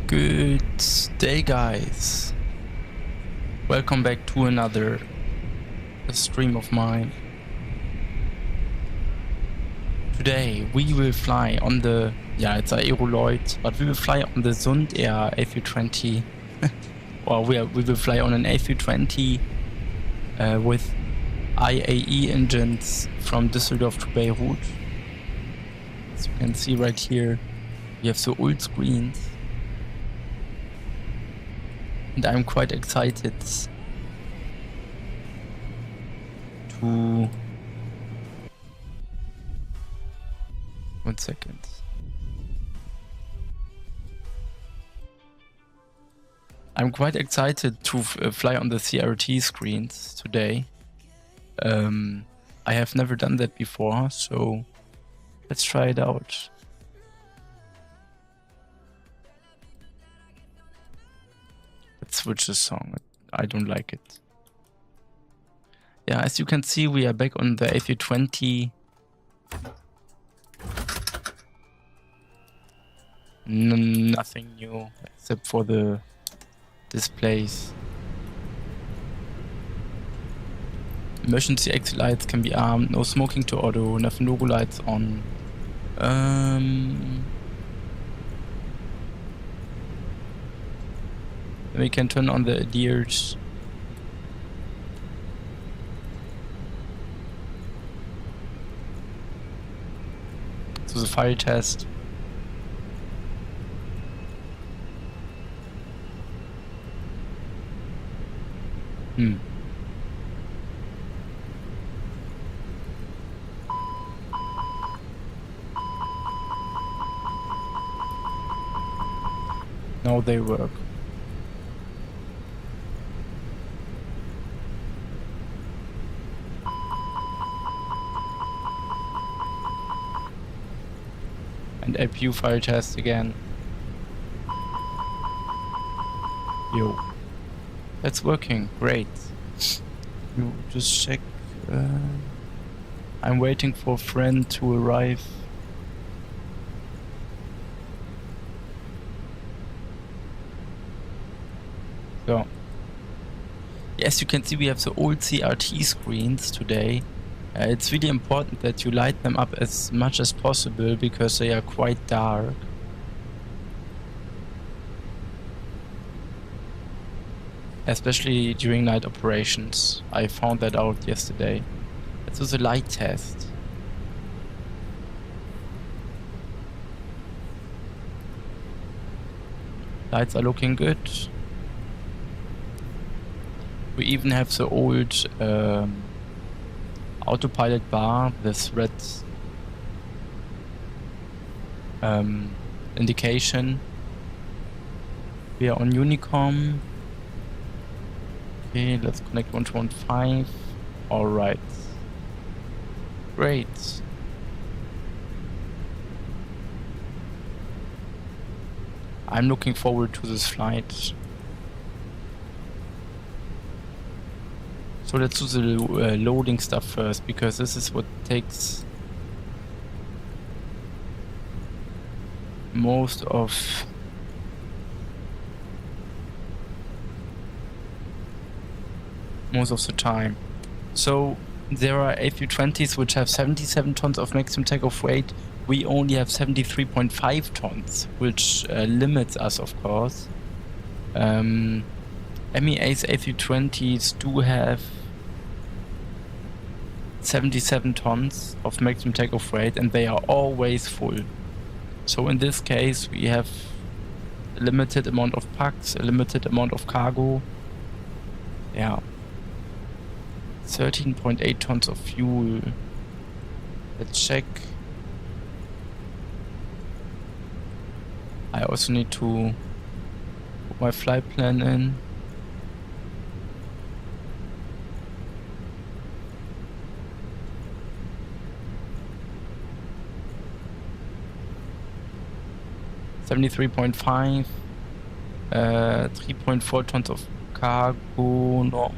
Good day, guys. Welcome back to another stream of mine. Today we will fly on the, it's a Aeroloid, but we will fly on the Sundair A320. Or we will fly on an A320 with IAE engines from Düsseldorf to Beirut. As you can see right here, we have the old screens. And I'm quite excited to... One second. I'm quite excited to fly on the CRT screens today. I have never done that before, so let's try it out. Let's switch the song. I don't like it. Yeah, as you can see, we are back on the A320. Nothing new except for the displays. Emergency exit lights can be armed. No smoking to auto. No lights on. We can turn on the adheres. So the fire test. Now they work. And APU fire test again. Yo. That's working, great. You just check. I'm waiting for a friend to arrive. So. Yes, you can see we have the old CRT screens today. It's really important that you light them up as much as possible because they are quite dark. Especially during night operations. I found that out yesterday. Let's do the light test. Lights are looking good. We even have the old autopilot bar, this red indication. We are on Unicom. Okay, let's connect 1 to 1.5. Alright. Great. I'm looking forward to this flight. So let's do the loading stuff first, because this is what takes most of the time. So there are A320s which have 77 tons of maximum takeoff weight. We only have 73.5 tons, which limits us, of course. MEA's A320s do have 77 tons of maximum takeoff weight, and they are always full. So in this case we have a limited amount of packs, a limited amount of cargo. Yeah. 13.8 tons of fuel. Let's check. I also need to put my flight plan in. $73.5, 3.4 tons of cargo, normally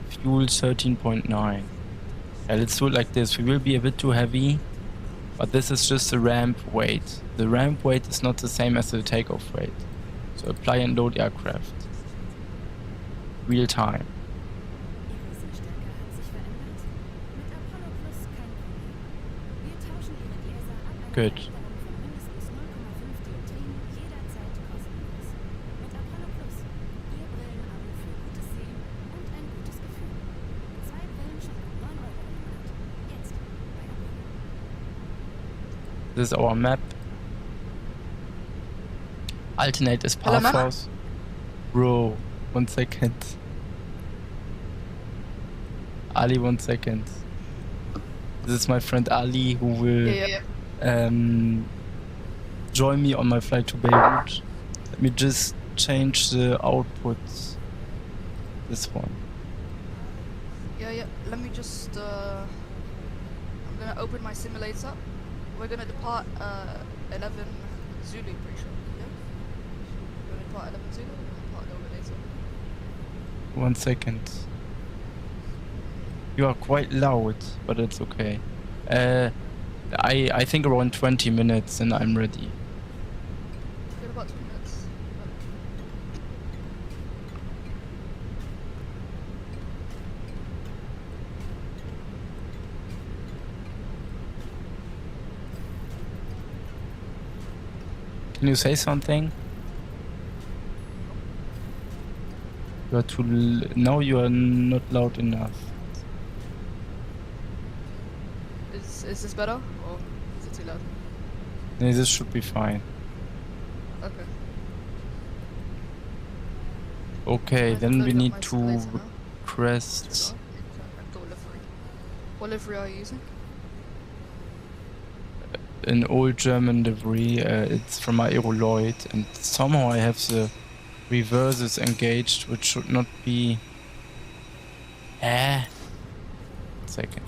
fuel 13.9. Yeah, let's do it like this. We will be a bit too heavy, but this is just the ramp weight. The ramp weight is not the same as the takeoff weight. So apply and load aircraft. Real time. Ihre Sichtstärke hat sich verändert. Mit Apollo Plus kein Problem. Wir tauschen Ihre Gläser ab einer Good. Veränderung von mindestens 0,5 Dioptrien jederzeit kostenlos. Mit Apollo Plus. Ihr Brillenabo für gutes Sehen und ein gutes Gefühl. 2 Brillen schon ab 9 € im Monat. Jetzt bei Apollo. This is our map. Alternate is Hello, path ma'am? force. Bro, 1 second. Ali, 1 second. This is my friend Ali who will join me on my flight to Beirut. Let me just change the output. This one. Yeah. Let me just. I'm gonna open my simulator. We're gonna depart 11 Zulu, pretty sure. Yeah. We're gonna depart 11 Zulu. We're gonna depart a little bit later. 1 second. You are quite loud, but it's okay. I think around 20 minutes and I'm ready. Good, about 2 minutes. Can you say something? You are too. Now you are not loud enough. Is this better or is it too loud? No, this should be fine. Okay. Okay, I'm then we loading up need my to simulator now. request Rental livery. What livery are you using? an old German livery. It's from my Aeroloid, and somehow I have the reverses engaged, which should not be. Second.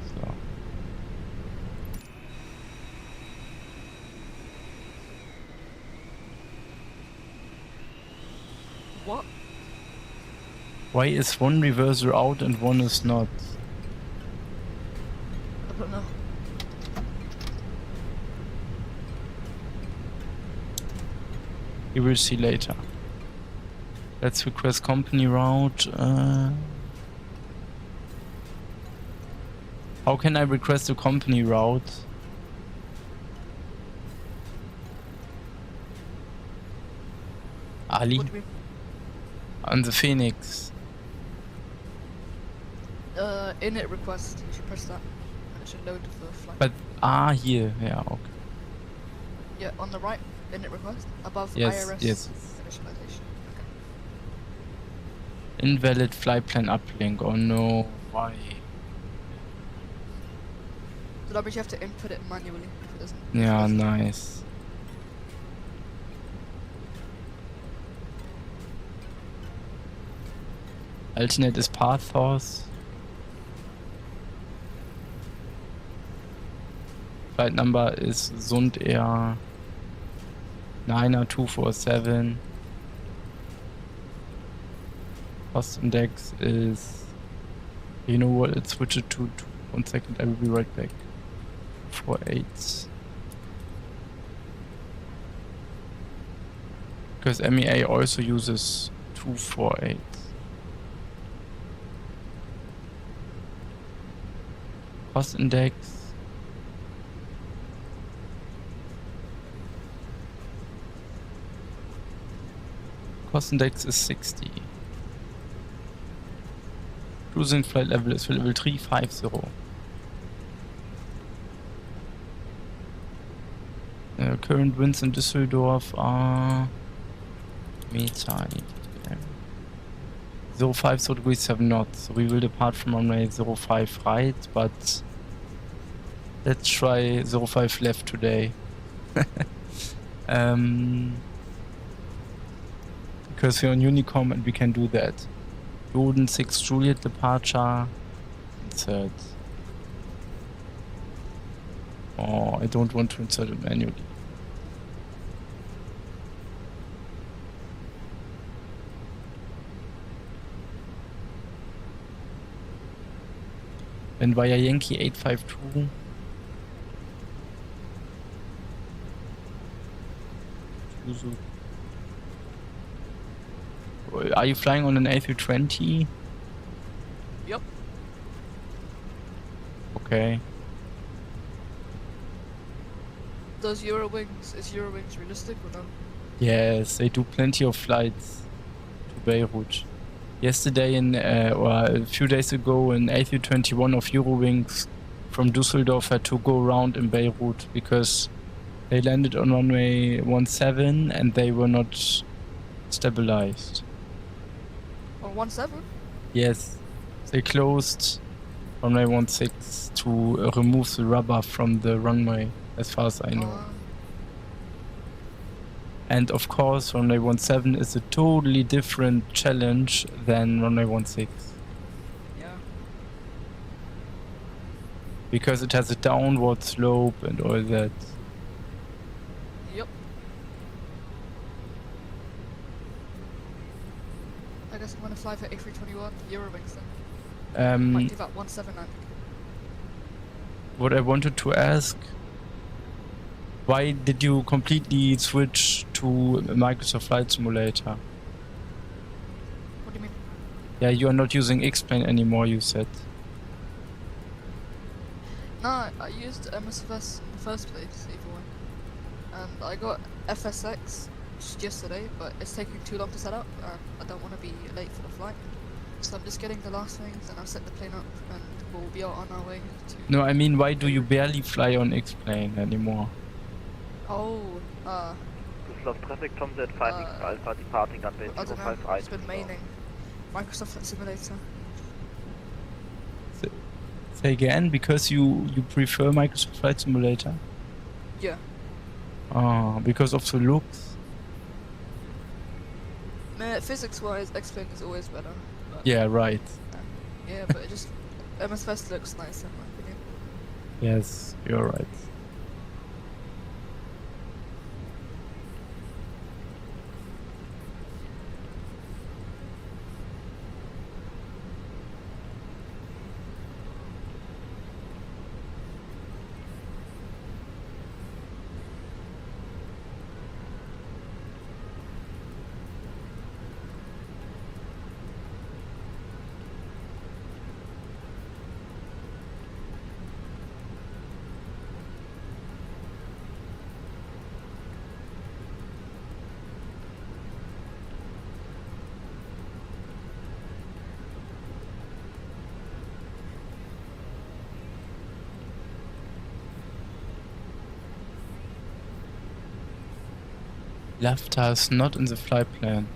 So. What? Why is one reverser out and one is not? I don't know. You will see later. Let's request company route. How can I request a company route? Ali? What do we? On the Phoenix. Init request. You should press that. And it should load the flight. But here, yeah, okay. Yeah, on the right. Init request above Yes, IRS yes. initialization. Okay. Invalid flight plan uplink. Oh no, why? So that means you have to input it manually if it doesn't. Yeah, nice. Alternate is path force. Flight number is Sundair 247. Cost index is. You know what? Let's switch it to 1 second. I will be right back. 48. Because MEA also uses 248. Cost index. Cost index is 60. Cruising flight level is level 350. Current winds in Düsseldorf are meter 050 degrees 7 knots. So we will depart from runway 05 right, but let's try 05 left today. Because we're on Unicom and we can do that. Jordan 6 Juliet departure. Insert. Oh, I don't want to insert it manually. Then via Yankee 852. Suzu. Are you flying on an A320? Yep. Okay. Is Eurowings realistic or no? Yes, they do plenty of flights to Beirut. Yesterday or a few days ago, an A321 of Eurowings from Düsseldorf had to go around in Beirut because they landed on runway 17 and they were not stabilized. On 17? Yes, they closed runway 16 to remove the rubber from the runway, as far as I know. And of course, runway 17 is a totally different challenge than runway 16. Yeah. Because it has a downward slope and all that. Yep. I guess I'm gonna fly for A321 Eurowings then. Might do that 17 landing. What I wanted to ask, why did you completely switch to Microsoft Flight Simulator? What do you mean? Yeah, you are not using X-Plane anymore, you said. No, I used MSFS in the first place, either way. And I got FSX just yesterday, but it's taking too long to set up, and I don't want to be late for the flight. So I'm just getting the last things, and I'll set the plane up, and we'll be out on our way to... No, I mean, why do you barely fly on X-Plane anymore? Oh, Düsseldorf traffic, Tom Z 5 Alpha departing runway I don't know, 051. it's been maining Microsoft Flight Simulator. Say again, because you prefer Microsoft Flight Simulator? Yeah. Because of the looks? Physics-wise, X-Plane is always better. But, Yeah, right. yeah, but it just... MSFS looks nice in my opinion. Yes, you're right. LAFTA is not in the flight plan.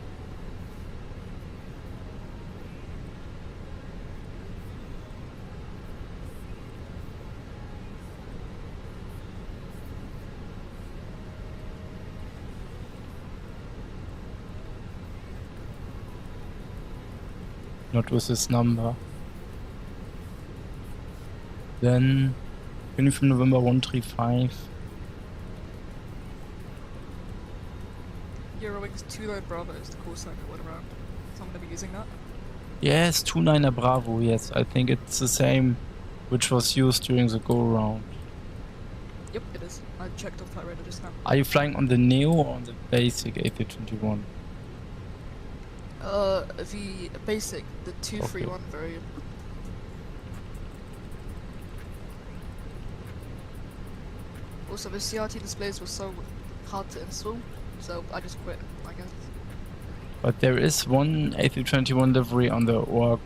Not with this number. Then, Uniform November 135. Eurowings 29 Bravo is the call sign that went around. So I'm going to be using that. Yes, 29er Bravo, yes. I think it's the same which was used during the go-around. Yep, it is. I checked on flight radar just now. Are you flying on the Neo or on the basic A321? The basic, the 231 variant. Also, the CRT displays were so hard to install, so I just quit, I guess. But there is one A321 livery on the org,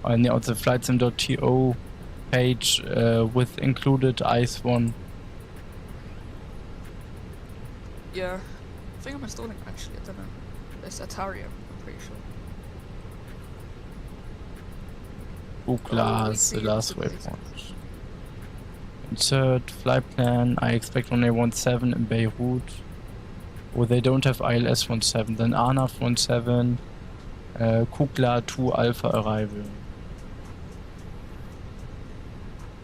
on the flightsim.to page with included EIS1. Yeah, I think I'm installing it actually, I don't know. It's Atarium, I'm pretty sure. Class, the last waypoint. Insert flight plan. I expect runway 17 in Beirut. Oh, they don't have EIS17. Then ANAF 17. Kugla 2 Alpha arrival.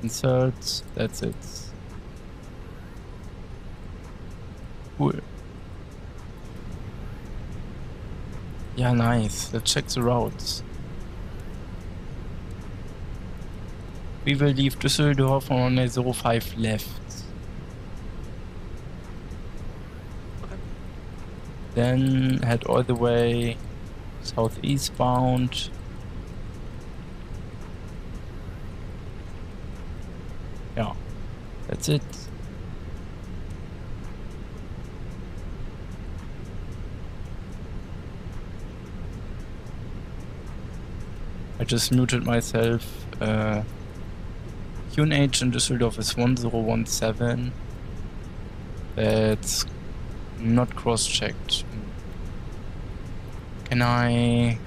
Insert. That's it. Cool. Yeah, nice. Let's check the routes. We will leave Düsseldorf on runway 05 left. Okay. Then head all the way southeast bound. Yeah, that's it. I just muted myself. QNH in Düsseldorf is 1017. That's not cross-checked. Can I...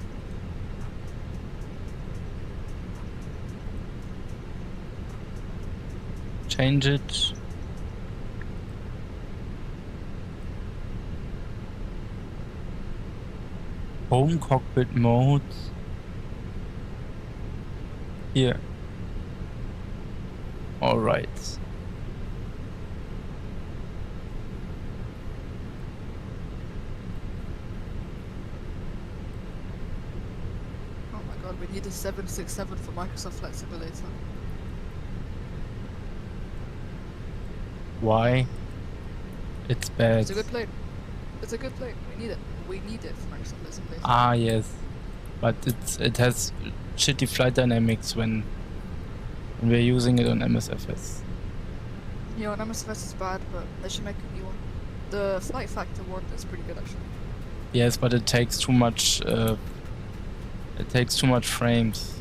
change it? Home cockpit mode. Here. All right. Oh my god, we need a 767 for Microsoft Flight Simulator. Why? It's bad. It's a good plane. It's a good plane. We need it. We need it for Microsoft Flight Simulator. Ah, yes. But it has shitty flight dynamics when we're using it on MSFS. Yeah, on MSFS is bad, but they should make a new one. The flight factor one is pretty good actually. Yes, but it takes too much. It takes too much frames.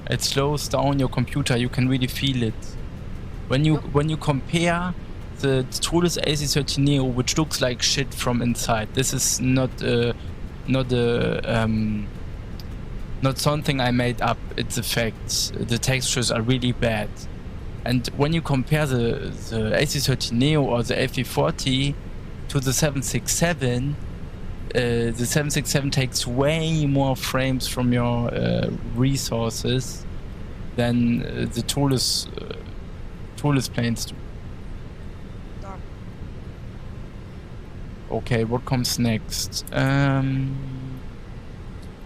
It slows down your computer. You can really feel it when you compare the TUS A320neo, which looks like shit from inside. This is not something I made up. It's a fact. The textures are really bad. And when you compare the A330neo or the A340 to the 767, the 767 takes way more frames from your resources than the TUS planes do. Darn. Okay, what comes next?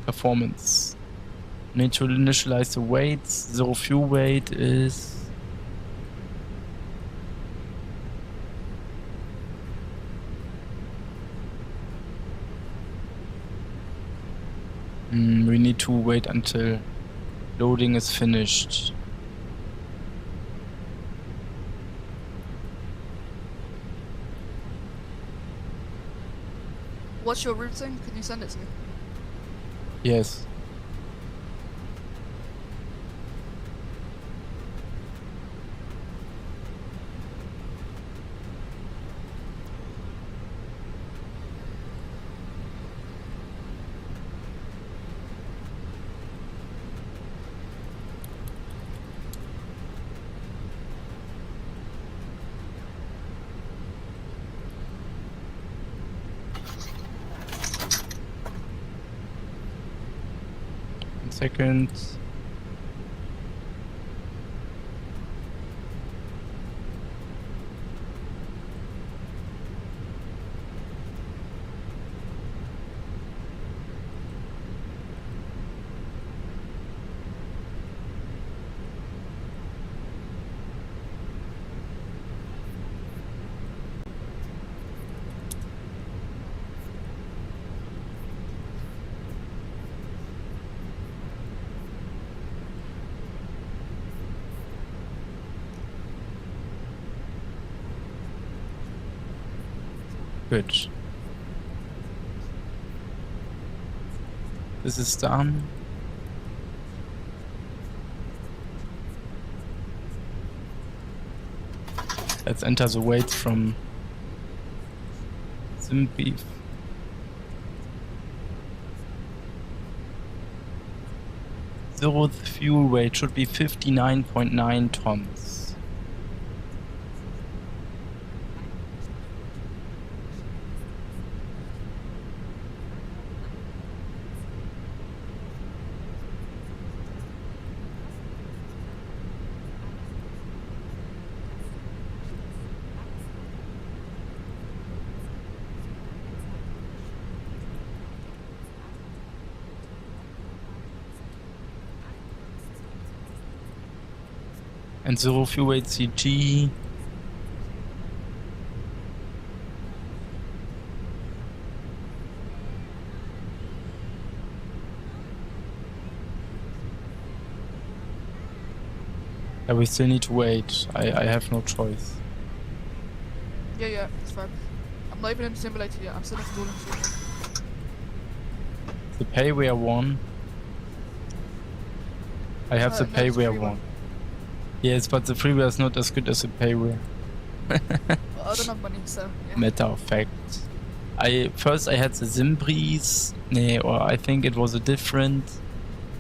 Performance. Need to initialize the weights. Zero fuel weight is... we need to wait until loading is finished. What's your routing? Can you send it to me? Yes. Second. Good. This is done. Let's enter the weights from SimBeef. Zeroth fuel weight should be 59.9 tons. And zero fuel weight CG. Yeah, we still need to wait. I have no choice. Yeah, it's fine. I'm not even in the simulator yet. I'm still installing something. The payware one. I have the No, it's payware free one. Yes, but the freeware is not as good as the payware. Well, I don't have money, so yeah. Matter of fact. First I had the Zimbreeze, or I think it was a different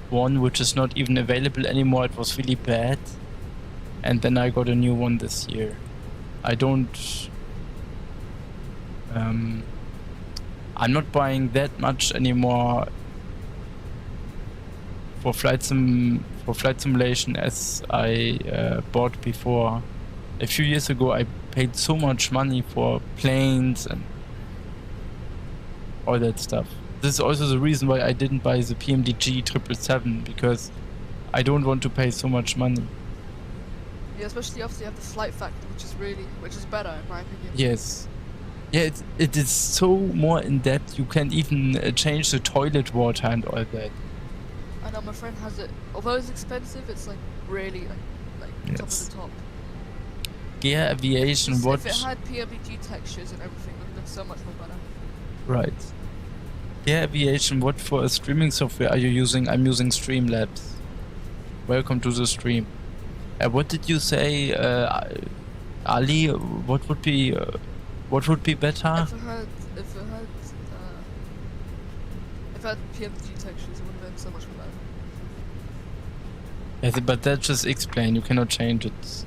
one which is not even available anymore. It was really bad. And then I got a new one this year. I don't... I'm not buying that much anymore for flight simulation as I bought before. A few years ago I paid so much money for planes and all that stuff. This is also the reason why I didn't buy the PMDG 777, because I don't want to pay so much money. Yeah, especially after you have the flight factor, which is better in my opinion. Yes. Yeah, it is so more in depth. You can even change the toilet water and all that. I know my friend has it. Although it's expensive, it's like really like top of the top. Gear Aviation, what? If it had PMDG textures and everything, it would have been so much more better. Right. Gear Aviation, what for a streaming software are you using? I'm using Streamlabs. Welcome to the stream. What did you say, Ali? What would be better? If it had PMDG textures, it would have been so much more better. Yes, but that just explain. You cannot change it.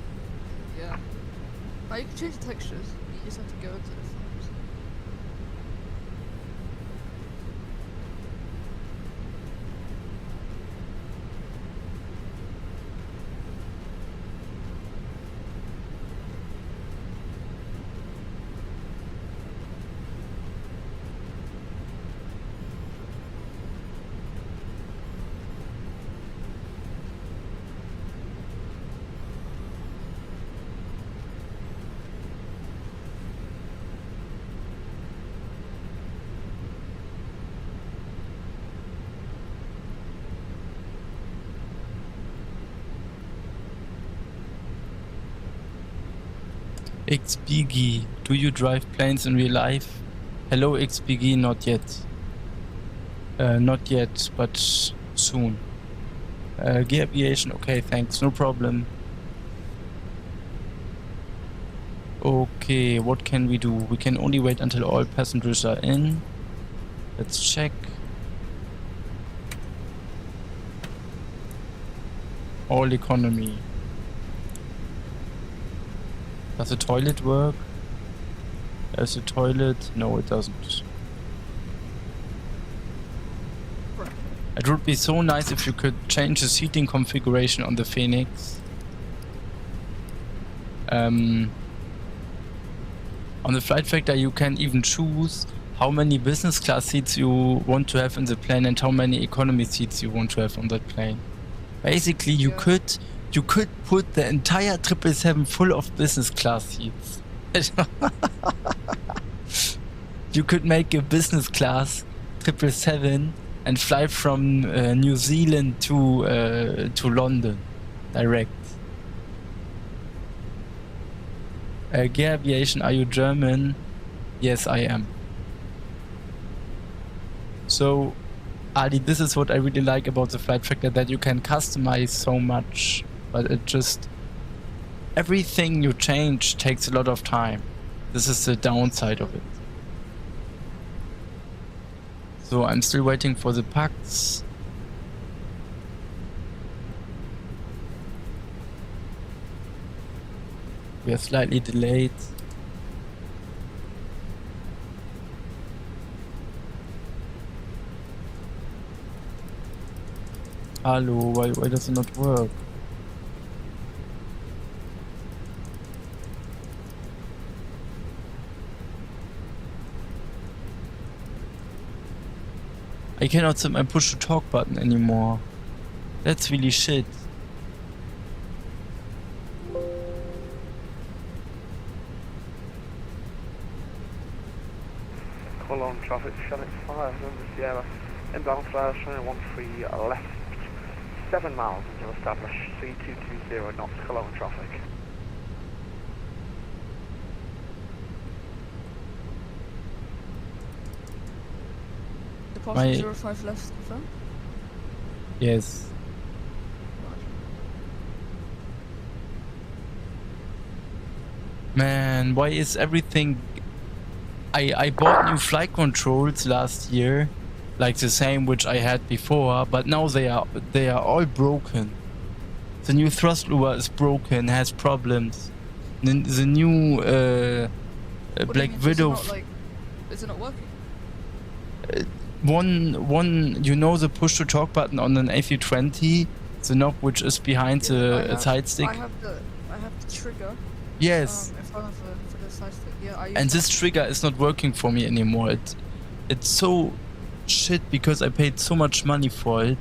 Yeah. Now you can change the textures. You just have to go into the files. XBG, do you drive planes in real life? Hello XBG, not yet. Not yet, but soon. Gear Aviation, okay, thanks, no problem. Okay, what can we do? We can only wait until all passengers are in. Let's check. All economy. Does the toilet work? There's a toilet. No, it doesn't. It would be so nice if you could change the seating configuration on the Phoenix. On the flight factor you can even choose how many business class seats you want to have in the plane and how many economy seats you want to have on that plane. Basically you could put the entire 777 full of business class seats. You could make a business class 777 and fly from New Zealand to London direct. Gear Aviation, are you German? Yes, I am. So, Ali, this is what I really like about the flight factor, that you can customize so much, but it just... everything you change takes a lot of time. This is the downside of it. So I'm still waiting for the packs. We are slightly delayed. Hello, why does it not work? I cannot set my push to talk button anymore. That's really shit. Cologne traffic, Phoenix 5, November Sierra, inbound flight, showing 13 left, 7 miles until establish 3220 knots kilometer traffic. Departure 05 left, confirm. Yes. Man, why is everything... I bought new flight controls last year, like the same which I had before, but now they are all broken. The new thrust lever is broken, has problems. The new Black Widow... Is it not working? One, you know the push to talk button on an A320, the knob which is behind the side stick. I have the trigger. Yes. In front of for the side stick. Yeah, I use And this trigger is not working for me anymore. It's so shit because I paid so much money for it.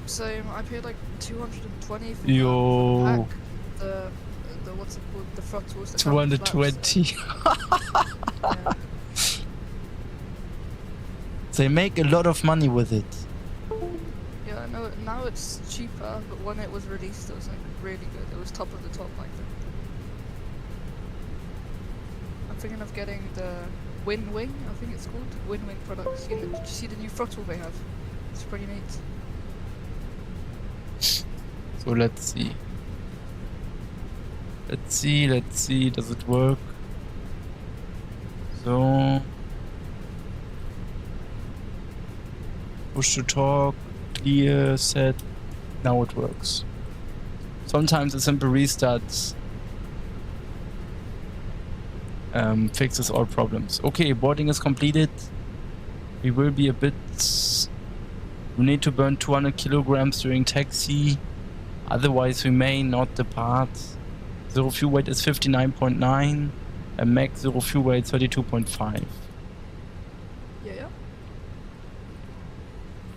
Same. I paid like 220 for Yo. the pack. The what's it called? The throttles. 220. Yeah. They make a lot of money with it. Yeah, I know. Now it's cheaper, but when it was released, it was like really good. It was top of the top like that. I'm thinking of getting the Win Wing. I think it's called Win Wing products. Did you see the new throttle they have? It's pretty neat. So let's see. Let's see. Does it work? So. Push to talk, clear, set. Now it works. Sometimes a simple restart fixes all problems. Okay, boarding is completed. We will be a bit... We need to burn 200 kilograms during taxi. Otherwise we may not depart. Zero fuel weight is 59.9 and max zero fuel weight 32.5. Yeah.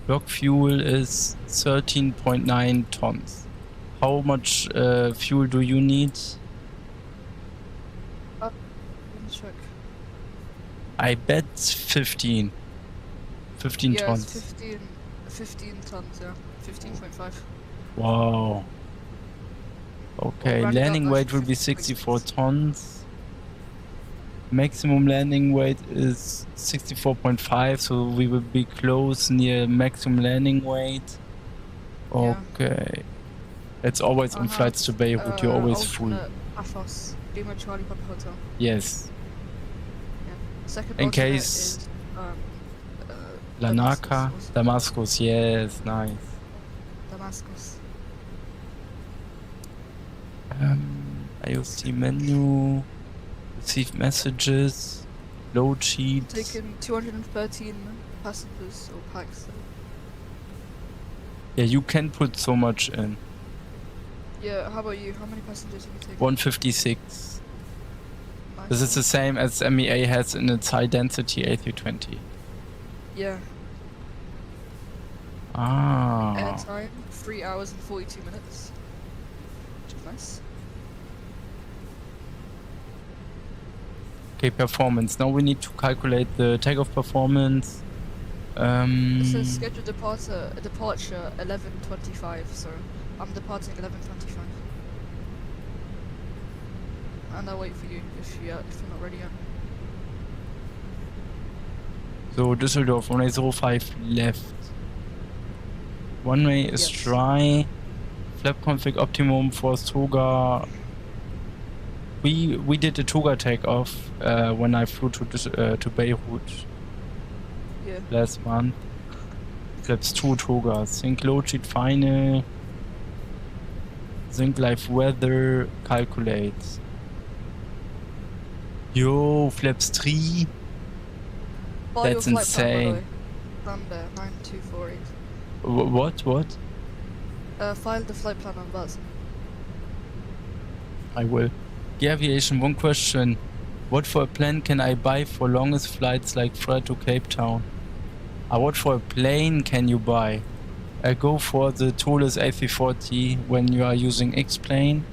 Block fuel is 13.9 tons. How much fuel do you need? Let me check. I bet 15. 15 Yeah, tons. it's 15 tons, yeah. 15.5. Wow. Okay, Well, landing round weight up, will be 64 tons. Maximum landing weight is 64.5, so we will be close near maximum landing weight. Okay. It's always on flights to Beirut, you're always full. AFOS, Lima Charlie Papa Hotel. Yes. Yeah. Second In alternate case is, Larnaca, Damascus, yes, nice. Damascus. IOC menu, receive messages, load sheet. Taken 213 passengers or packs. Yeah, you can put so much in. Yeah, how about you? How many passengers have you taken? 156. Nice. This is the same as MEA has in its high density A320. Yeah. Ah. Airtime 3 hours and 42 minutes. Which is nice. Okay, performance. Now we need to calculate the takeoff performance. It says scheduled departure 11:25, so I'm departing 11:25. And I'll wait for you if you're not ready yet. So Düsseldorf, runway 05 left. Runway is Yes. dry. Flap config optimum for Toga. We did a Toga takeoff when I flew to Beirut Yeah. last month. Flaps 2 Toga. Sync load sheet final. Sync live weather. Calculate. Yo, flaps 3. File That's your flight plan, by the insane. way. Sundair 9248. What? File the flight plan on Buzz. I will. The aviation, one question. What for a plane can I buy for longest flights like Fred to Cape Town? What for a plane can you buy? Go for the DUS A340 when you are using X-plane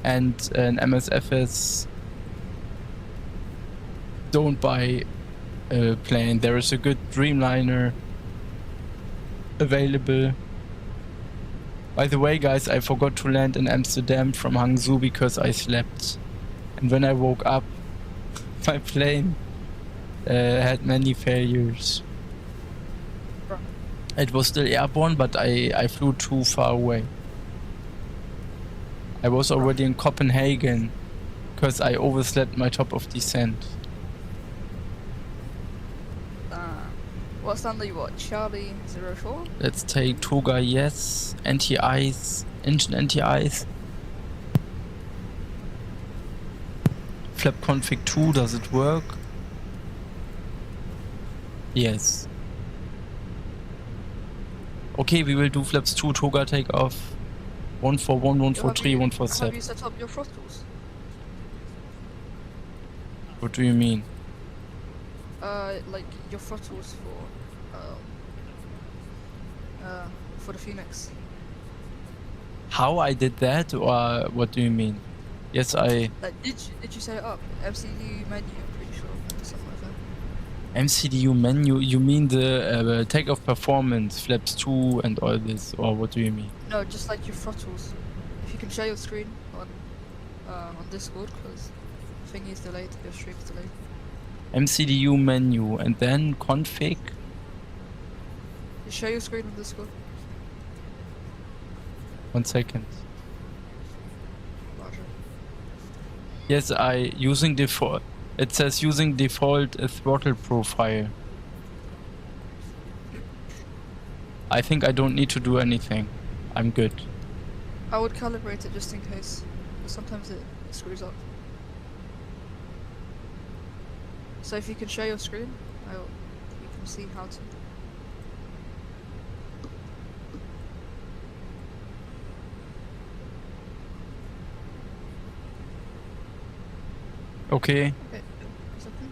and an MSFS. Don't buy a plane. There is a good Dreamliner available. By the way, guys, I forgot to land in Amsterdam from Hangzhou because I slept. And when I woke up, my plane had many failures. Right. It was still airborne, but I flew too far away. I was already in Copenhagen because I overslept my top of descent. What stand are you at? Charlie 04? Let's take Toga, yes. Anti-ice, engine anti-ice. Flap config 2, does it work? Yes. Okay, we will do flaps 2, Toga take off. 141, 143, Have 147. you set up your throttles? What do you mean? Like your throttles for the Phoenix. How I did that, or what do you mean? Yes, I... Like, did you set it up? MCD menu, I'm pretty sure, something like that. MCDU menu, you mean the takeoff performance, flaps 2 and all this, or what do you mean? No, just like your throttles. If you can share your screen on Discord, because thingy is delayed, your stream is delayed. MCDU menu, and then config. You share your screen on Discord. 1 second. Roger. Yes, I using default. It says using default throttle profile. I think I don't need to do anything. I'm good. I would calibrate it just in case. Sometimes it screws up. So if you can share your screen, you can see how to. Okay. Okay. Something.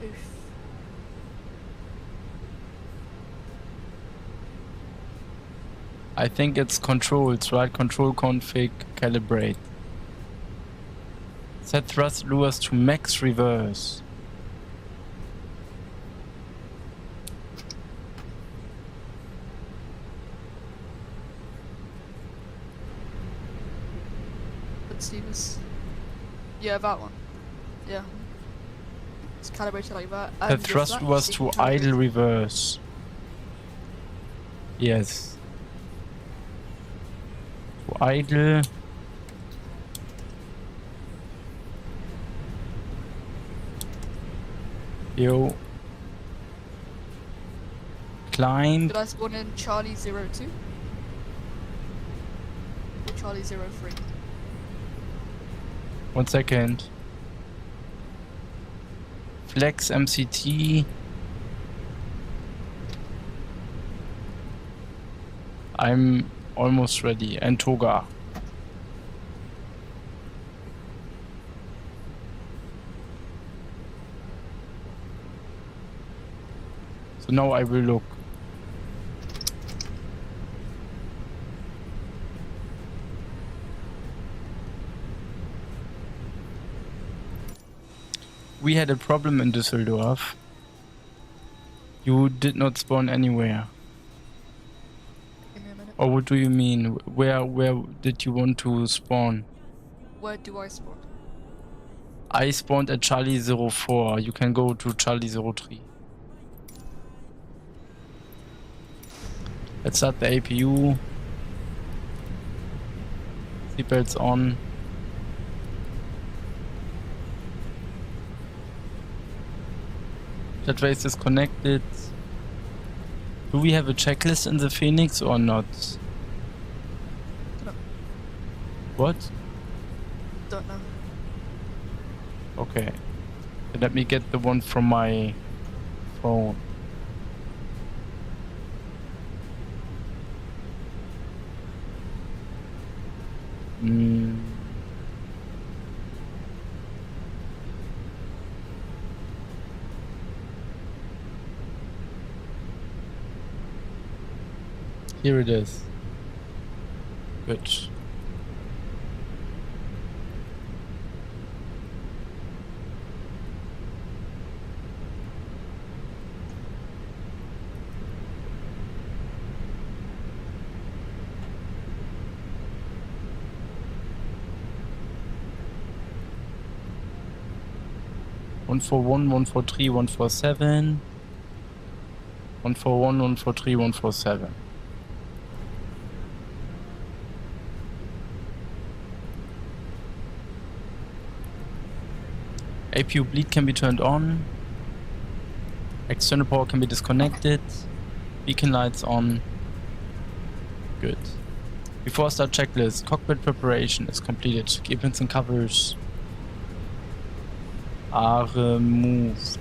Oof. I think it's controls, right? Control config calibrate. Set thrust lures to max reverse. Let's see this. Yeah, that one. Yeah. It's calibrated like that. Set And thrust that, lures you to can idle calibrate- reverse. Yes. To idle. Yo. Climb. Did I spawn in Charlie 02? Or Charlie 03? 1 second. Flex MCT. I'm almost ready. And Toga. So now I will look. We had a problem in Düsseldorf. You did not spawn anywhere. Give me a minute. Or what do you mean? Where did you want to spawn? Where do I spawn? I spawned at Charlie 04. You can go to Charlie 03. Let's start the APU. Seatbelts on. Jet race is connected. Do we have a checklist in the Phoenix or not? No. What? Don't know. Okay. Let me get the one from my phone. Here it is. Good. 141, 143, 147. 141, 143, 147. APU bleed can be turned on. External power can be disconnected. Beacon lights on. Good. Before start checklist, cockpit preparation is completed. Equipments and covers are removed,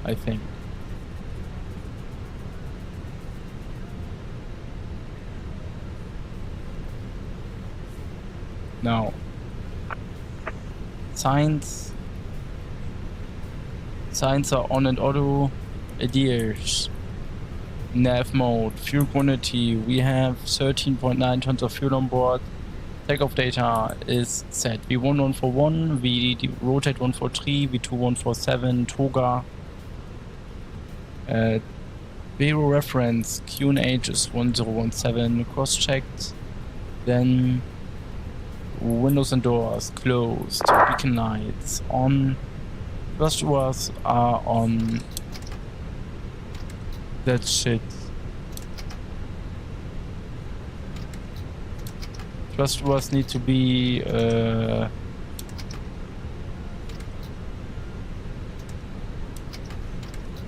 I think. Now, signs are on and auto. Adheres. Nav mode, fuel quantity, we have 13.9 tons of fuel on board. Takeoff data is set. V1141, V rotate 143, V2147, Toga. Vero reference, QNH is 1017, cross checked. Then windows and doors closed, beacon lights on. Thrust doors are on. That shit. Thrust doors need to be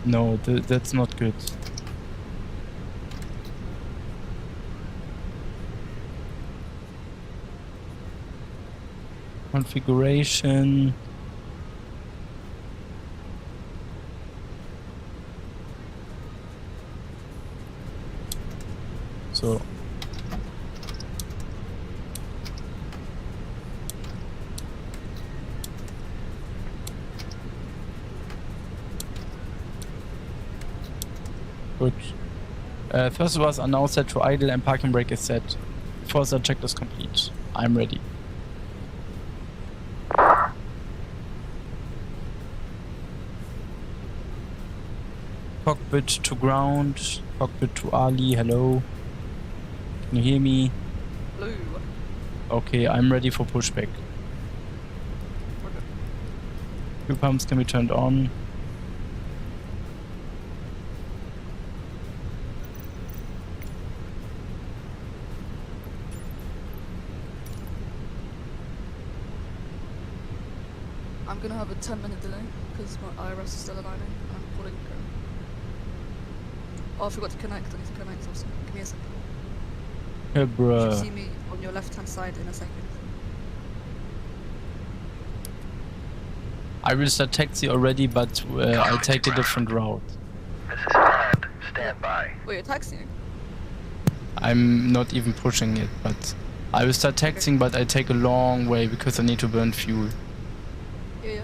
no, that's not good. Configuration. So good. Thrust doors are now set to idle and parking brake is set. Before the check is complete. I'm ready. Cockpit to ground. Cockpit to Ali. Hello. Can you hear me? Blue. Okay, I'm ready for pushback. Okay. Fuel pumps can be turned on. I'm gonna have a 10-minute delay because my IRS is still aligning. I'm pulling. Oh, I forgot to connect. I need to connect also. Give me a second. Hey, You bruh. should see me on your left-hand side in a second. I will start taxi already, but I'll take a different route. This is land. Stand by. Wait, you're taxiing? I'm not even pushing it, but I will start taxiing, but I take a long way because I need to burn fuel. Yeah, yeah.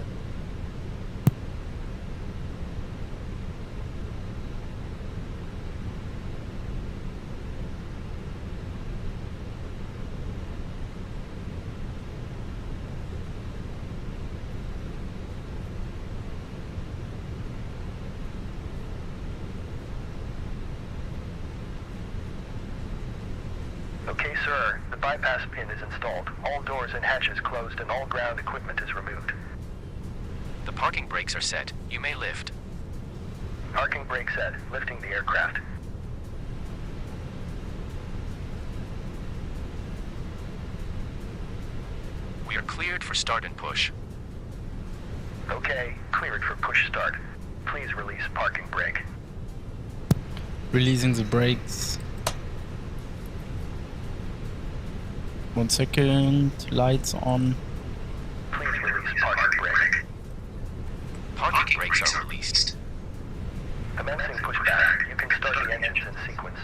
Okay, sir. The bypass pin is installed. All doors and hatches closed and all ground equipment is removed. The parking brakes are set. You may lift. Parking brake set. Lifting the aircraft. We are cleared for start and push. Okay. Cleared for push start. Please release parking brake. Releasing the brakes. 1 second. Lights on. Please release parking brake. Parking brakes are released. Commencing pushback. You can start the engines in sequence.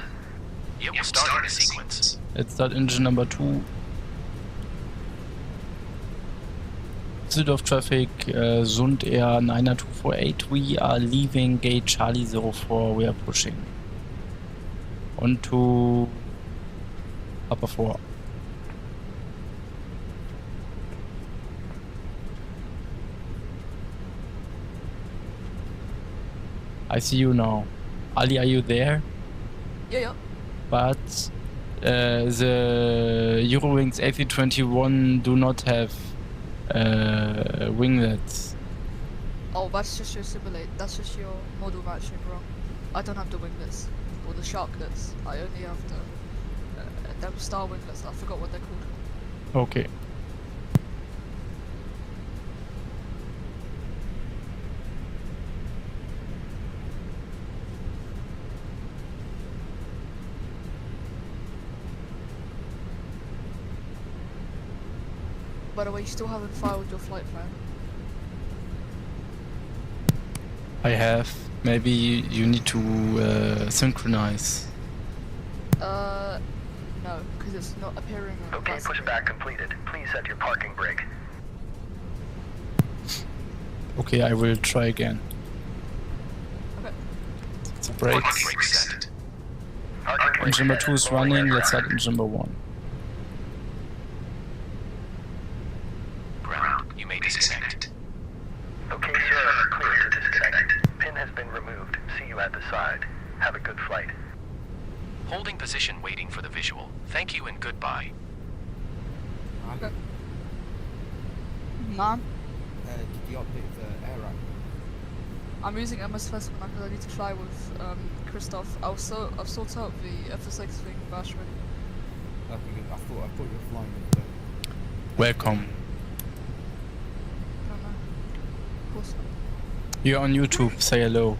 It will start in a sequence. Let's start engine number 2. Pursuit of traffic, Sundair 90248. We are leaving gate Charlie 04. We are pushing onto upper 4. I see you now. Ali, are you there? Yeah, yeah. But the Eurowings A321 do not have winglets. Oh, that's just your simulate. That's just your model matching wrong. I don't have the winglets or the sharklets. I only have the them star winglets. I forgot what they're called. Okay. By the way, you still haven't filed your flight plan. I have. Maybe you need to synchronize. No, because it's not appearing on Okay, the bus. pushback completed. Please set your parking brake. Okay, I will try again. Okay. It's a brake. Parking brake set. Parking brake Engine number set. 2 is Rolling running. Let's aircraft. start engine number 1. Ground. You may disconnect. Okay, sir. Clear to disconnect. Pin has been removed. See you at the side. Have a good flight. Holding position waiting for the visual. Thank you and goodbye. Okay. Mom, Did you update the air rack? I'm using MSFS because I need to fly with Christoph. I've sorted out the FSX thing, bash ready. Okay, good. I thought you were flying with the... Welcome. No, no. Of course not. You're on YouTube. Say hello.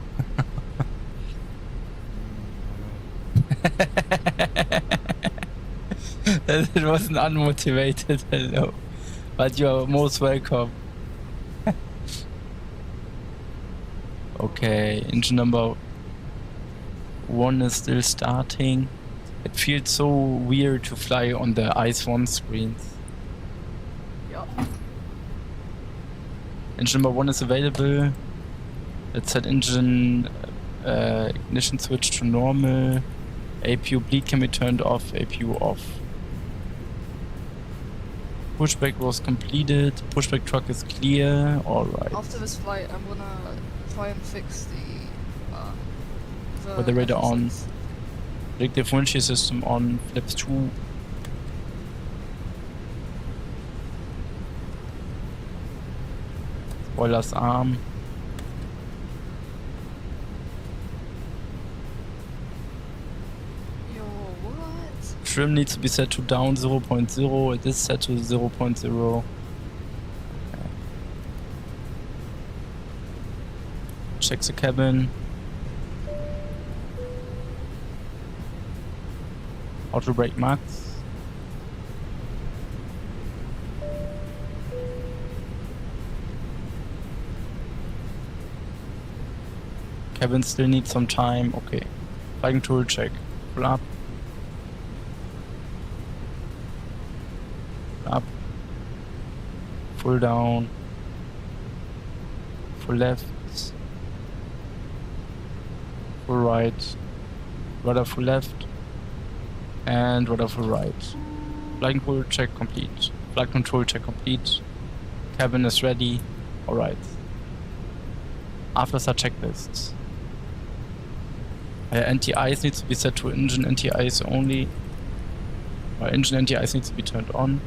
It was an unmotivated hello. But you're most welcome. Okay, engine number 1 is still starting. It feels so weird to fly on the EIS1 screens. Yeah. Engine number 1 is available. Let's set engine ignition switch to normal. APU bleed can be turned off, APU off. Pushback was completed. Pushback truck is clear. Alright. After this flight, I'm gonna try and fix With the radar on. FSX. Rig differential system on. Flaps 2. Spoilers arm. Yo, what? Trim needs to be set to down 0.0. It is set to 0.0. Check the cabin. Auto brake max. Cabin still needs some time. Okay. Flight control check. Full up. Up. Full down. Full left. Full right. Rudder full left. And rudder full right. Flight control check complete. Flight control check complete. Cabin is ready. Alright. After start checklists. Anti-ice needs to be set to engine anti-ice only. Engine anti-ice needs to be turned on.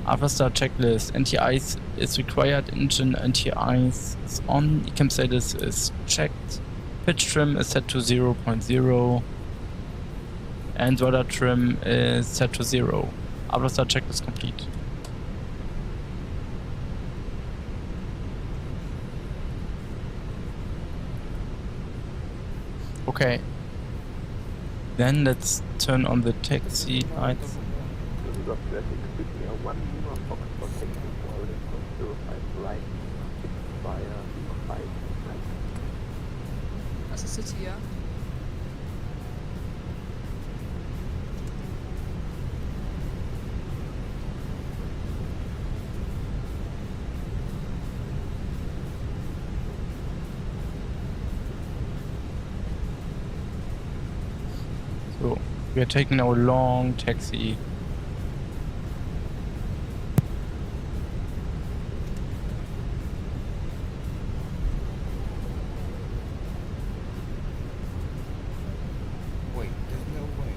After start checklist, anti-ice is required, engine anti-ice is on, ECAM status is checked, pitch trim is set to 0.0, and rudder trim is set to 0. After start checklist complete. Okay. Then let's turn on the taxi lights. That's a city, yeah? So we are taking our long taxi. Wait, there's no way.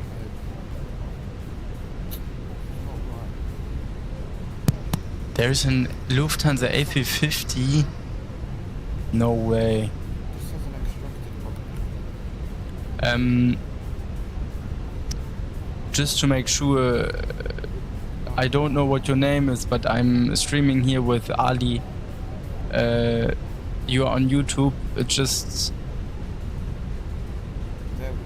Not right. There's an Lufthansa A350. No way. This has an extracted copy. Just to make sure, I don't know what your name is, but I'm streaming here with Ali. You're on YouTube. Just There we go.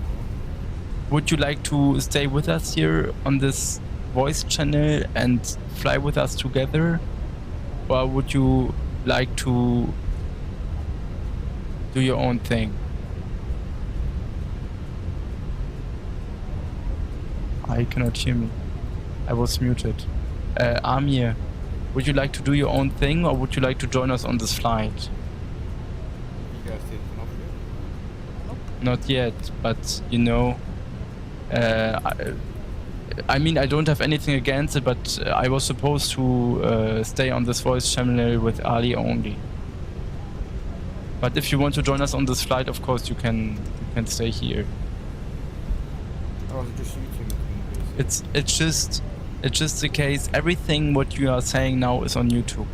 would you like to stay with us here on this voice channel and fly with us together, or would you like to do your own thing? I cannot hear me. I was muted. Amir, would you like to do your own thing, or would you like to join us on this flight? You guys did enough yet? Not yet, but you know, I mean, I don't have anything against it, but I was supposed to stay on this voice channel with Ali only. But if you want to join us on this flight, of course you can stay here. Oh, is it just you two looking busy? It's just the case. Everything what you are saying now is on YouTube.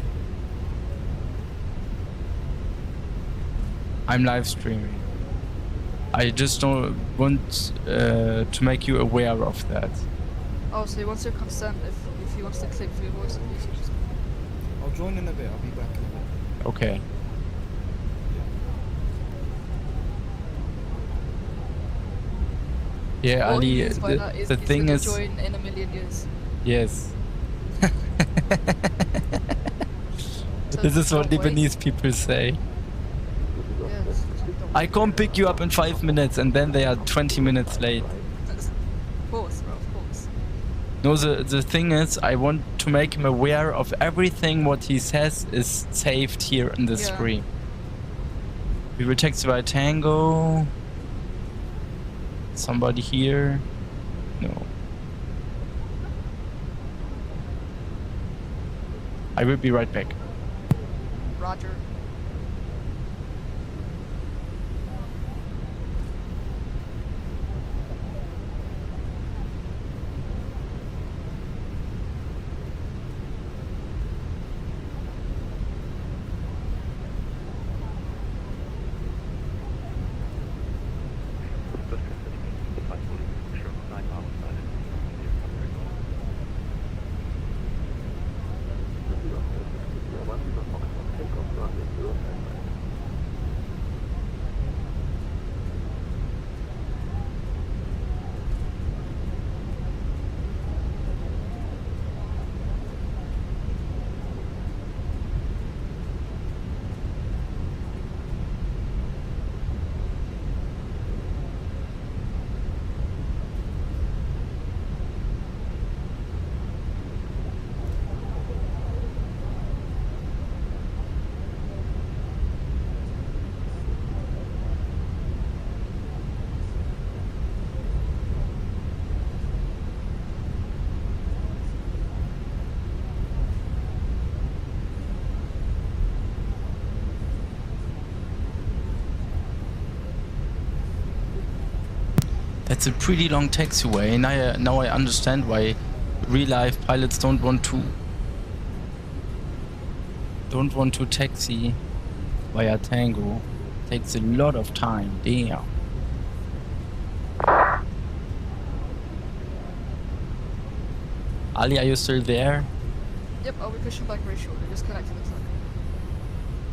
I'm live streaming. I just don't want to make you aware of that. Oh, so he wants your consent if he wants to click for your voice messages. I'll join in a bit. I'll be back in a bit. Okay. Yeah, All Ali. he means by that is The he's thing gonna is, join in a million years. yes. So This is what don't wait. Lebanese people say. Yes. Don't I come pick you up in 5 minutes, and then they are 20 minutes late. Of course, bro, of course. No, the thing is, I want to make him aware of everything what he says is saved here in the Yeah. stream. We will text by Tango. Somebody here? No. I will be right back. Roger. That's a pretty long taxiway. Now I understand why real-life pilots don't want to taxi via Tango. Takes a lot of time. Damn. Ali, are you still there? Yep, I'll be pushing back very shortly. Just connecting the truck.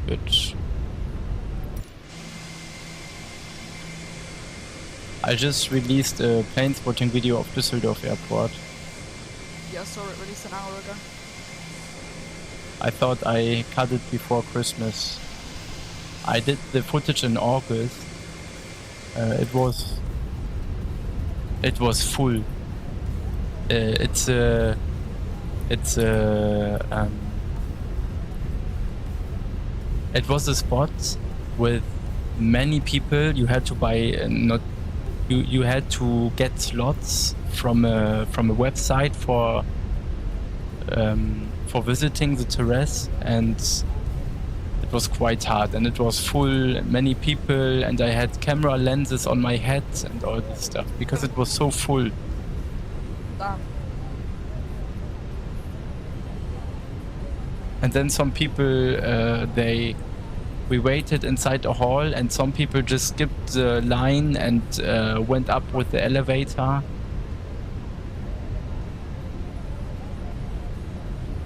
Good. I just released a plane spotting video of Düsseldorf Airport. Yeah, I saw it released an hour ago. I thought I cut it before Christmas. I did the footage in August. It was full. It was a spot with many people. You had to buy you had to get slots from a website for visiting the terrace, and it was quite hard, and it was full, many people, and I had camera lenses on my head and all this stuff because it was so full. Damn. And then some people, we waited inside the hall, and some people just skipped the line and went up with the elevator,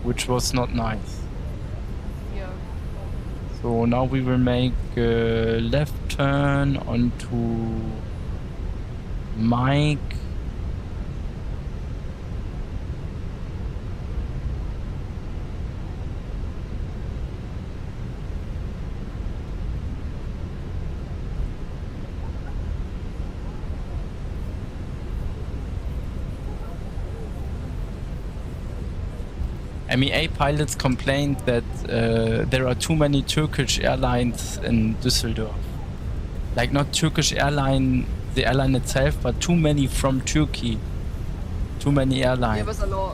which was not nice. Yeah. So now we will make a left turn onto Mike. MEA pilots complained that there are too many Turkish airlines in Düsseldorf. Like not Turkish airline, the airline itself, but too many from Turkey. Too many airlines. Yeah,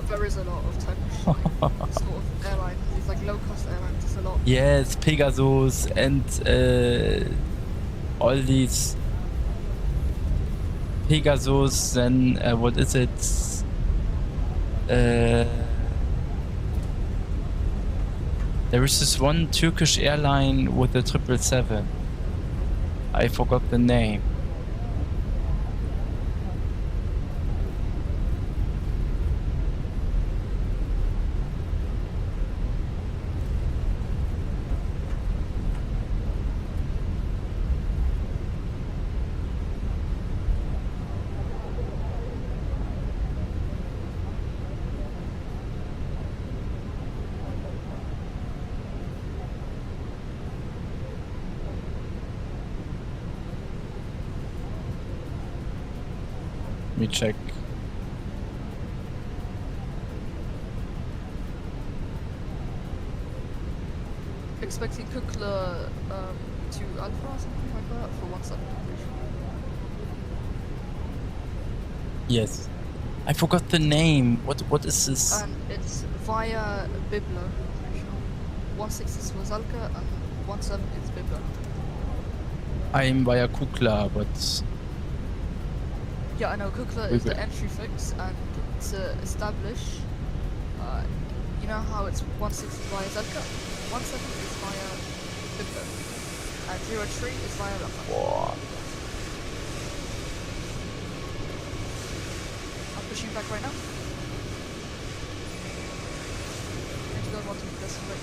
there is a lot of Turkish sort of airlines. These like low cost airlines, there's a lot. Yes, Pegasus and all these Pegasus, then what is it? There is this one Turkish airline with the 777. I forgot the name. Let me check. Expecting Kukla to Alpha or something like that for 1 second completion. Yes. I forgot the name. What is this? And it's via Biblo, I'm pretty sure. 16 is for Zalka and 17 is Biblo. I'm via Kukla, but Yeah, I know Kukla is the entry fix, and to establish, you know how it's 16 via Zalka? 17 is via Biblo, and 03 is via Rafa. boah. I'm pushing back right now. I don't want to be this right.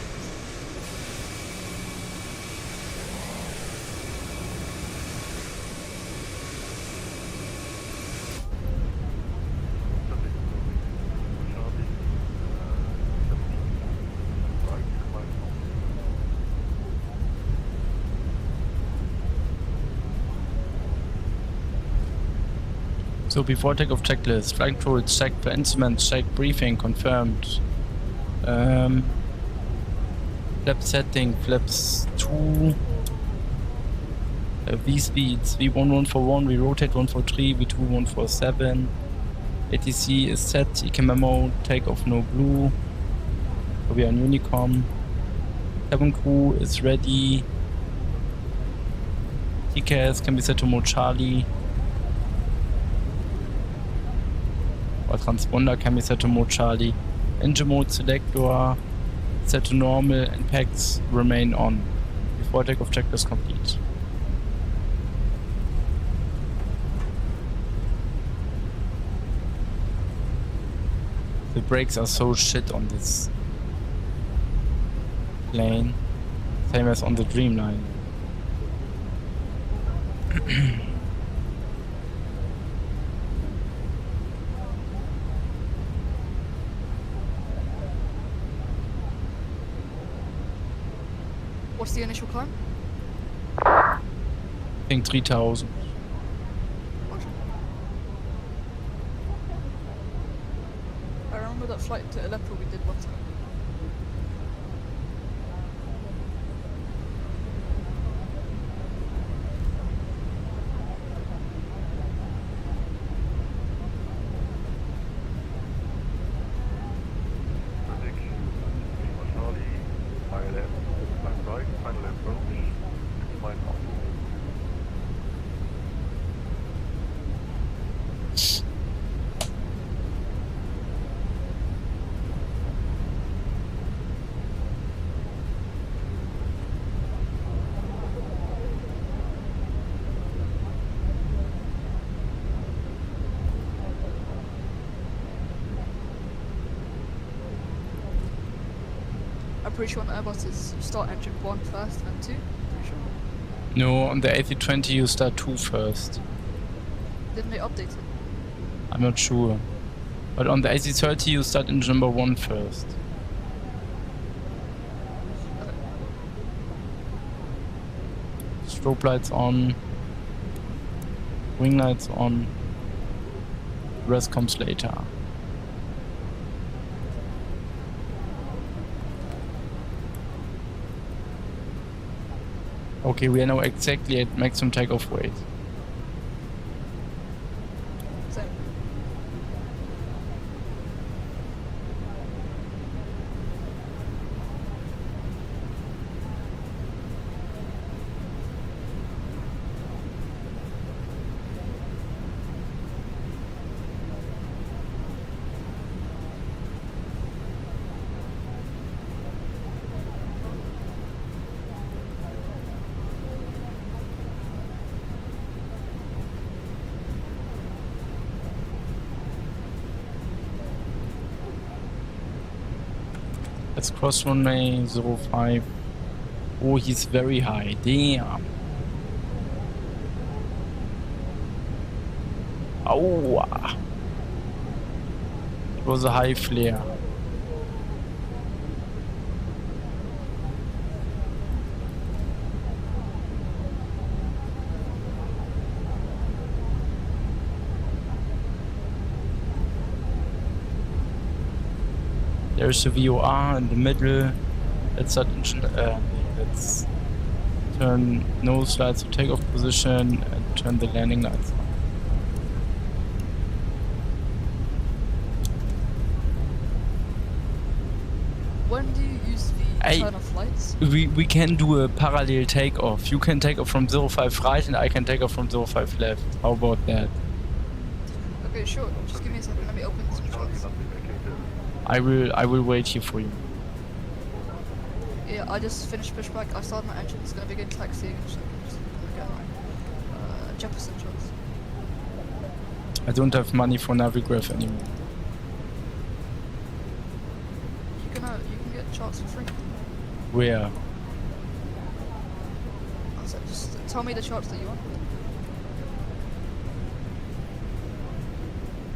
So before takeoff checklist, flight control check for instruments, check briefing confirmed. Flap setting, flaps 2. V speeds, V1141, we rotate 143, V2 147. ATC is set, EK memo, takeoff no blue. So we are on Unicom. Cabin crew is ready. TKS can be set to mode Charlie. Or transponder can be set to mode Charlie. Engine mode selector set to normal and packs remain on. Before takeoff checklist complete. The brakes are so shit on this plane. Same as on the Dreamliner. What's the initial climb? I think 3000. I remember that flight to Aleppo we did one time. I'm pretty sure on Airbus is you start engine 1 first and 2. Pretty sure. No, on the A320 you start 2 first. Didn't they update it? I'm not sure. But on the A330 you start engine number 1 first. Okay. Strobe lights on. Wing lights on. The rest comes later. Okay, we are now exactly at maximum takeoff weight. Same. Let's cross runway 05. Oh, he's very high. Damn. Oh. It was a high flare. There's a VOR in the middle. Let's start engine. Let's turn nose lights to takeoff position and turn the landing lights on. When do you use the turn off lights? We can do a parallel takeoff. You can take off from 05 right and I can take off from 05 left. How about that? Okay, sure. Just give me a second. Let me open some charts. I will wait here for you. Yeah, I just finished pushback. I started my engine. It's gonna begin taxiing. So I'm just gonna get my Jefferson charts. I don't have money for Navigraph anymore. You can get charts for free. Where? So just tell me the charts that you want.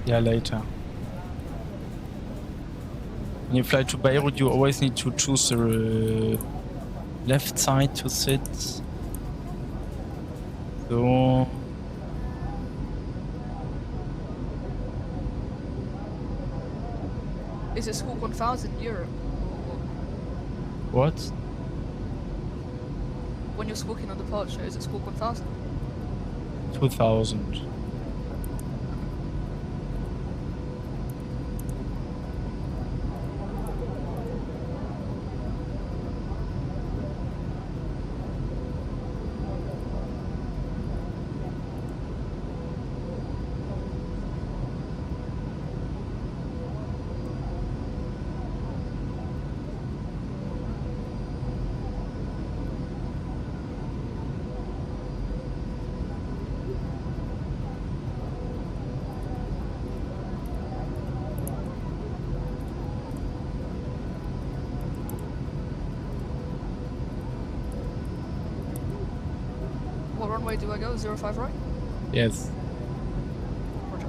Yeah, later. When you fly to Beirut, you always need to choose the left side to sit. So Is it Squawk 1000 Europe? what? When you're squawking on departure, is it Squawk 1000? 2000. What runway do I go? 05 right? Yes. Roger.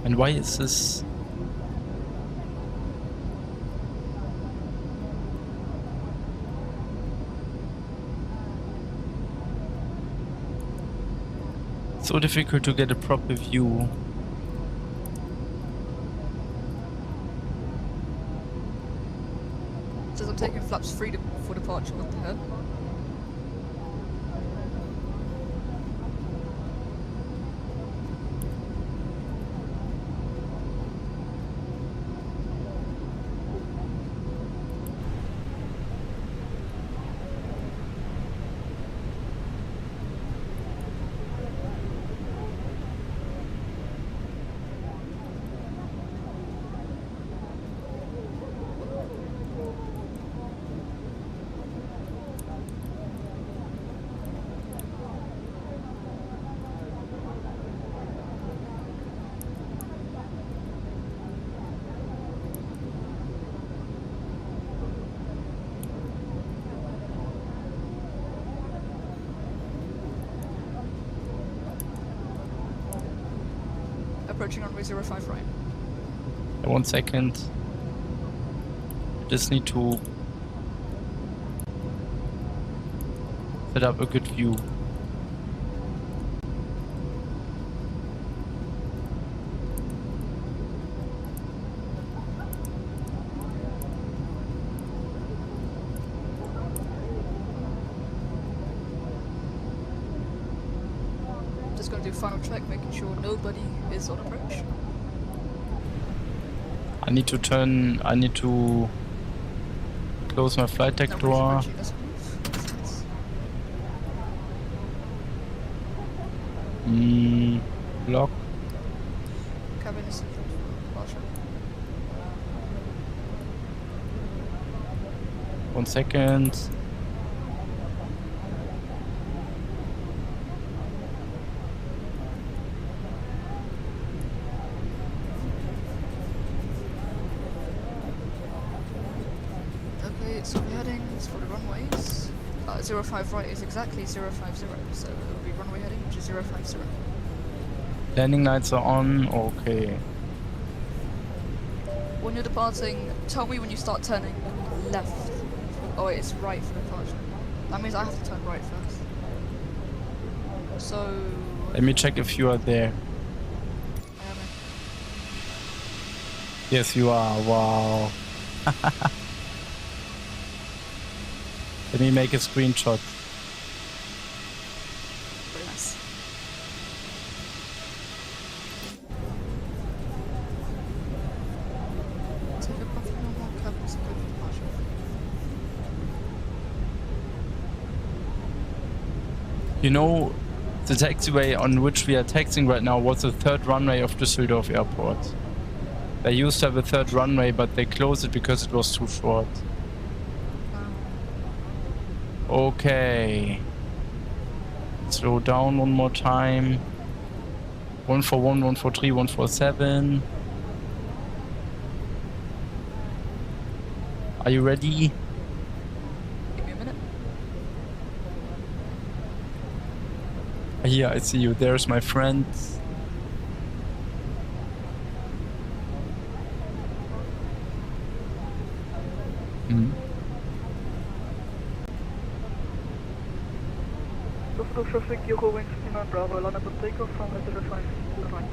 And why is this? So difficult to get a proper view. Says I'm taking flaps 3 for departure. What the hell? approaching runway 05 right. 1 second. Just need to set up a good view. Just gonna do final check, making sure nobody is on approach. I need to close my flight deck Nobody's door. approaching, let's move. Makes sense. Lock. Cabin is secured for departure. 1 second. Okay, so the headings for the runways. 05 right is exactly 050, so it'll be runway heading, which is 050. Landing lights are on. Okay. When you're departing, tell me when you start turning left. Oh wait, it's right for departure. That means I have to turn right first. So... Let me check if you are there. I am in. Yes, you are. Wow. Let me make a screenshot. Pretty nice. Take a puff from normal cabin, so good for departure. You know, the taxiway on which we are taxiing right now was the third runway of Düsseldorf Airport. They used to have a third runway, but they closed it because it was too short. Okay. Slow down one more time. 141, 143, 147. Are you ready? Give me a minute. Here, I see you. There's my friend. Lufthansa traffic, Euro Wing 59 Bravo, line up and takeoff from 05 to the right.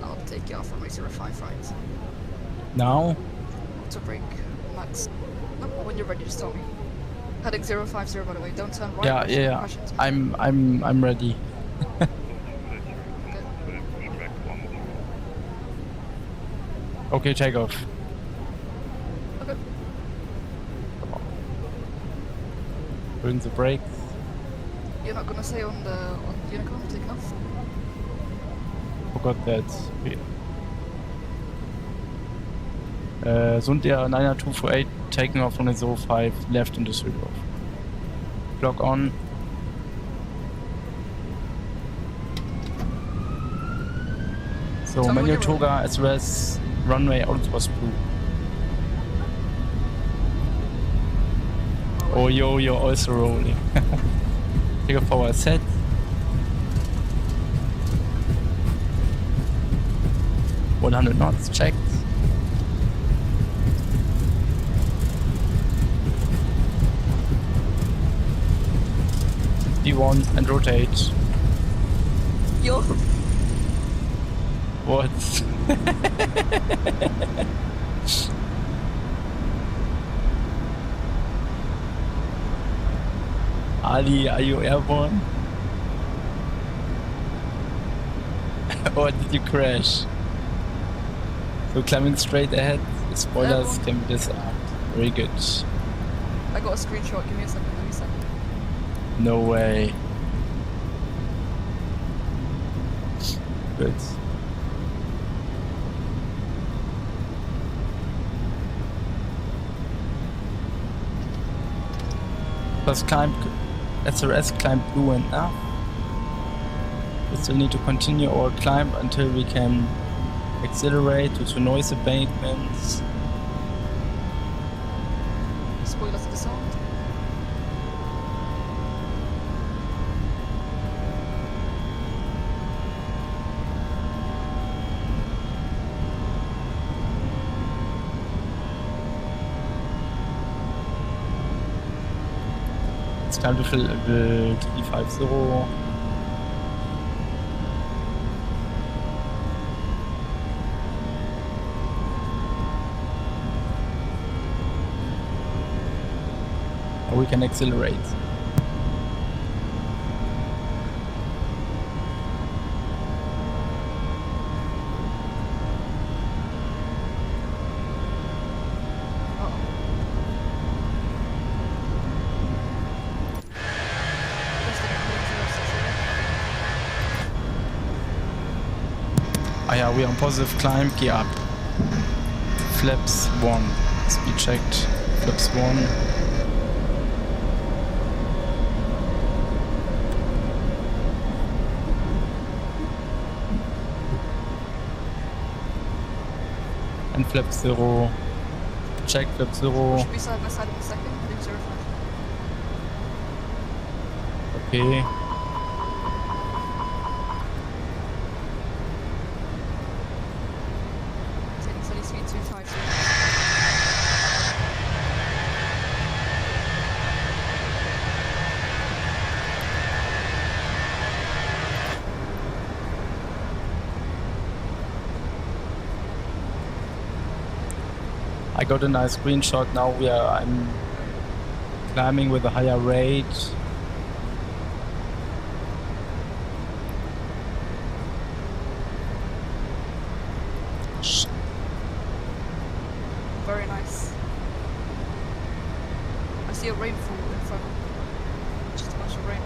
I'll take you off runway 05 right. Now? To brake, max. No, when you're ready, just tell me. Heading 050 by the way, don't turn right. Yeah, or yeah. crash into me. I'm ready. Okay, take off. Okay. Putting the brakes. You're not gonna say on the unicorn taking off? Forgot that. Okay. Sundair 248 taking off on the 05 left in Düsseldorf. Clock on. So Tell me when manual you're ready. toga as well as runway out was blue. Oh yo, you're also rolling. Take off our set. $100 knots checked. D1 and rotate. Yo! What? Ali, are you airborne? Or did you crash? So climbing straight ahead, the spoilers Airborne. can be disarmed. Very good. I got a screenshot, give me a second, let me send it. No way. Good. First climb, SRS climb blue enough. We still need to continue our climb until we can accelerate due to noise abatements. Spoiler to disarm. climb to 350. Or we can accelerate. Ah yeah, we're on positive climb, gear up. Flaps 1. Speed checked. Flaps 1. And flap 0. Check flap 0. Should be side by side in a second. Leave 0 5. Okay. Taking steady speed 250. I got a nice screenshot now. I'm climbing with a higher rate. Very nice. I see a rainfall in front. Just a bunch of rain.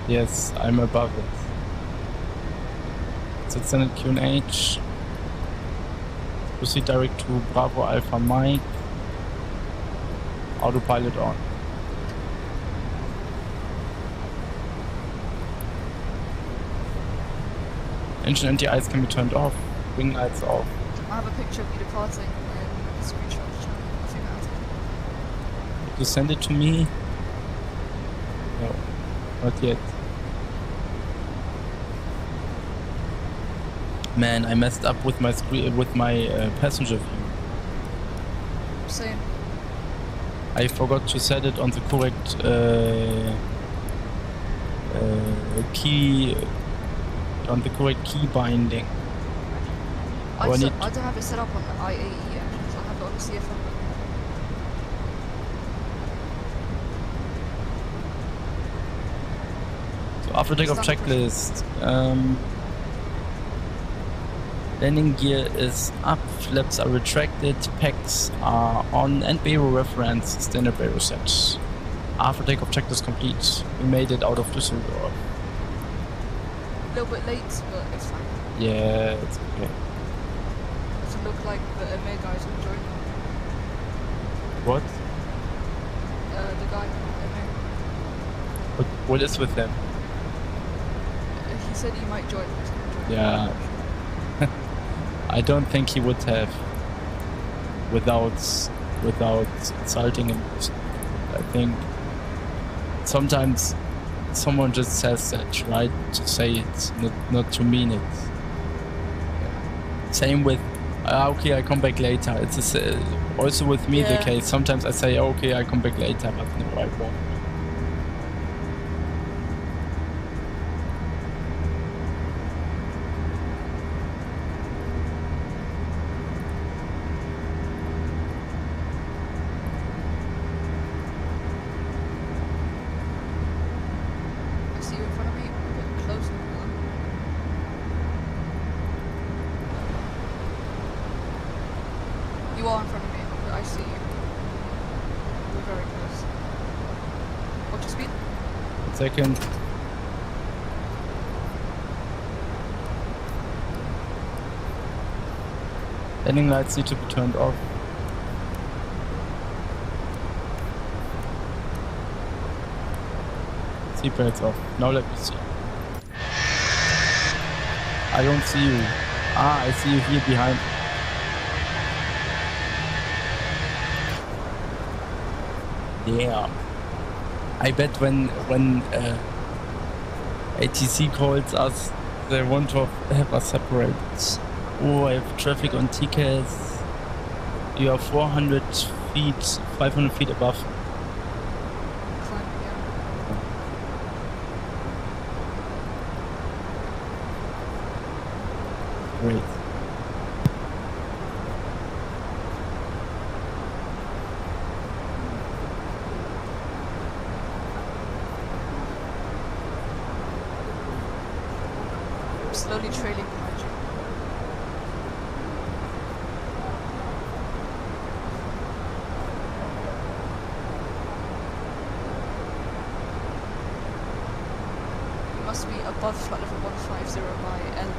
Yes, I'm above it. So it's in QNH. Proceed direct to Bravo Alpha Mike. Autopilot on. Engine anti-ice can be turned off. Wing lights off. I have a picture of you departing and a screenshot to show if you have. Did you send it to me? No, not yet. Man, I messed up with my passenger view. Same. I forgot to set it on the correct key, on the correct key binding. I Oh, I don't need- have it set up on the IAE actually, so I have it on the CFM. So after takeoff checklist, landing gear is up, flaps are retracted, packs are on, and Bero reference standard Bero set. After takeoff checklist complete, we made it out of Düsseldorf. A little bit late, but it's fine. Yeah, it's okay. Doesn't look like the MA guys will join. What? The guy from MA. What is with them? He said he might join. He's gonna join. Yeah. I don't think he would have without insulting him. I think sometimes someone just says that, right? To say it, not to mean it. Same with okay, I come back later. It's also with me the Yeah. case. Sometimes I say okay, I come back later, but no, I won't. I see you in front of me, a bit close now. You are in front of me, but I see you. We're very close. Watch your speed. 1 second. Landing lights need to be turned off. Seatbelts off. Now let me see. I don't see you. Ah, I see you here behind. Yeah. I bet when ATC calls us, they want to have us separated. Oh, I have traffic on TCAS. You are 400 feet, 500 feet above. Climbing, yeah. Great. I'm slowly trailing behind you. You must be above flight level 150 by L.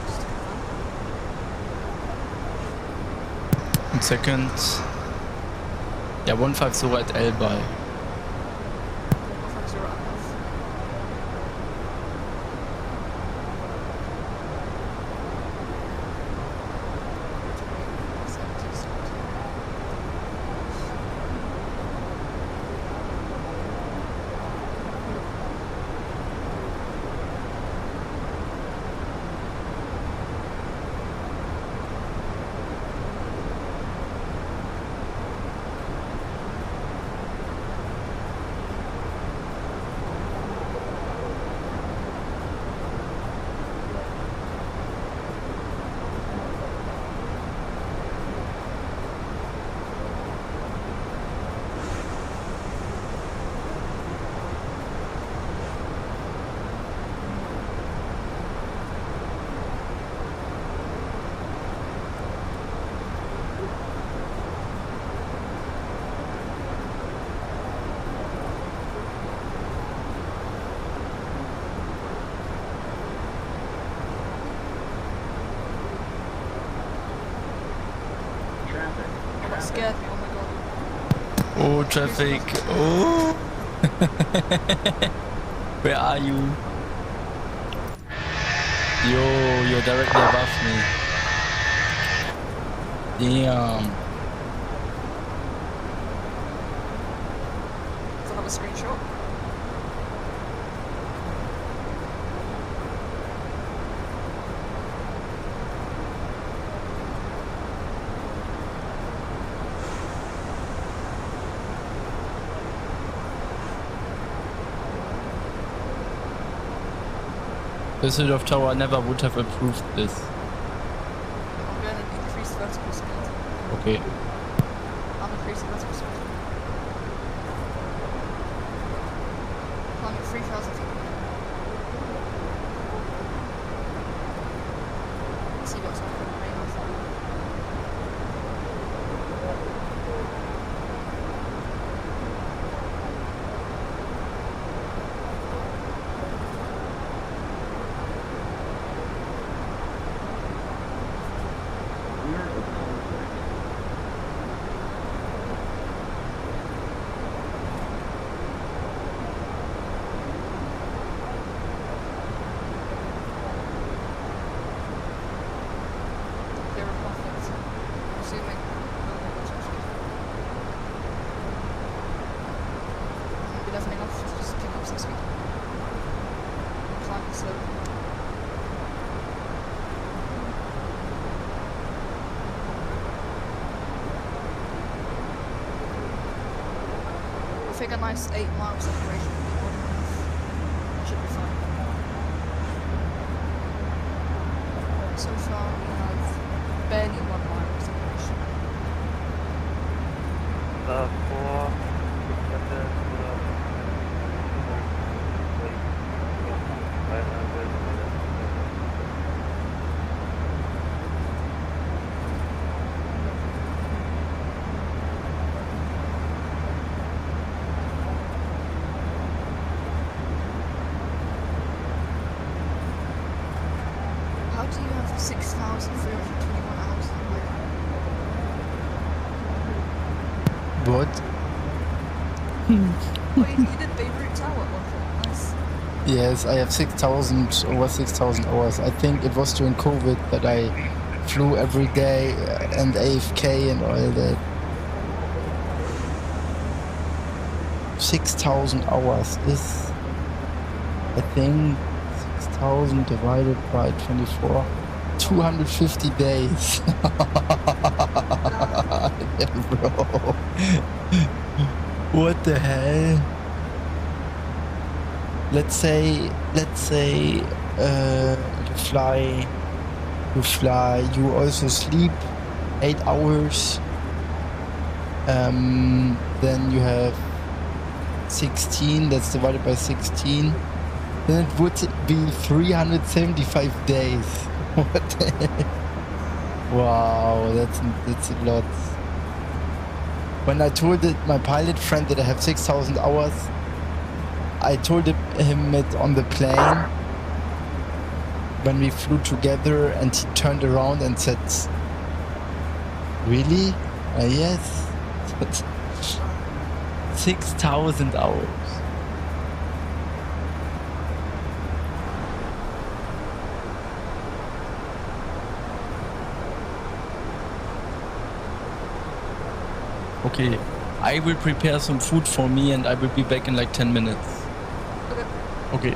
Just to confirm. 1 second. Yeah, 150 at Elbay. 150 above. That scared me, oh my god. Oh, traffic. Oh. Where are you? Yo, you're directly above me. Damn. Does it have a screenshot? Düsseldorf Tower never would have approved this. I'm going to increase vertical speed. Okay. I'm increasing vertical speed. Climbing 3,000 feet. Seatbelts on for rain off. Clear of conflict. Resuming. Building vertical speed. I'm going to be leveling off to just pick up some speed. Climbing slowly. I think a nice 8 mile separation would be more than enough. Should be fine. So far we have barely 1 mile separation. Davor hatte How do you have 6,321 hours? What? Oh, you did Beirut Tower at one point. Nice. Yes, I have 6,000, over 6,000 hours. I think it was during COVID that I flew every day and AFK and all that. 6,000 hours is, I think, 6,000 divided by 24. 250 days. Yeah, bro. What the hell? Let's say you fly You fly, you also sleep 8 hours. Then you have 16, that's divided by 16. Then it would be 375 days. What the heck? Wow, that's a lot. When I told my pilot friend that I have 6,000 hours, I told him it on the plane when we flew together, and he turned around and said, "Really? Yes." 6,000 hours. Okay, I will prepare some food for me and I will be back in like 10 minutes. Okay.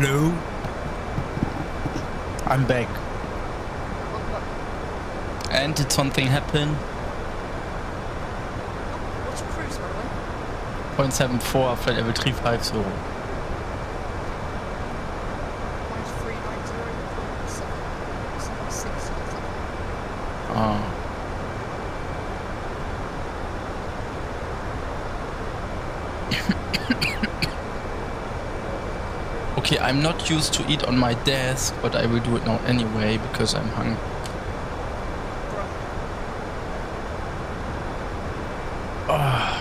Hello? I'm back. What? And did something happen? What's your cruise, by the way? 0.74, flight level 350. Mine's 390.76. Ah. Okay, I'm not used to eat on my desk, but I will do it now anyway because I'm hungry. Ah.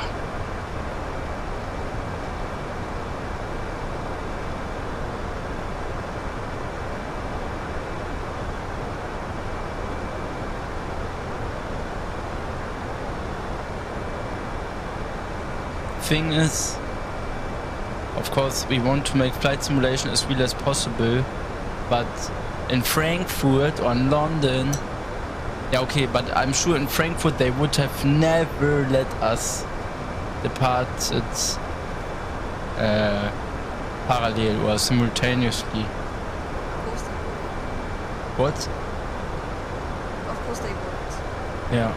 Thing is, of course, we want to make flight simulation as real as possible, but in Frankfurt or in London, yeah, okay, but I'm sure in Frankfurt they would have never let us depart it parallel or simultaneously. Of course they would. What? Of course they would. Yeah.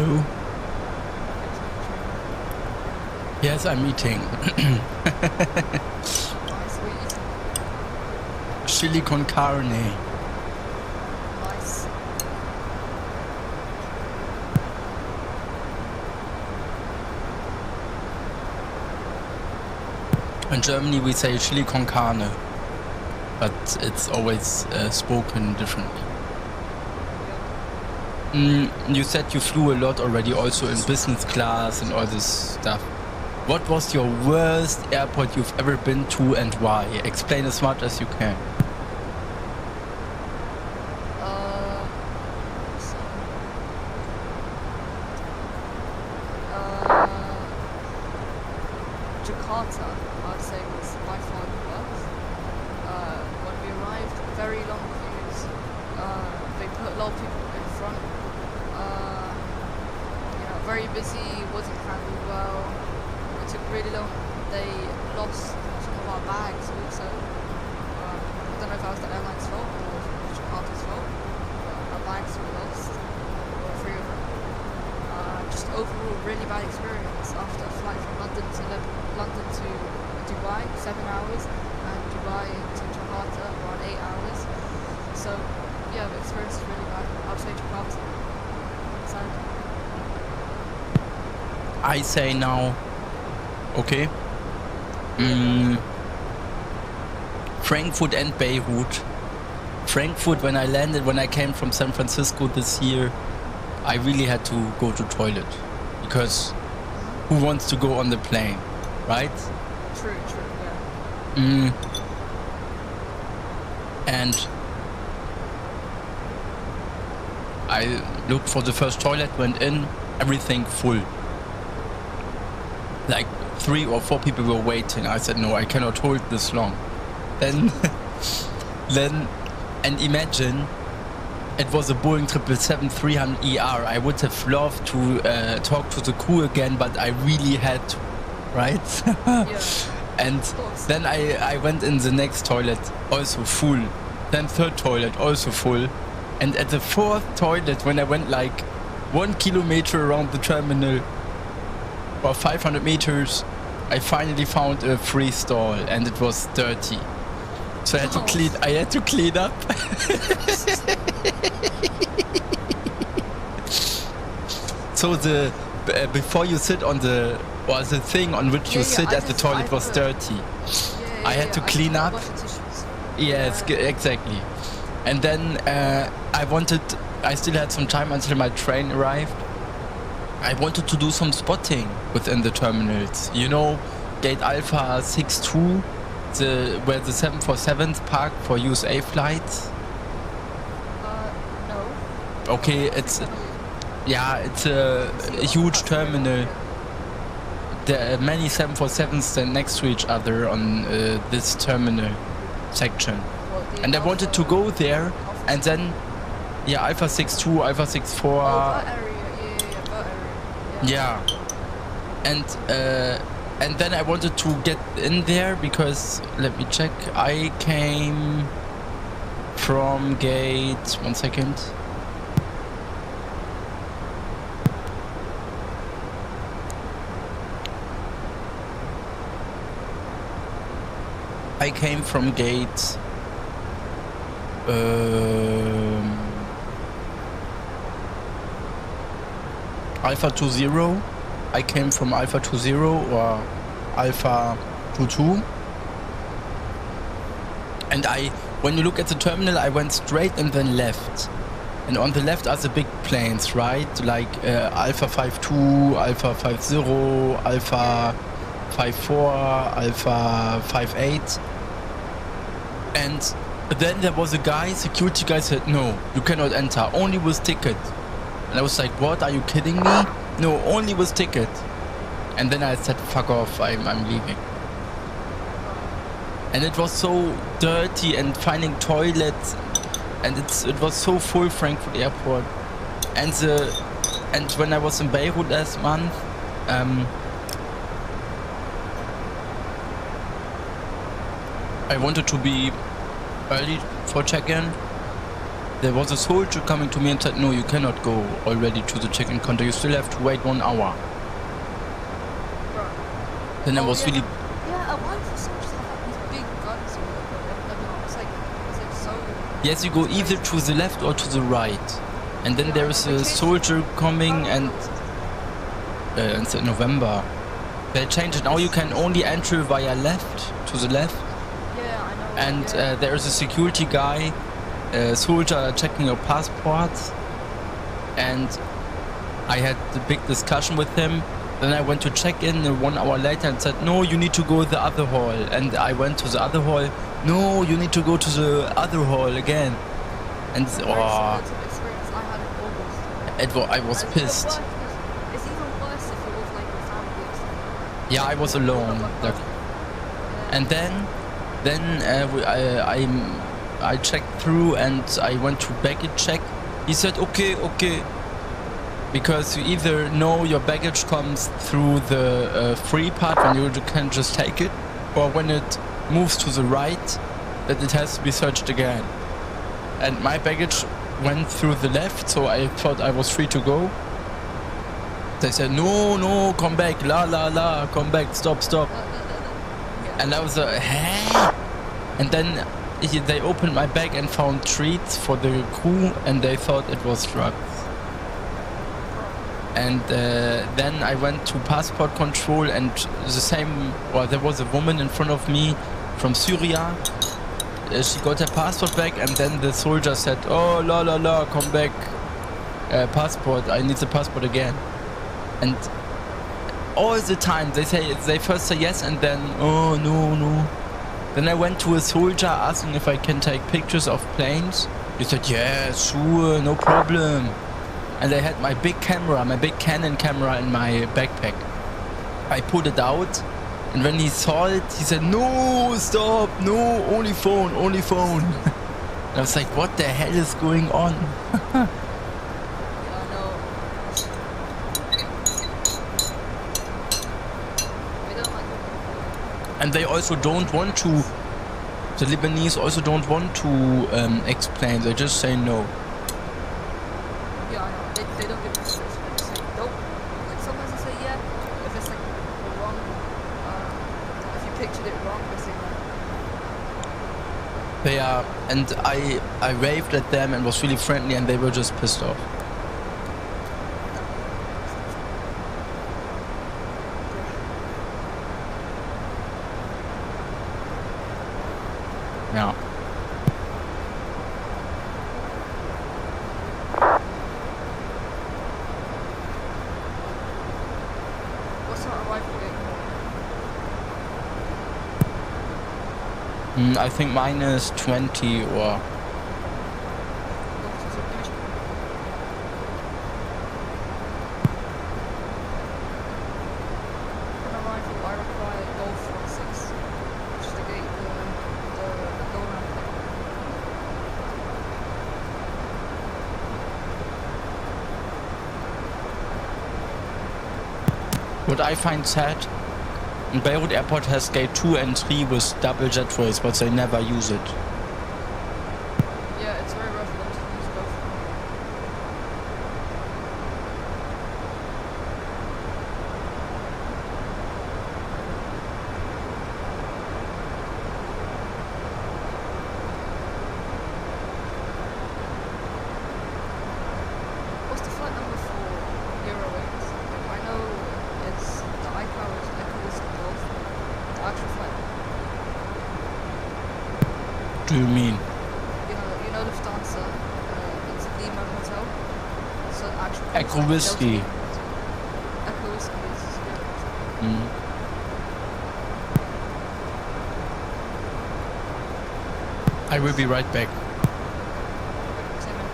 Hello. Yes, I'm eating. Nice, what are you eating? Chili con carne. Nice. In Germany we say chili con carne, but it's always spoken differently. You said you flew a lot already, also in business class and all this stuff. What was your worst airport you've ever been to and why? Explain as much as you can. So, Jakarta, I'd say, was by far the worst. When we arrived, very long queues. They put a lot of people in front. Very busy, wasn't handled well. It took really long. They lost some of our bags also. I don't know if that was the airline's fault or Jakarta's fault, but our bags were lost. There were 3 of them. Just overall, really bad experience after a flight from London to Dubai, 7 hours, and Dubai to Jakarta, around 8 hours. So, yeah, the experience is really bad. I would say Jakarta. Sad. I say now, okay. Frankfurt and Beirut. Frankfurt, when I landed, when I came from San Francisco this year, I really had to go to toilet. Because who wants to go on the plane, right? True, yeah. And I looked for the first toilet, went in, everything full. Like 3 or 4 people were waiting. I said, no, I cannot hold this long. Then, and imagine, it was a Boeing 777-300ER. I would have loved to talk to the crew again, but I really had to, right? Yeah. And then I went in the next toilet, also full. Then 3rd toilet, also full. And at the 4th toilet, when I went like 1 kilometer around the terminal, or 500 meters, I finally found a free stall, and it was dirty. So I had to clean. I had to clean up. So the before you sit on the thing on which you sit at the toilet was dirty. I had to clean up. Yes, exactly. And then I still had some time until my train arrived. I wanted to do some spotting within the terminals. You know, Gate Alpha 62, where the 747s park for USA flights. No. Okay, it's a huge terminal. There are many 747s stand next to each other on this terminal section. And I wanted to go there, and then, Alpha 62, Alpha 64. That area. Yeah, and then I wanted to get in there because, let me check, I came from gate, 1 second. I came from gate Alpha 20. I came from Alpha 20 or Alpha 22. And when you look at the terminal, I went straight and then left. And on the left are the big planes, right? Like Alpha 52, Alpha 50, Alpha 54, Alpha 58. And then there was a guy, security guy said, no, you cannot enter, only with ticket. And I was like, what, are you kidding me? No, only with ticket. And then I said, fuck off, I'm leaving. And it was so dirty, and finding toilets, and it was so full, Frankfurt Airport. And when I was in Beirut last month, I wanted to be early for check-in, there was a soldier coming to me and said, no, you cannot go already to the check-in counter. You still have to wait 1 hour. Right. Then I was yeah. really... Yeah, why do soldiers have like these big guns or whatever? It's like so... Yes, you go either to the left or to the right. And then Yeah, there is they a changed- soldier coming How long and... ago was this? It's November. They changed it. Now you can only enter via left, to the left. Yeah, I know. And yeah. there is a security guy, soldier checking your passports. And I had the big discussion with him. Then I went to check in 1 hour later and said, no, you need to go the other hall. And I went to the other hall. No, you need to go to the other hall again. And Very similar to the experience I had in August. I was And pissed. It's even worse if it was like your family or something. Yeah, I was alone. Like, and then I checked through and I went to baggage check. He said, okay. Because you either know your baggage comes through the free part when you can just take it, or when it moves to the right, that it has to be searched again. And my baggage went through the left, so I thought I was free to go. They said, no, come back, la, come back, stop. And I was like, hey? And then they opened my bag and found treats for the crew, and they thought it was drugs. And then I went to passport control, and there was a woman in front of me from Syria. She got her passport back, and then the soldier said, oh, la, come back, passport, I need the passport again. And all the time they first say yes, and then, oh, no. Then I went to a soldier asking if I can take pictures of planes. He said, yeah, sure, no problem. And I had my big Canon camera in my backpack. I pulled it out, and when he saw it, he said, no, stop, no, only phone. And I was like, what the hell is going on? Yeah, I know. We don't like it. And they also don't want to, the Lebanese also don't want to explain, they just say no. Yeah, I know. They don't give a shit. They just say nope. Like sometimes they say yeah. If it's like wrong, if you pictured it wrong, they say no. They are, and I waved at them and was really friendly, and they were just pissed off. Yeah. What's our arrival date? I think minus 20 or... What I find sad, Beirut Airport has gate 2 and 3 with double jetways, but they never use it. Yeah, it's very rough for them to use both. What's the flight number for Euro 8? I know it's the iCloud is Echo Whiskey Golf. The actual flight. Do you mean? You know Lufthansa, it's a Lima hotel. So the actual Echo Whiskey. Echo Whiskey is yeah. I will be right back. Same here.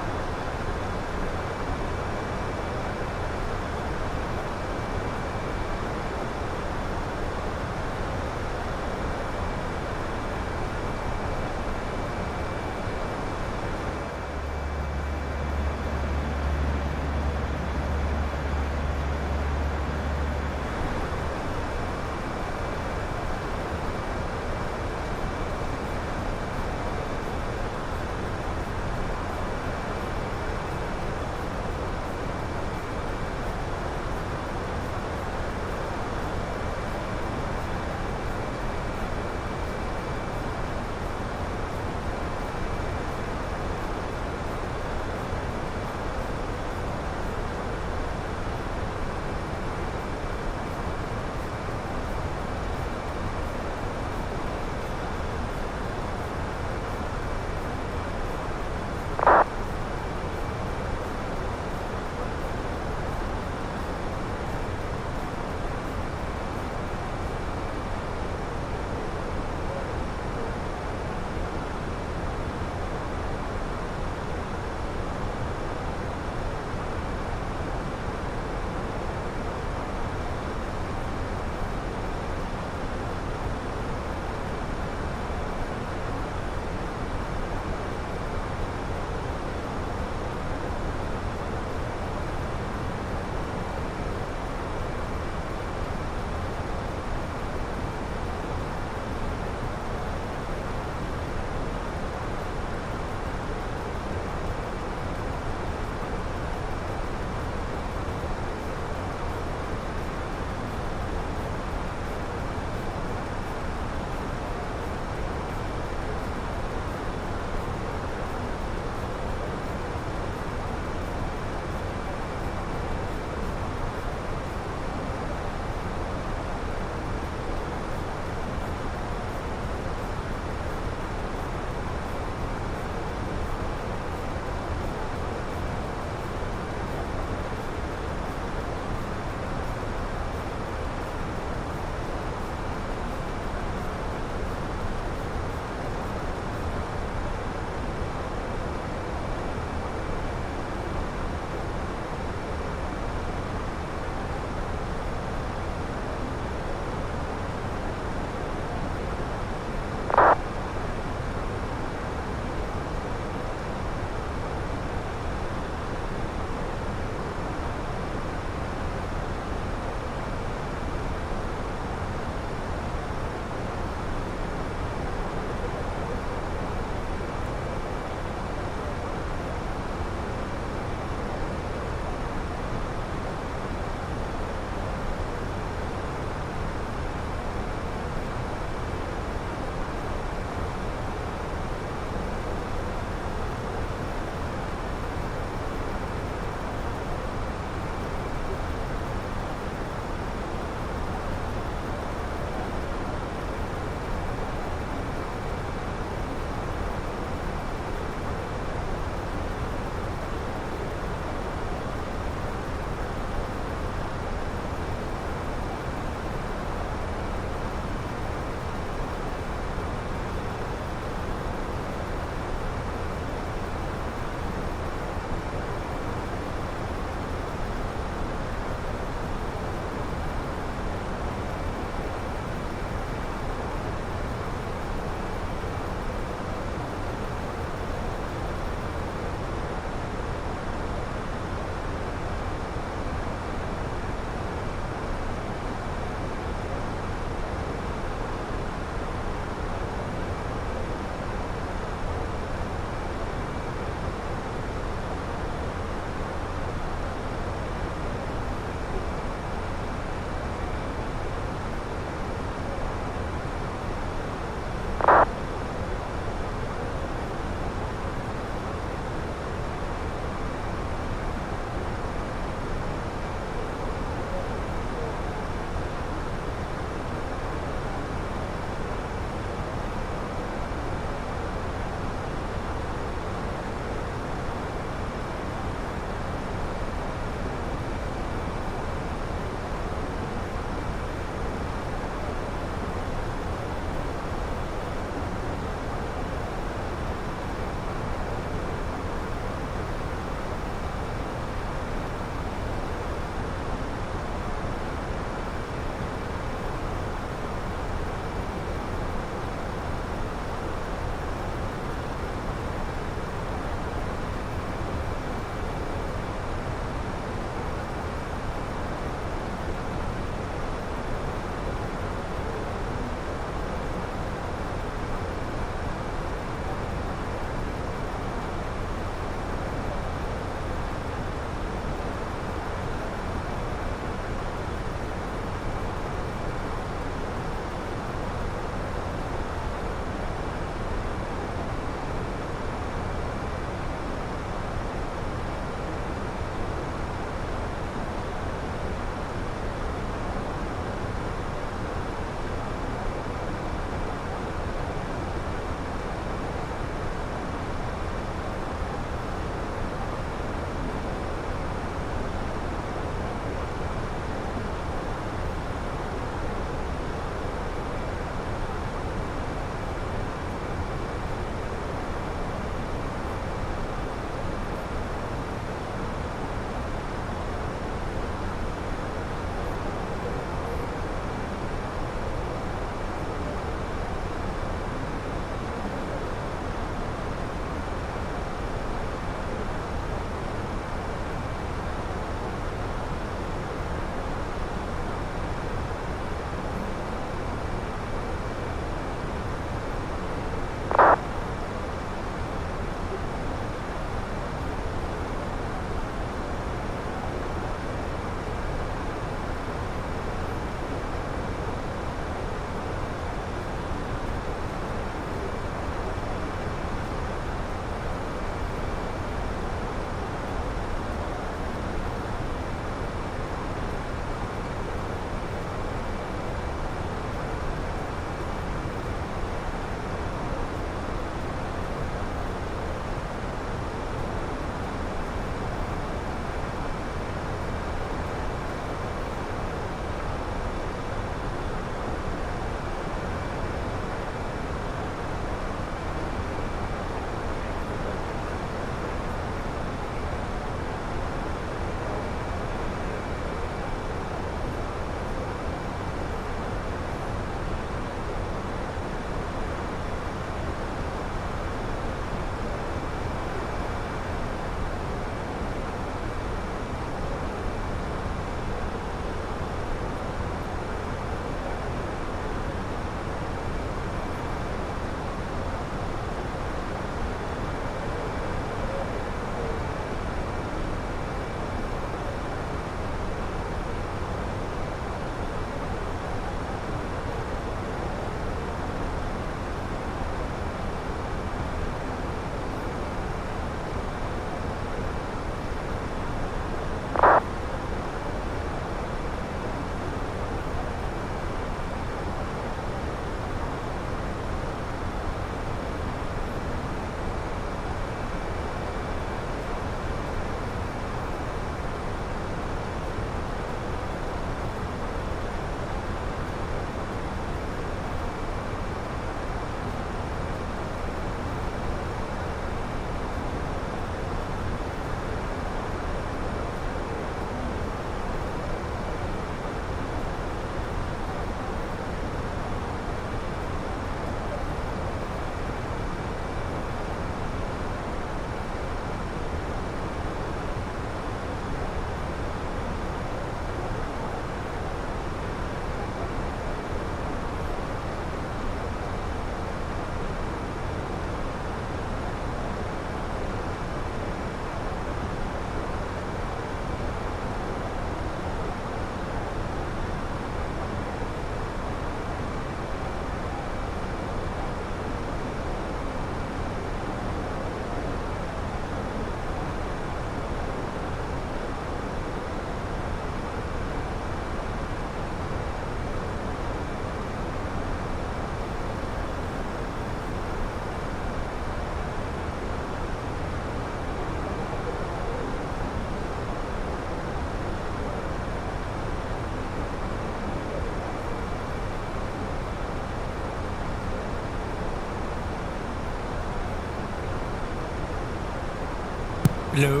Hello?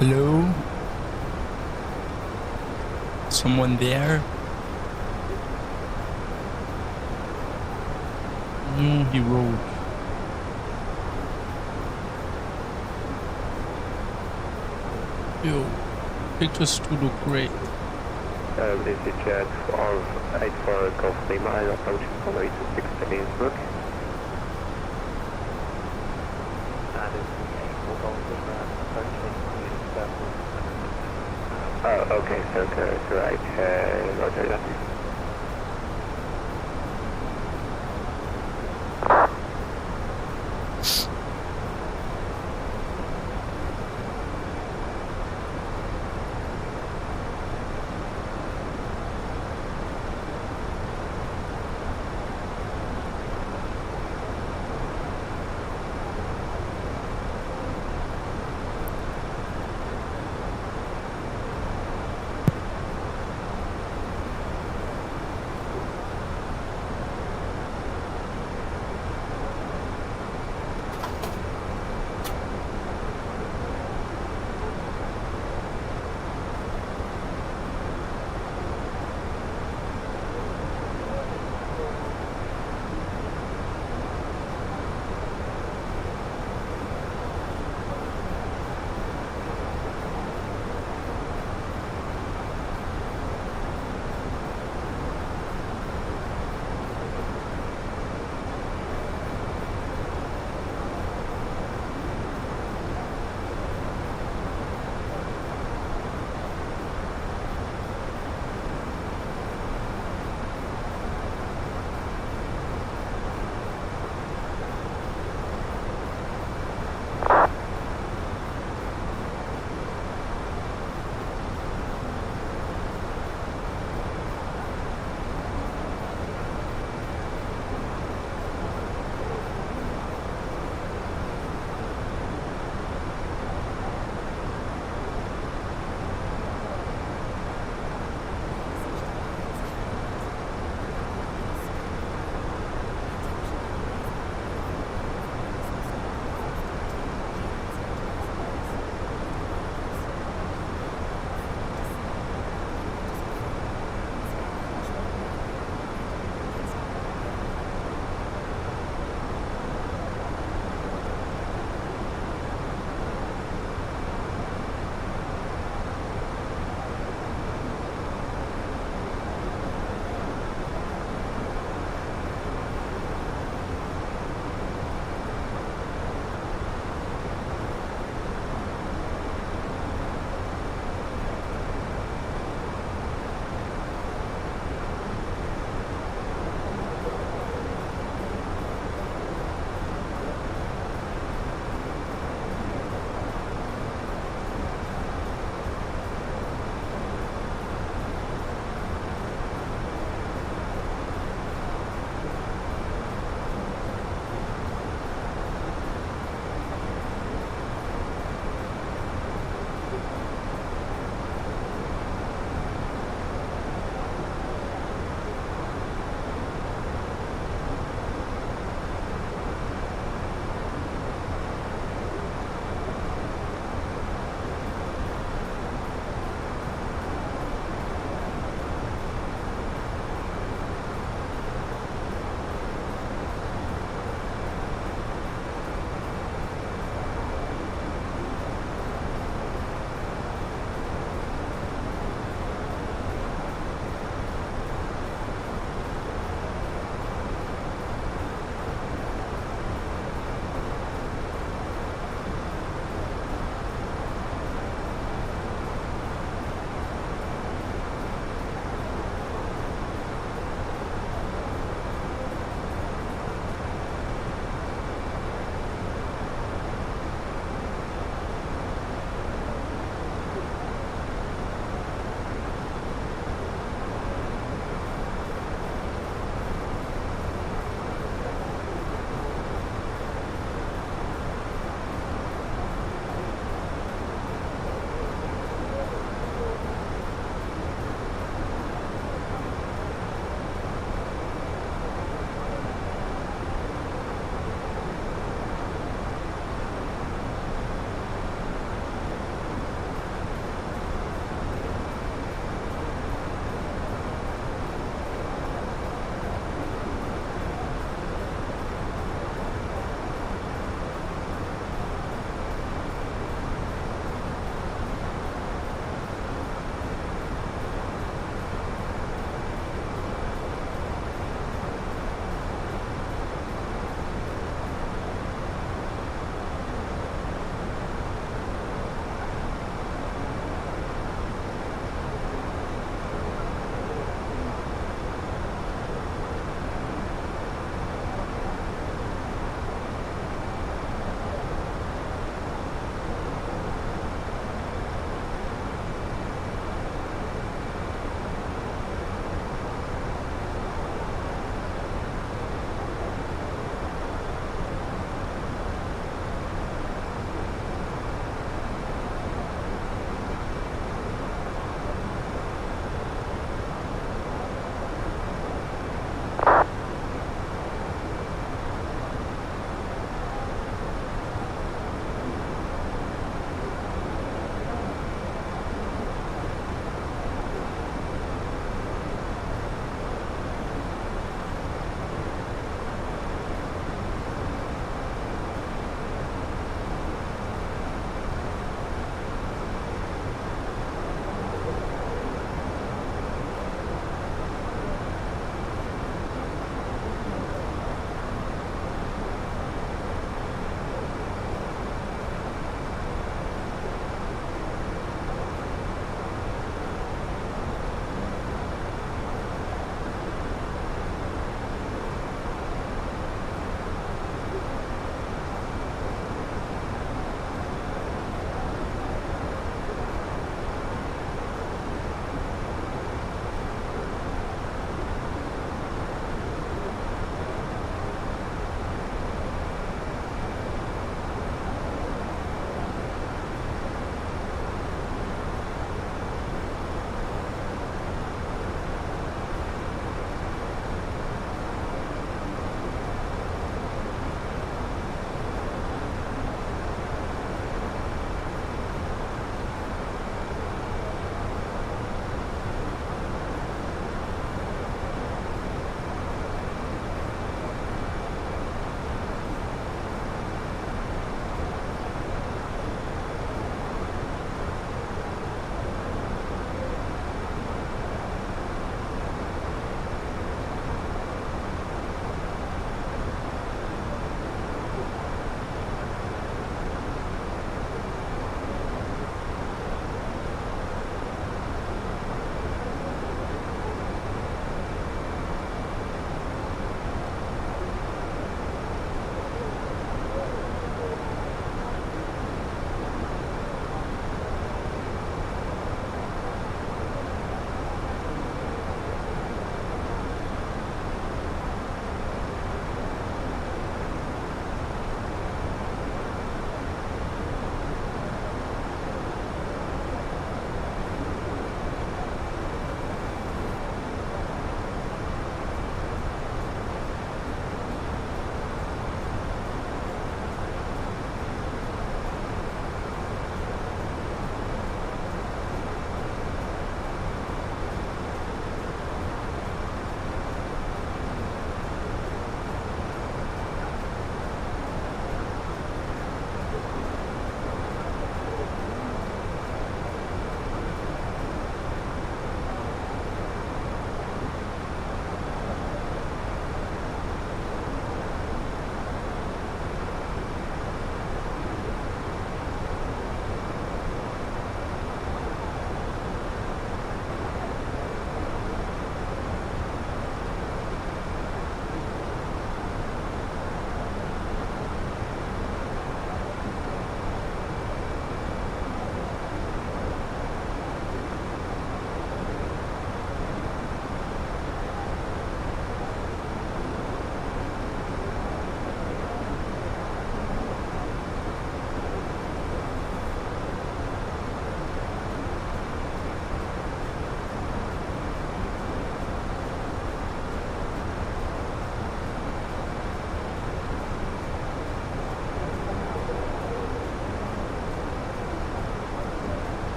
Hello? Someone there? He rode. Yo, pictures do look great. This is Jet of 84 Golf Lima, I'm approaching runway 26 to Innsbruck. And it's the 84 Golf Lima approaching Oh, okay, so correct, roger that.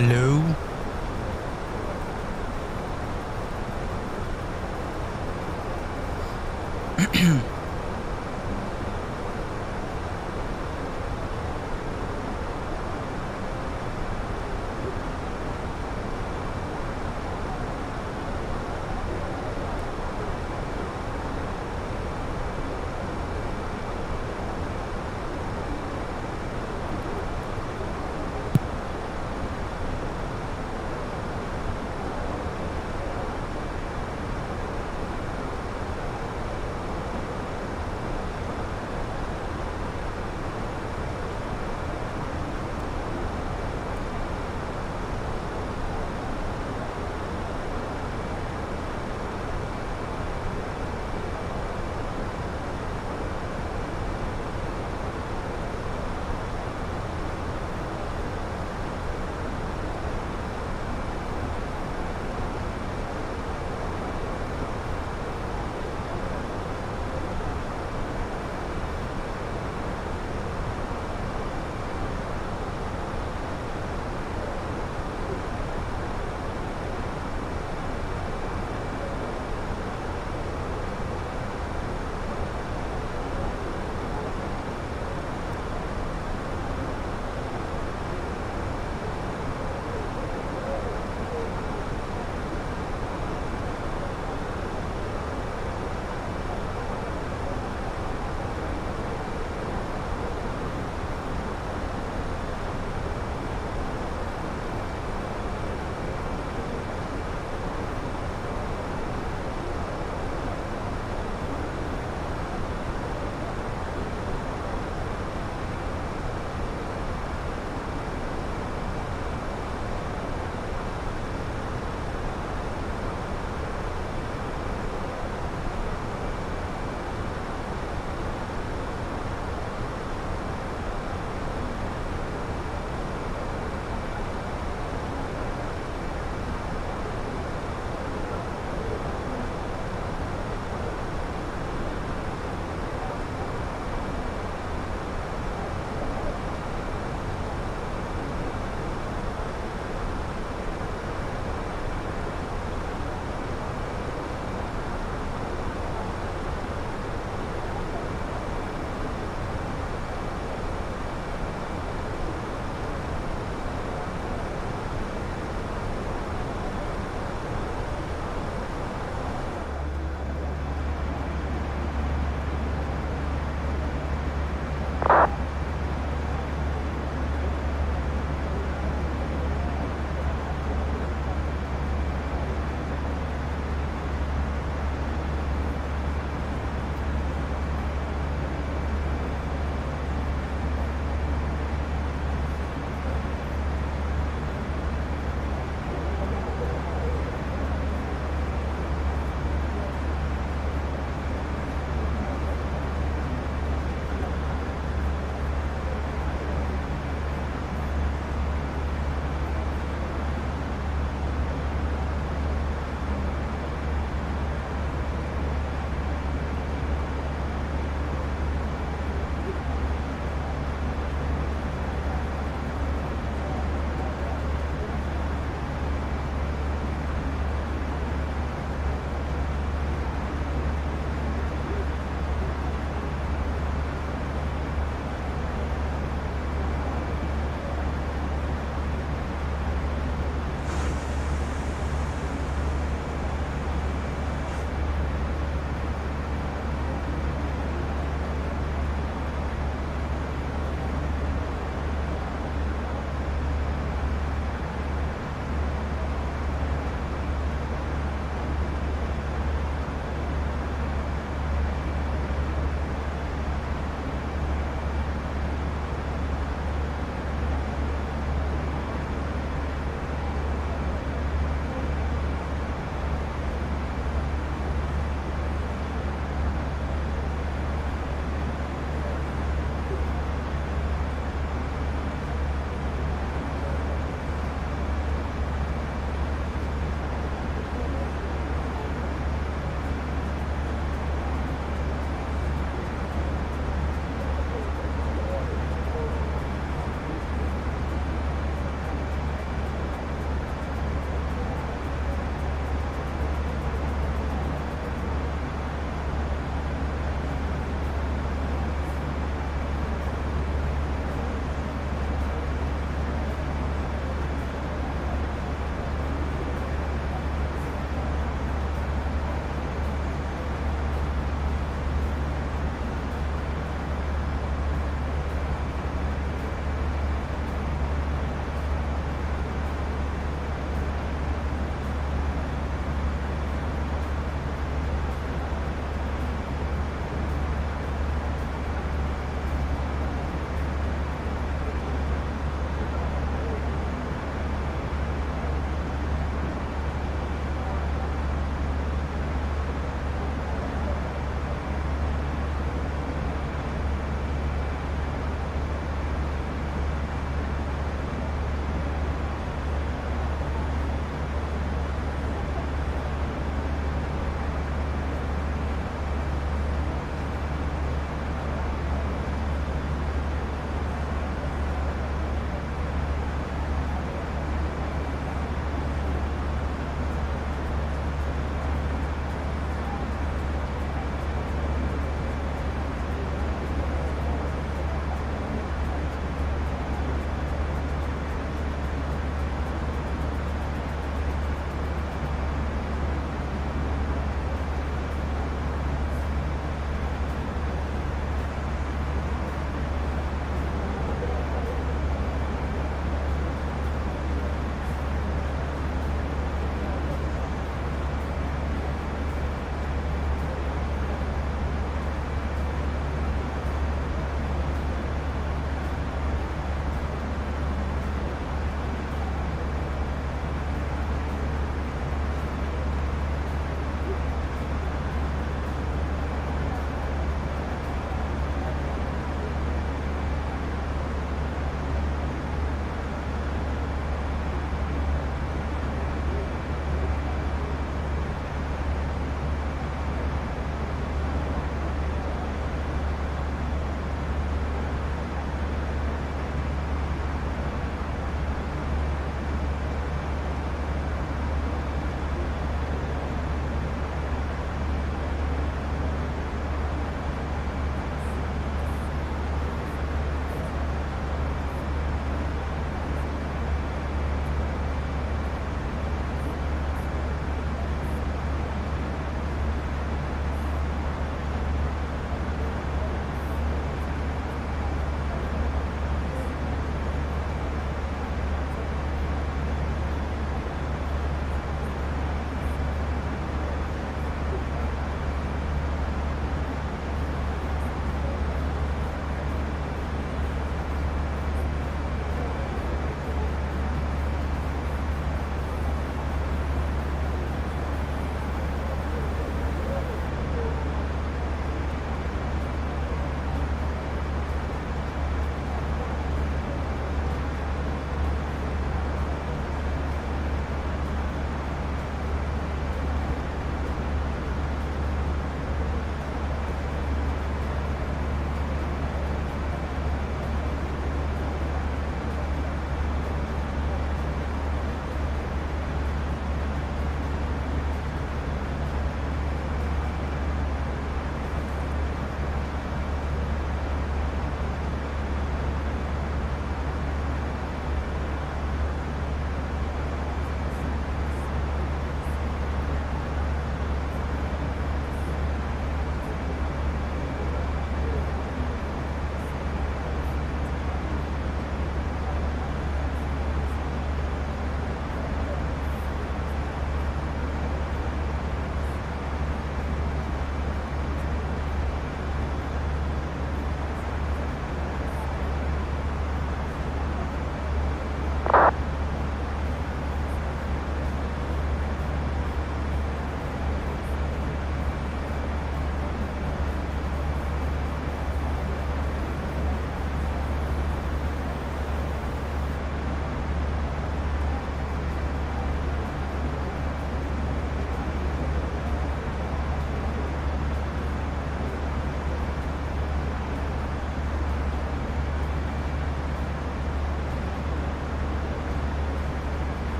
Hello?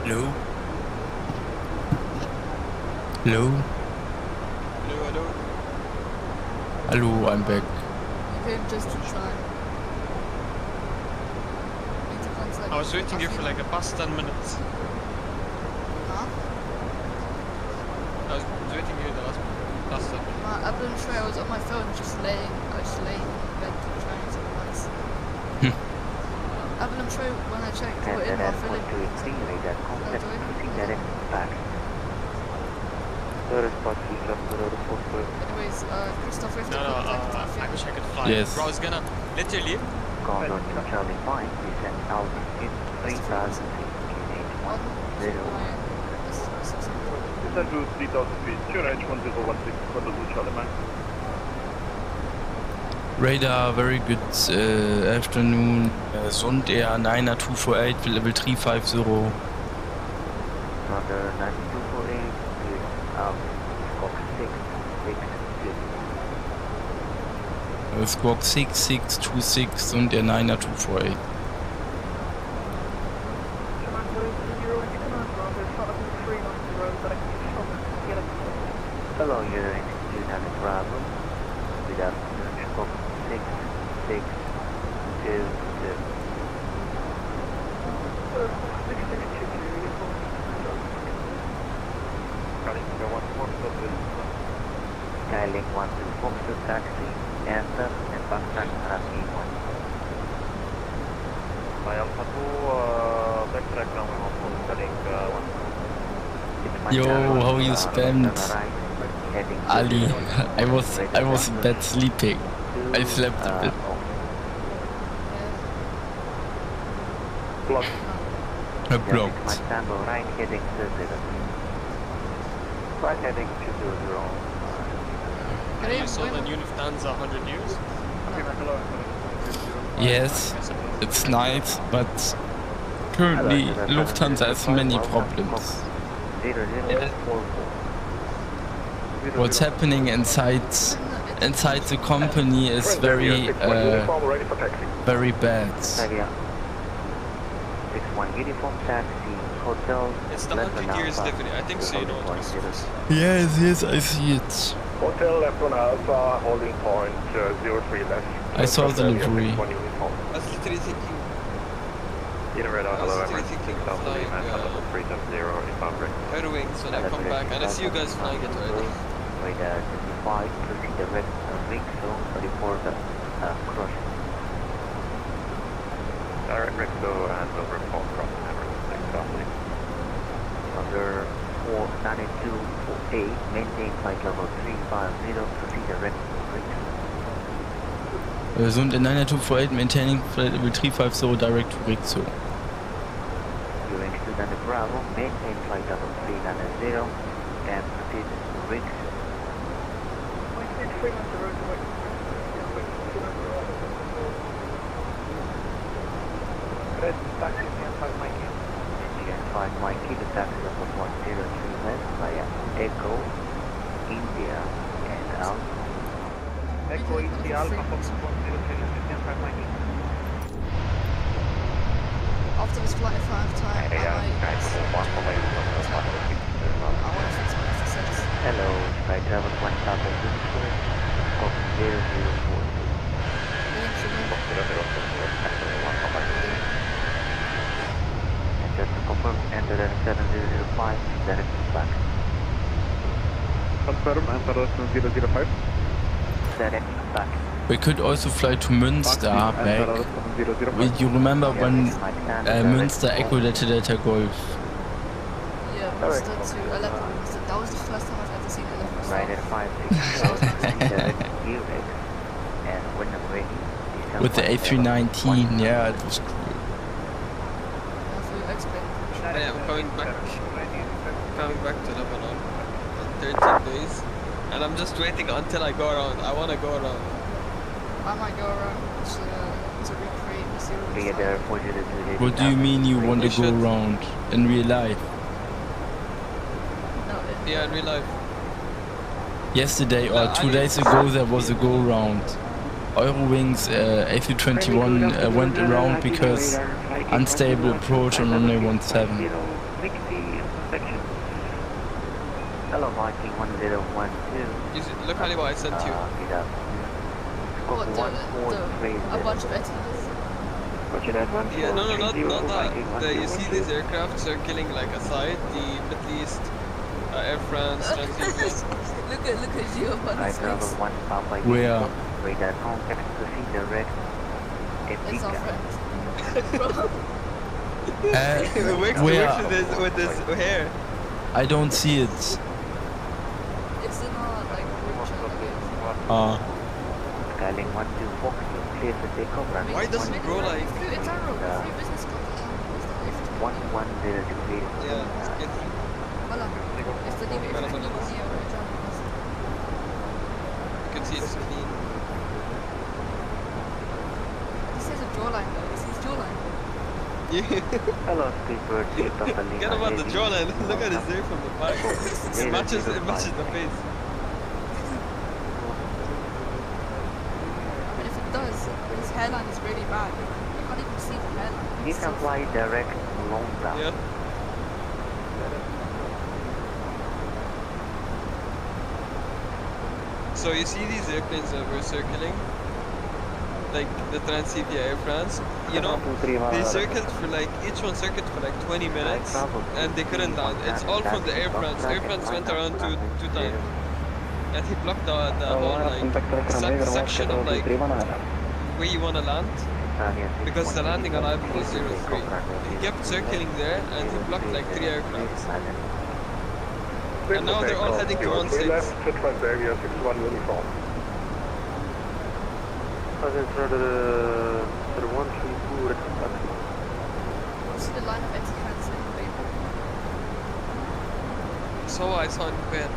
Hello? Hello? Hello, I'm back. You came just in time. Need to contact I was waiting here for like a past 10 minutes. Huh? I was waiting here the last 10 minutes. I've been sure I was on my phone just laying in bed trying to relax. I've been sure when I checked we were in our Philippines. Anyways, Christopher, if No, I wish I could fly. Yes. Bro, I was gonna literally. Condor to Charlie 5, descend altitude 3,000 feet, QNH 10. Descend to 3,000 feet, QNH 1016, Condor to Charlie 5. Radar, very good afternoon. Sundair A320 level 350. Condor 9248, clear out, Squawk 662. Squawk 6626 Sundair A320. Hello, you're in United Bravo. Good afternoon, Squawk 6622. Skylink 1 to Foxtrot taxi, enter and backtrack runway 1. By Alpha 2, backtrack runway 1 for Skylink 1. Yo, how you spammed? Ali, I was in bed sleeping. I slept a bit. Blocked. Blocked. My Tango right heading 30. Right heading 200. You saw the new Lufthansa 100 years? Yes, it's nice, but currently Lufthansa has many problems. What's happening inside the company is very bad. 61 uniform taxi, hotel. It's the 100 years livery. I think so, you know what this is. Yes, I see it. Hotel left on Alpha, holding point 03 left. I saw the livery. I was literally thinking. Radar, I was literally thinking of flying Airwings when I come back, and I see you guys flying it already. Radar 25, proceed direct ring zone, report cross. Direct Rexo and will report cross exactly. Under 49248, maintain flight level 350, proceed direct ring zone. Sundair A320 maintaining flight level 350 direct to Rixo. During Sundair Bravo, maintain flight level 390 and proceed ring zone. Taxi CN5 Mikey. CN5 Mikey, the taxi level 103 left via Echo, India, and Alpha. Echo India Alpha Fox 103 left CN5 Mikey. After this flight 5 time, I want to fix my FSX. Hello, flight level 1000 Squawk 0042. And just to confirm, enter the 7005, direct back. Confirm, enter 005. Direct back. We could also fly to Münster back. You remember when Münster Echo Delta Golf? Yeah, Münster to Aleppo. That was the first time I've ever seen Aleppo. Right at 560, direct Urex. And when I'm ready, With the A319, yeah, it was cool. I am coming back to Lebanon in 13 days, and I'm just waiting until I go around. I want to go around. I might go around to recreate the series. What do you mean you want to go around in real life? No, Yeah, in real life. Yesterday or 2 days ago there was a go round. Eurowings A321 went around because unstable approach on runway 17. Hello, Viking 1012. You see, look Ali what I sent you. Good afternoon. What, Squawk 143. a bunch of Etihad's? Roger that one. Yeah, no, not that. Viking You see these aircraft circling like aside, the Middle East, Air France, Transavia. look at Giovanni's Right level face. 1 Papa Where? Radar contact to see direct. It's our friend. It works with this hair. I don't see it. It's in our like group chat. Skyline 12 Fox, you clear the takeoff runway. Why doesn't it grow like? It's our road. Free business company. 1100 degrees. Yeah, it's Voilà. It's the name Voilà, of voilà. You can see it's clean. This is a jawline though. This is jawline. Yeah. Hello, Speedbird. Forget about the jawline. Look at his hair from the back. It matches the face. And if it does, his hairline is really bad. You can't even see the hairline. You It's can so- fly direct long down. Yeah. So you see these airplanes that were circling, like the Transavia Air France, you know, they circled for like, each one circled for like 20 minutes and they couldn't land. It's all from the Air France. Air France went around two times and he blocked the whole like section of like where you want to land because the landing arrival was 03. He kept circling there and he blocked like 3 aircrafts. And now they're all heading to 16. Transavia 61 uniform. What's the line of Etihad's in Beirut? So I saw in Kuwait.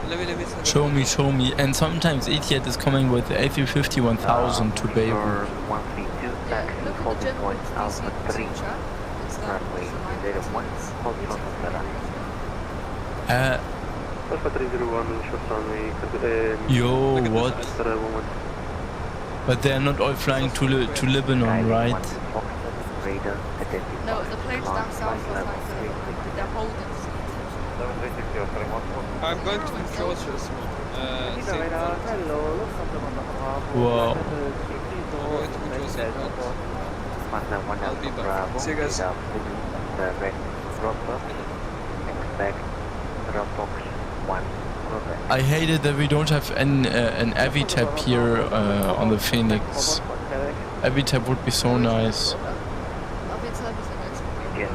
Let me send it. Show me. And sometimes Etihad is coming with the A350-1000 to Beirut. 132, Yeah, taxi, look at the holding general point Alpha 3, chat. It's that. runway It's the line of 01, hold Etihad's. from the runway. Alpha 301, short runway, Yo, Look at what? this ice. But they're not all flying to Lebanon, right? Radar, No, the planes down south are like they're holding. I'm going to control this one. Saint Port. Wow. I'm going to control Saint Port. I'll be back. Bravo, See you guys. direct dropbox, expect dropbox 1, correct. I hate it that we don't have an AVTAP here on the Phoenix. AVTAP would be so nice. Yes,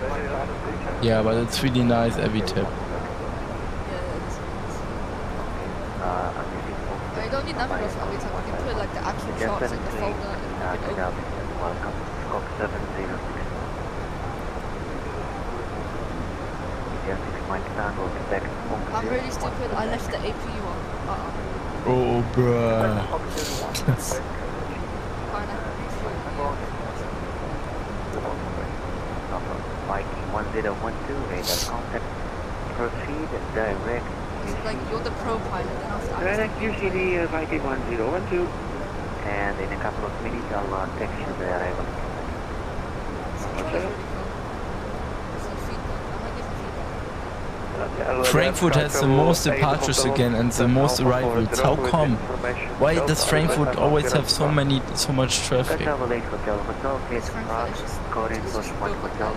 Yeah, but it's really nice AVTAP. I don't need nothing else every time. I can put like the actual shots in the folder and you can open. welcome, Scope 706. India 6 Mike Tango, expect I'm really stupid. I left the APU on. Oh, bruh. Viking 1012, radar contact. Proceed direct. It's like you're the pro pilot and after I Direct UCD Viking 1012. And in a couple of minutes I'll text you the arrival. Frankfurt has the most departures again and the most arrivals. How come? Why does Frankfurt always have so much traffic? Hotel, please cross, Corinth, one hotel,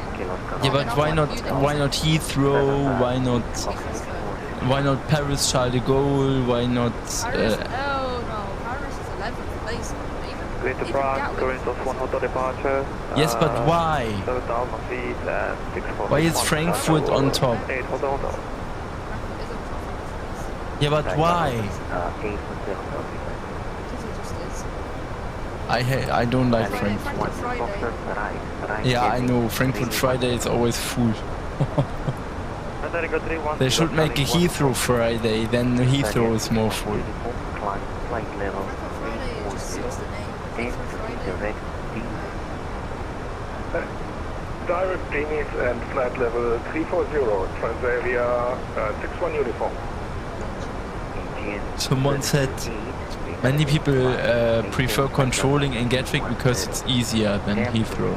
Yeah, but why not Heathrow? Why not Paris Charles de Gaulle? Why not? Paris? Oh no, Paris is 11th place. Great to Prague, Corinth, one hotel departure. Yes, but why? 7,000 feet and 6 Why is Frankfurt on top? 8 hotel. Yeah, but why? I don't like Frankfurt. Yeah, I know. Frankfurt Friday is always full. They should make a Heathrow Friday, then Heathrow is more full. Flight level 340, direct B. Direct Phoenix and flight level 340, Transavia 61 uniform. Someone said many people prefer controlling in Gatwick because it's easier than Heathrow.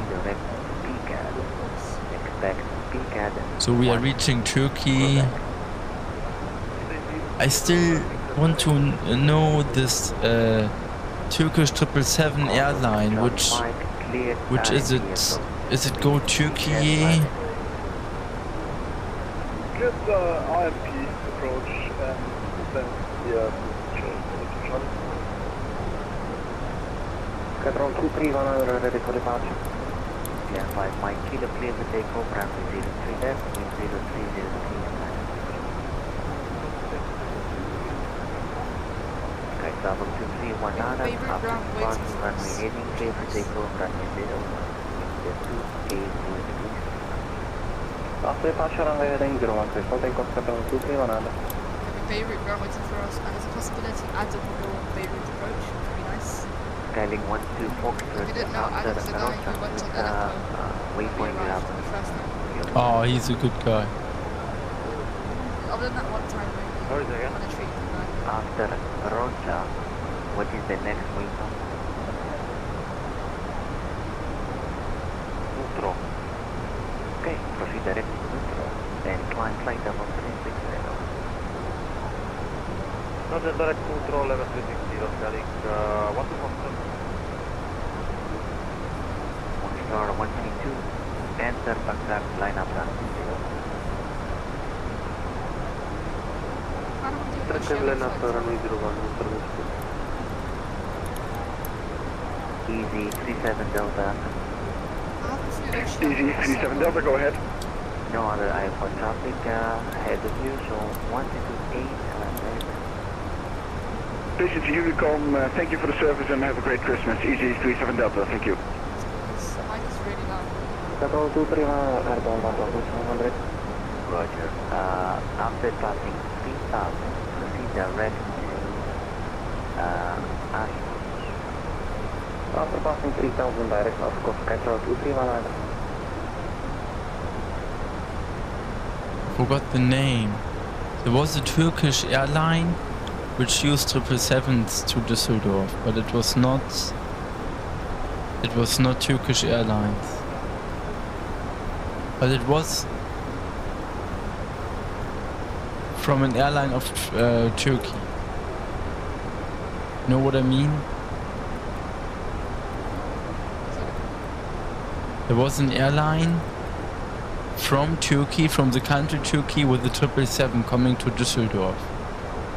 So we are reaching Turkey. I still want to know this Turkish 777 airline, which is it? Is it go Turkey? Get the IMP approach and then Control 231 ready for departure. Yeah, 5 Mike Kilo clear to take off, runway 03 left, wind 0303. Sky travel 231 Nada, after departure, runway heading clear to take off, runway 0, wind 28 After departure, runway heading 013, so take off, control 231 Nada. Beirut ground waiting for us, and there's a possibility Adam will go on Beirut approach, which would be nice. Skyling 12 Foxtrot, We didn't know after Adam's the guy who went on Aleppo. waypoint He arrived level. the first time. Oh, he's a good guy. Other than that one time we on a treat. After Rocha, what is the next waypoint? Neutral. Okay, proceed direct to neutral. Then climb flight level 360. Roger, direct control level 360, scaling 1 to 1 132, enter Baghdad, line up runway 0. Easy 37 Delta. Easy 37 Delta, go ahead. No other IFR traffic ahead of you, so 128 Station to Unicom, thank you for the service and have a great Christmas. Easy 37 Delta, thank you. Mike is really loud. Control 231, airborne 100. Roger. After passing 3000, proceed direct to Ashford. After passing 3000 direct, of course, control 231. Forgot the name. There was a Turkish airline which used 777s to Düsseldorf, but it was not Turkish Airlines. But it was from an airline of Turkey. Know what I mean? There was an airline from Turkey, from the country Turkey, with the 777 coming to Düsseldorf.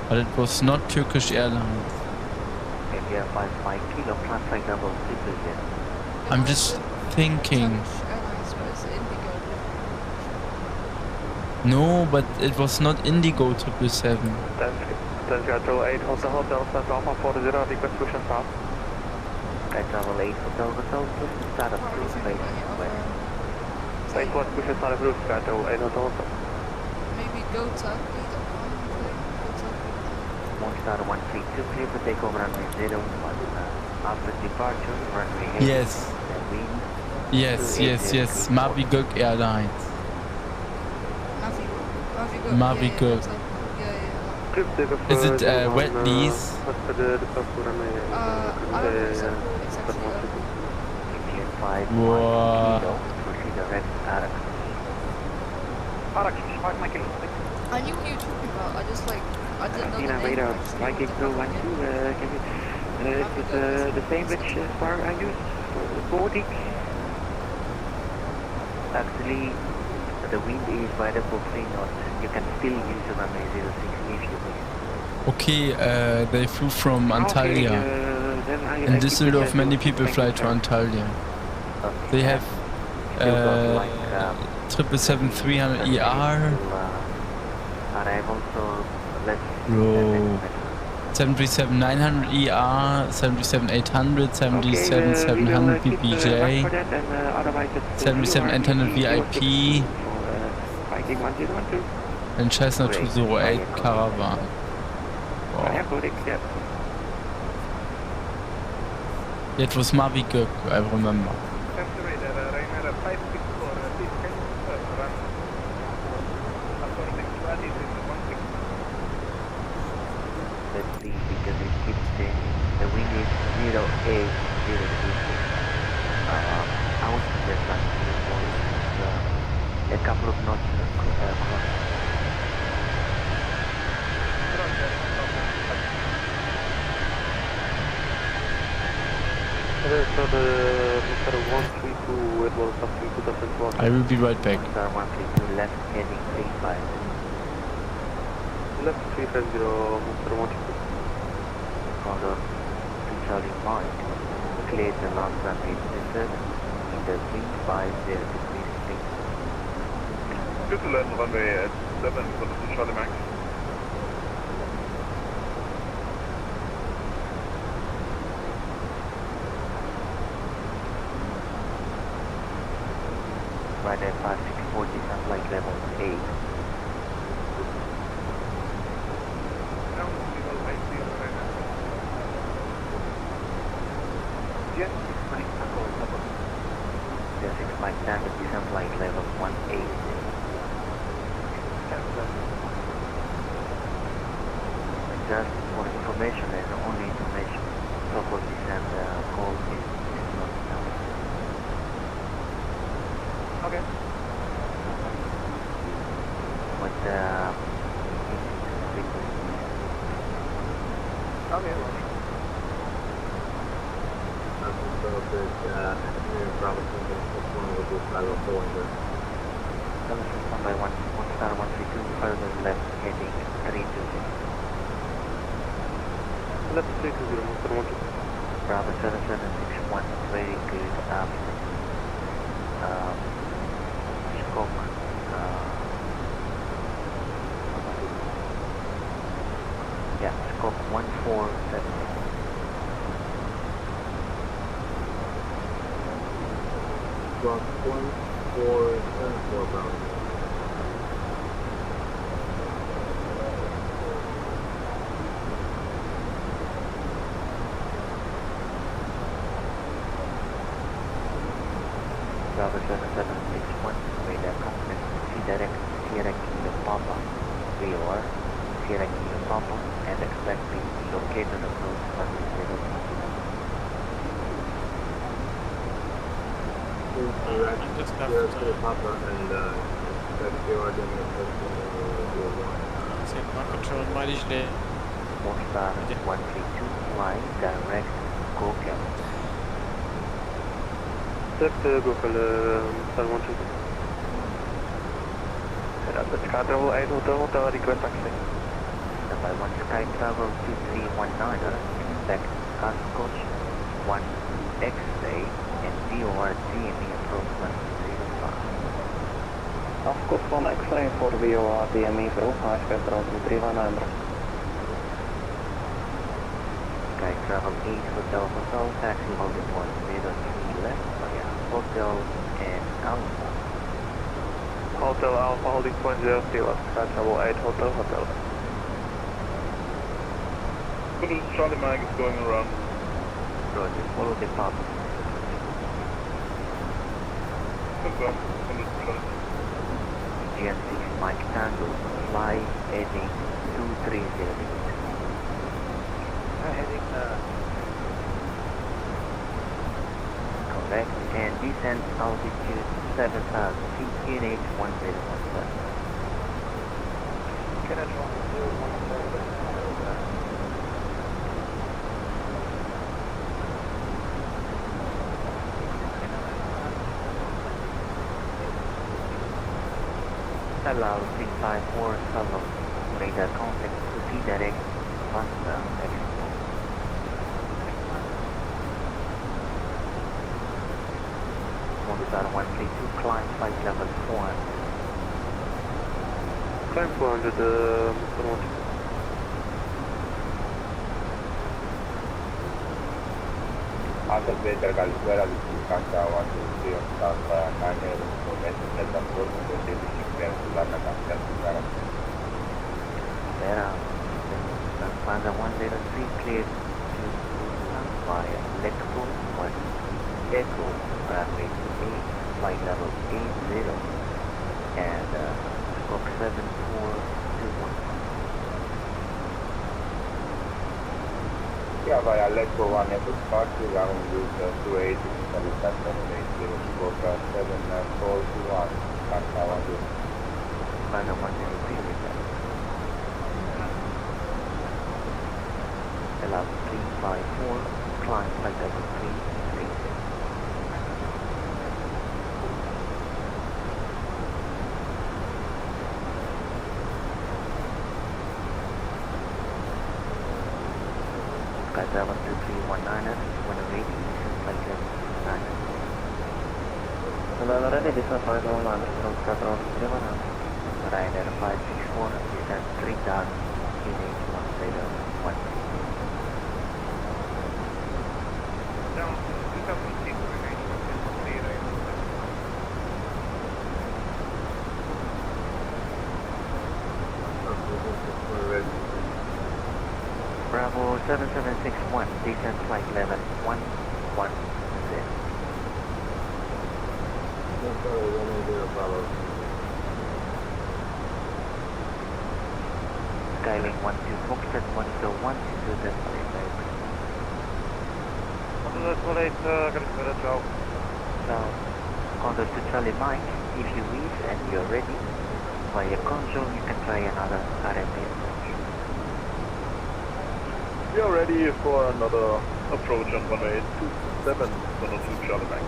But it was not Turkish Airlines. India 55 Kilo, translate double 300. I'm just thinking. No, but it was not Indigo 777. Then Travel 8 Hotel, stand Alpha 40, request push and start. Travel 8 Hotel, push and start approved, face west. Face west, push and start approved, Travel 8 Hotel. Maybe go Turkey. Star 132, clear for takeover runway 01. After departure, runway 8. Yes. Yes. Mavi Gök Airlines. Mavi Gök. Yeah. Is it wet lease? I don't think so. Exactly. Wow. Proceed direct Arax. Arax, 5 Michael. I knew what you were talking about. I just I didn't know the name. Radar, Mike 212, can you, is it the same which spar I used for boarding? Actually, the wind is right above 3 knots. You can still use the runway 06 if you wish. Okay, they flew from Antalya. In Düsseldorf, many people fly to Antalya. They have 777-300ER. Bro. 737-900ER, 737-800, 737-700 BBJ, 737-800 VIP, and Cessna 208 Caravan. Wow. It was Mavi Gök, I remember. Let's see, because it keeps changing. The wind is 0806. I would suggest that a couple of knots across. Okay, so the Mr. 132, it was something 2001. I will be right back. Star 132 left heading 35. Left 350, Mr. 132. Condor to Charlie Mike. Clear the last runway 27 in the 350 degrees speed. Good to land runway at 7 for the Charlie Max. Right at 5640, descent flight level 8. Yes. 06 standard descent flight level 18. Just for information and only information, proper descent call is not known. Okay. But Okay. One by one star 132, further left heading 320. Left 320, Mr. 132. Bravo 7761, very good afternoon. Skok, yeah, Skok 147. Skok 1474 Bravo. Bravo 7761, radar confidence, direct Sierra Kilo Papa, VOR, Sierra Kilo Papa, and expect to be located approach 100. Just Sierra Kilo Papa and expect you are doing a person C'est pas control mileage there. Mostar 132, fly direct GoCam. Direct Google, Mr. 132. The Sky Travel 8 Hotel, request taxi. By 1 Sky Travel 2319, expect Car Coach 1 X-Ray and VOR GME approach 105. Of course, 1 X-Ray for VOR GME approach, Sky Travel 2319. Sky Travel 8 Hotel, taxi holding 103 left via Hotel and Alpha. Hotel Alpha holding point 0 left. Sky Travel 8 Hotel. Charlie Mike is going around. Roger, follow the path. Confirm. GN6 Mike Tango, fly heading 230 degrees. Heading Correct, and descent altitude 7,000 feet, QNH 1017. QNH 1017. Allow 654 solo, radar contact to direct Mazda Expo. Mostar 132, climb flight level 400. Climb 400, Mr. 132. After later Galwera with Kanta 123 on South Niner information that the port of the division clear to Lana Kanta to Gara. Vera, Panza 103 cleared to via Electro 1 Echo, runway 8, flight level 80, and Scope 7421. Yeah, via Electro 1 Echo departure, ground with 280, Salitas 780, Scope 7421, Kanta 123. Panza 103 with that. Allow 354, climb flight level 3, 319ers, when ready, flight level 9. Hello, ready, this is 519, from Scotland 319. Ryder 564, descent 3,000, EIS1 Screens. Down 2006, Bravo 7761, descent flight level 110. Skylink 12 Foxtrot 101 to the flight level. So, Condor to Charlie Mike, if you wish and you're ready, via console you can try another RFP approach. We are ready for another approach on runway 27, 102 Charlie Mike.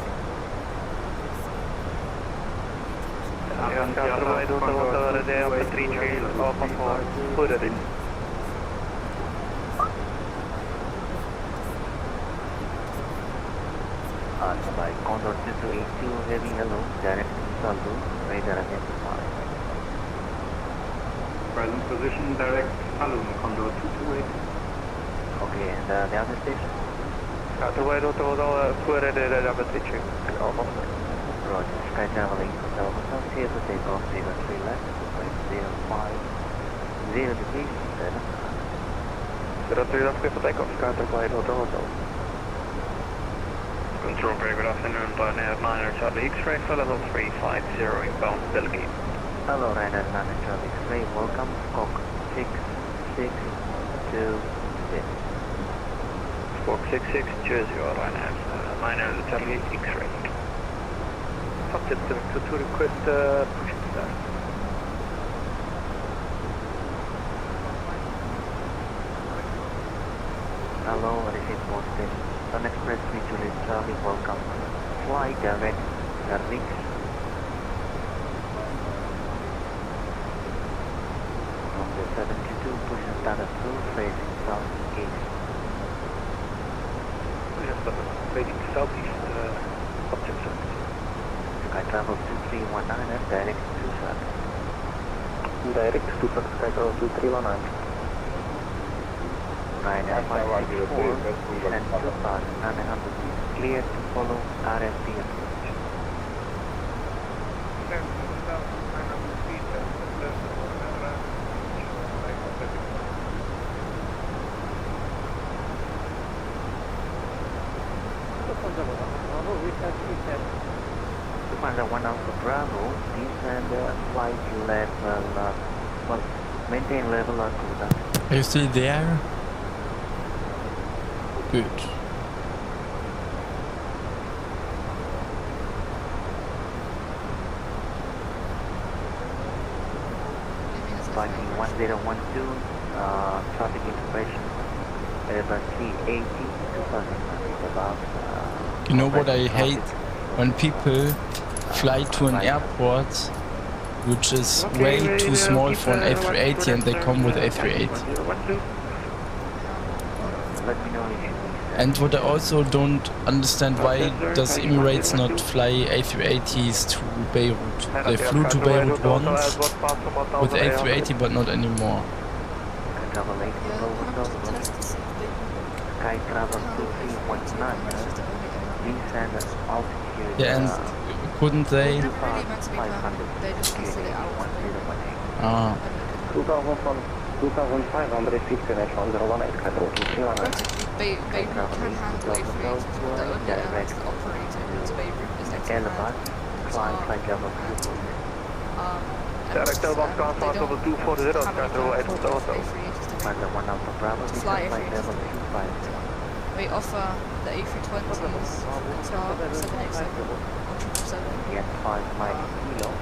By Condor 2282, heavy hello, direct to Saldo, radar identified. Present position, direct Saloon, Condor 228. Okay, and the other station? Roger, Sky Traveling Hotel Hotel, here to take off 03 left, 050 degrees, 7. 03 left, clear for takeoff, Sky Traveling Hotel Hotel. Control, very good afternoon, Ryanair 9 Charlie X-ray for level 350 inbound Belgium. Hello, Ryanair 9 Charlie X-ray, welcome, Squawk 6620. Squawk 6620, Ryanair 9 Charlie X-ray. Subject to request push to start. Hello, receive board station. Sun Express 3 Charlie, welcome. Fly direct, Charlie. From the 72, push and standard 2, facing southeast. Facing southeast, subject service. Sky Travel 2319, direct to Sun. Direct to Sky Travel 2319. Ryanair 564, descent 2,900 feet, clear to follow RFP approach. Commander 1 Alpha Bravo, descend flight level, well, maintain level Arcuda. Are you still there? Good. Viking 1012, traffic information, Airbus 380, 2000 about. You know what I hate? When people fly to an airport which is way too small for an A380 and they come with A380. Let me know if you. And what I also don't understand, why does Emirates not fly A380s to Beirut? They flew to Beirut once with A380 but not anymore. Sky Travel 2319, descend altitude. Yeah, and couldn't they? 2,500 feet connection on 018 Control 231. Beirut can handle A380, but the only airlines that operate into Beirut is Airbus, flight level 2. Direct L1 Skyflight level 240, Sky Travel 8 Hotel Hotel. Commander 1 Alpha Bravo, flight level 250. We offer the A320s, Star 787, or 777. Get 5 miles kilo.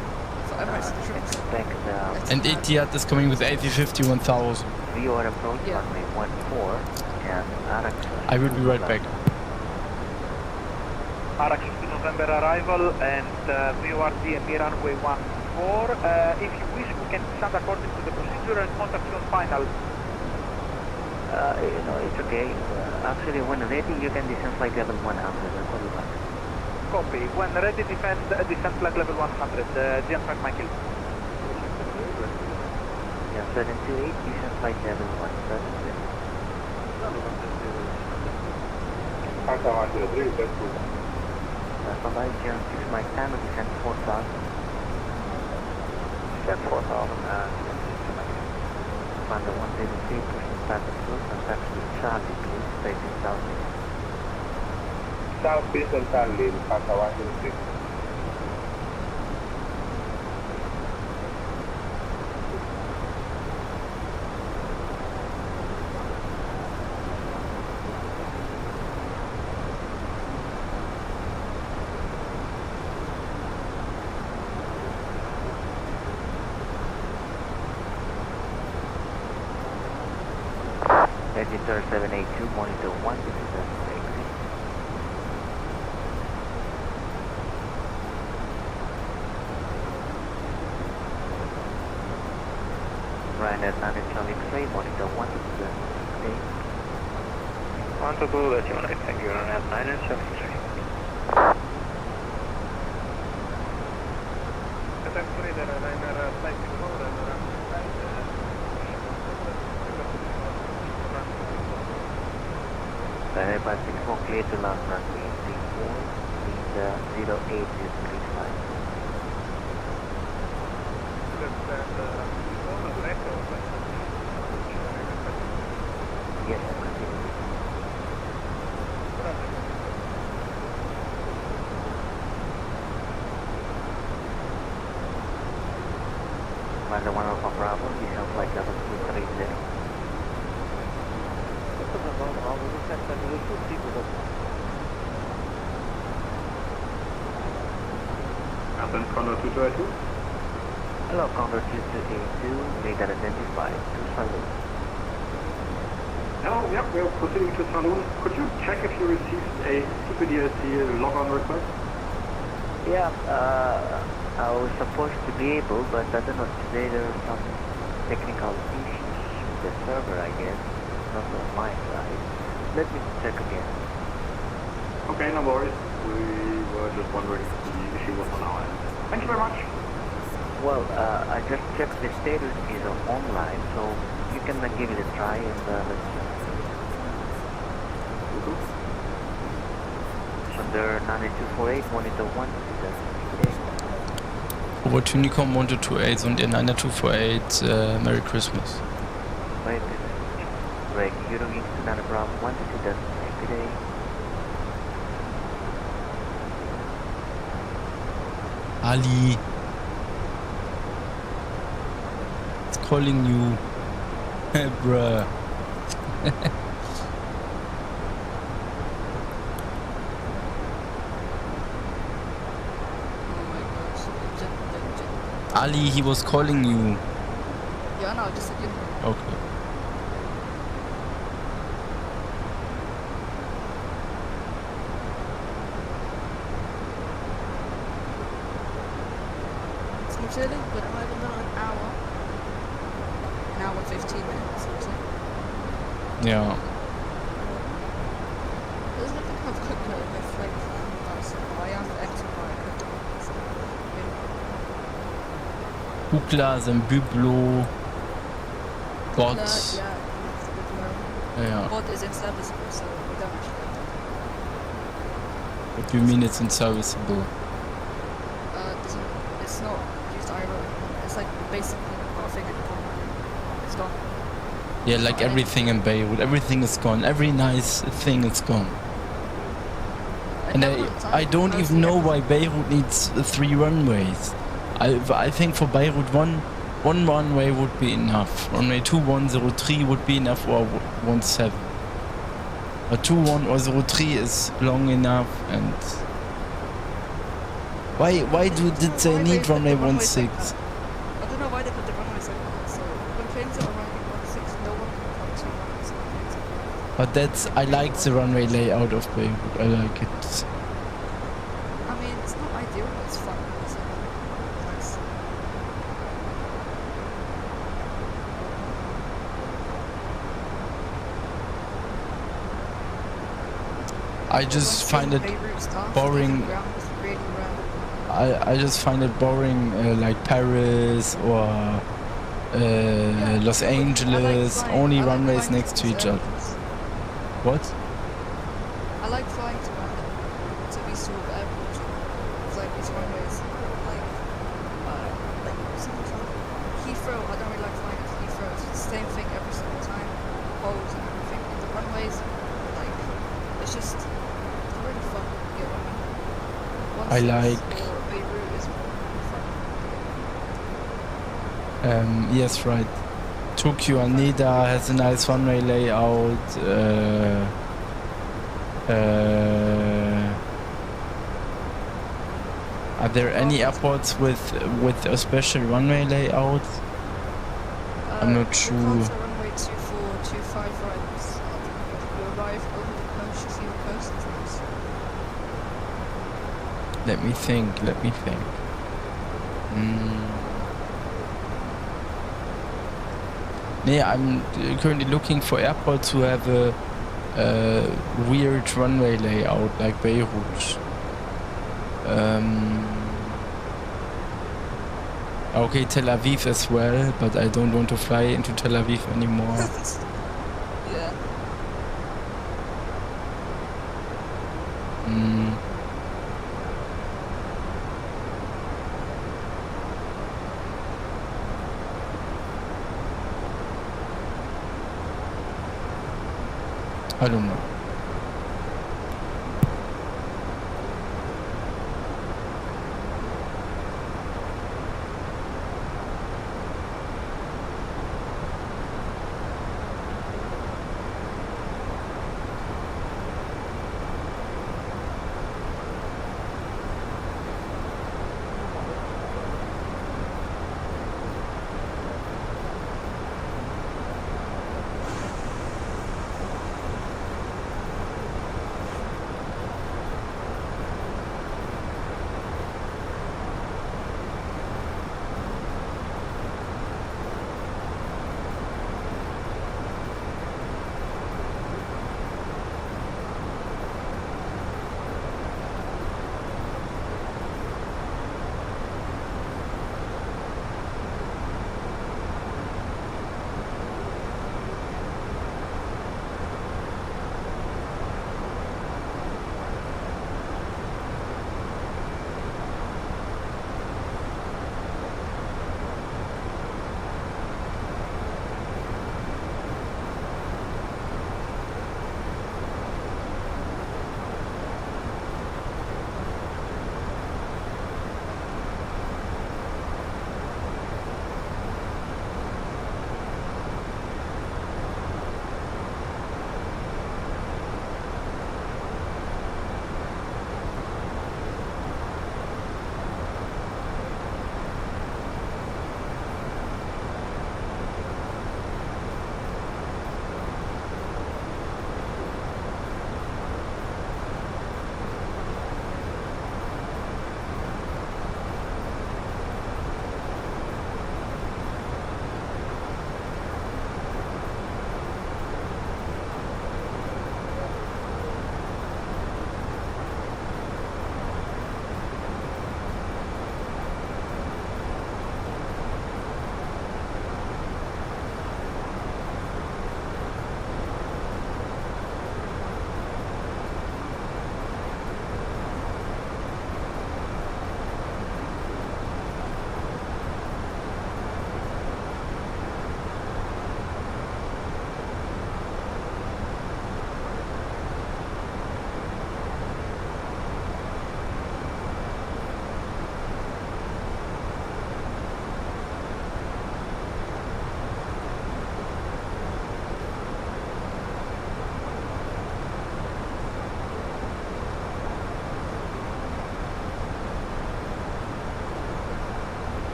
For Emirates, the 777. And Etihad is coming with A350 1000. We are approach runway 14 and Arax. I will be right back. Arax to November arrival and VOR DMB runway 14. If you wish, we can stand according to the procedure and contact you on final. It's okay. Actually, when ready, you can descend flight level 100. I'll call you back. Copy. When ready, descend flight level 100. GM track Michael. Yeah, 728, descend flight level 170. Phantom 103, that's good. Somebody GM 6 Mike time, descend 4000. Descend 4000, Panda 103, pushing start approach, contact with Charlie, please, facing southeast. Southeast and Charlie, Phantom 103. Editor 782, monitor 1, this is the exit. Ryanair 9 Charlie X-ray, monitor 1, this is the exit. 1 to 2, that's your thank you, Ryanair 9 Charlie X-ray. Attenzione della Ryanair flight controller, Airbus 64 clear to last runway 34, lead 08 is please flight. Yes, continue. Commander 1 Alpha Bravo, descend flight level 230. Captain Condor 222. Hello, Condor 2282, radar identified, to Saloon. Hello, yep, we're proceeding to Saloon. Could you check if you received a CPDLC log-on request? Yeah, I was supposed to be able, but I don't know, today there are some technical issues with the server, I guess, not on my side. Let me check again. Okay, no worries. We were just wondering if the issue was on our end. Thank you very much. Well, I just checked the status is online, so you can give it a try and let's see. Sundair 9248, monitor 1, Over Tunicom 1228 und in einer 248, Merry Christmas. Merry Christmas. Break, Euro East to Nana Bravo 1 to good day. Ali. It's calling you. Bruh. Ali, he was calling you. Yeah, no, just again. Okay. It's not chilly, but I'm over there an hour. An hour 15 minutes, or something. Yeah. There's nothing I've cooked with my flight plan. That's why I have to enter my Kukla, sein Biblo, Bot. Yeah. Bot is inserviceable, so we don't actually. What do you mean it's inserviceable? It's not used IRO. It's like basically got a fingerprint. It's gone. Yeah, like everything in Beirut. Everything is gone. Every nice thing is gone. And I don't even know why Beirut needs 3 runways. I think for Beirut one runway would be enough. Runway 2103 would be enough, or 17. But 21 or 03 is long enough. And why did they need runway 16? I don't know why they put the runway so long. So when planes are runway 16, no one can come to runway 16. But I like the runway layout of Beirut. I like it. I mean, it's not ideal, but it's fun. So nice. I just find it Beirut stuff, boring. even ground is really rare. I just find it boring, like Paris or Los Angeles, only runways next to each other. What? I like flying to random, to these sort of airports. It's like these runways, like sometimes Heathrow. I don't really like flying into Heathrow. It's the same thing every single time, holes and everything. And the runways, like, it's just really fun. You get what I mean? I like. Or Beirut is more fun. Yes, right. Tokyo Haneda has a nice runway layout. Are there any airports with a special runway layout? I'm not sure. Jakarta runway 2425 right. You arrive over the coast, you see the coast, it's nice. Let me think. Yeah, I'm currently looking for airports who have a weird runway layout, like Beirut. Okay, Tel Aviv as well, but I don't want to fly into Tel Aviv anymore. Yeah. I don't know.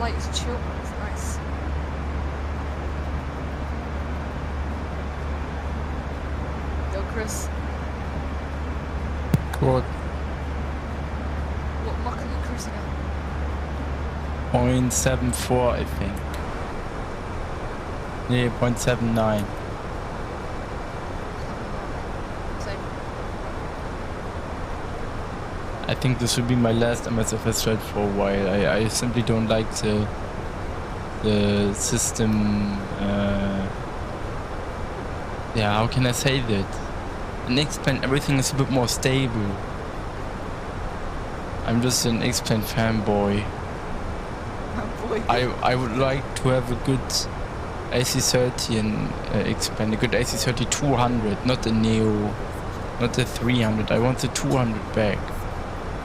Like, it's chill, man. It's nice. Yo, Chris. What? What Mach are you cruising at? 0.74, I think. Yeah, 0.79. Same. I think this will be my last MSFS ride for a while. I simply don't like the system. Yeah, how can I say that? In X-Plane everything is a bit more stable. I'm just an X-Plane fanboy. I would like to have a good AC30 in X-Plane, a good AC30 200, not the Neo, not the 300. I want the 200 back.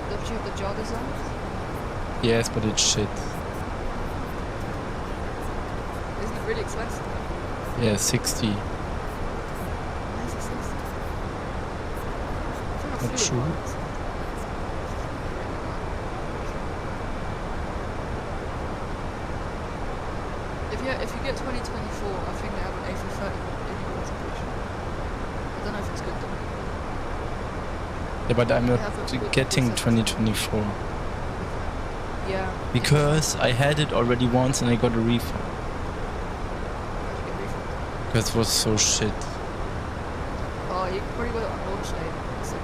Don't you have the jaw design? Yes, but it's shit. Isn't it really expensive? Yeah, 60. Why is it 60? Not sure. If you get 2024, I think they have an A330 in yours, I'm pretty sure. I don't know if it's good though. Yeah, but I'm They not have a good getting design. 2024. Yeah. Because I had it already once and I got a refund. How'd you get a refund? Because it was so shit. Oh, you probably got it on launch day. So it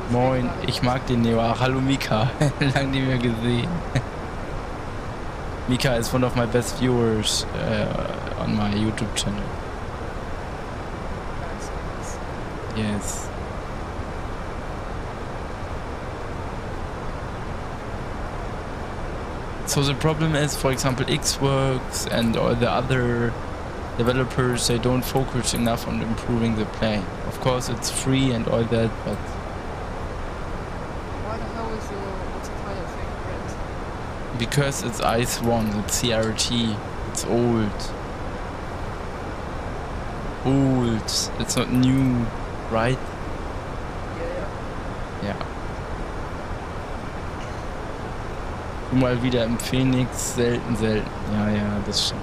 was Moin, really bad. ich mag den Neo. Ach, hallo Mika. Lang nicht mehr gesehen. Mika is one of my best viewers on my YouTube channel. Nice, nice. Yes. So the problem is, for example, Xworks and all the other developers, they don't focus enough on improving the plane. Of course, it's free and all that, but Why the hell is your autopilot thing red? because it's EIS1, it's CRT, it's old. Old. It's not new, right? Yeah. Ja. Du mal wieder im Phoenix, selten. Ja, das stimmt.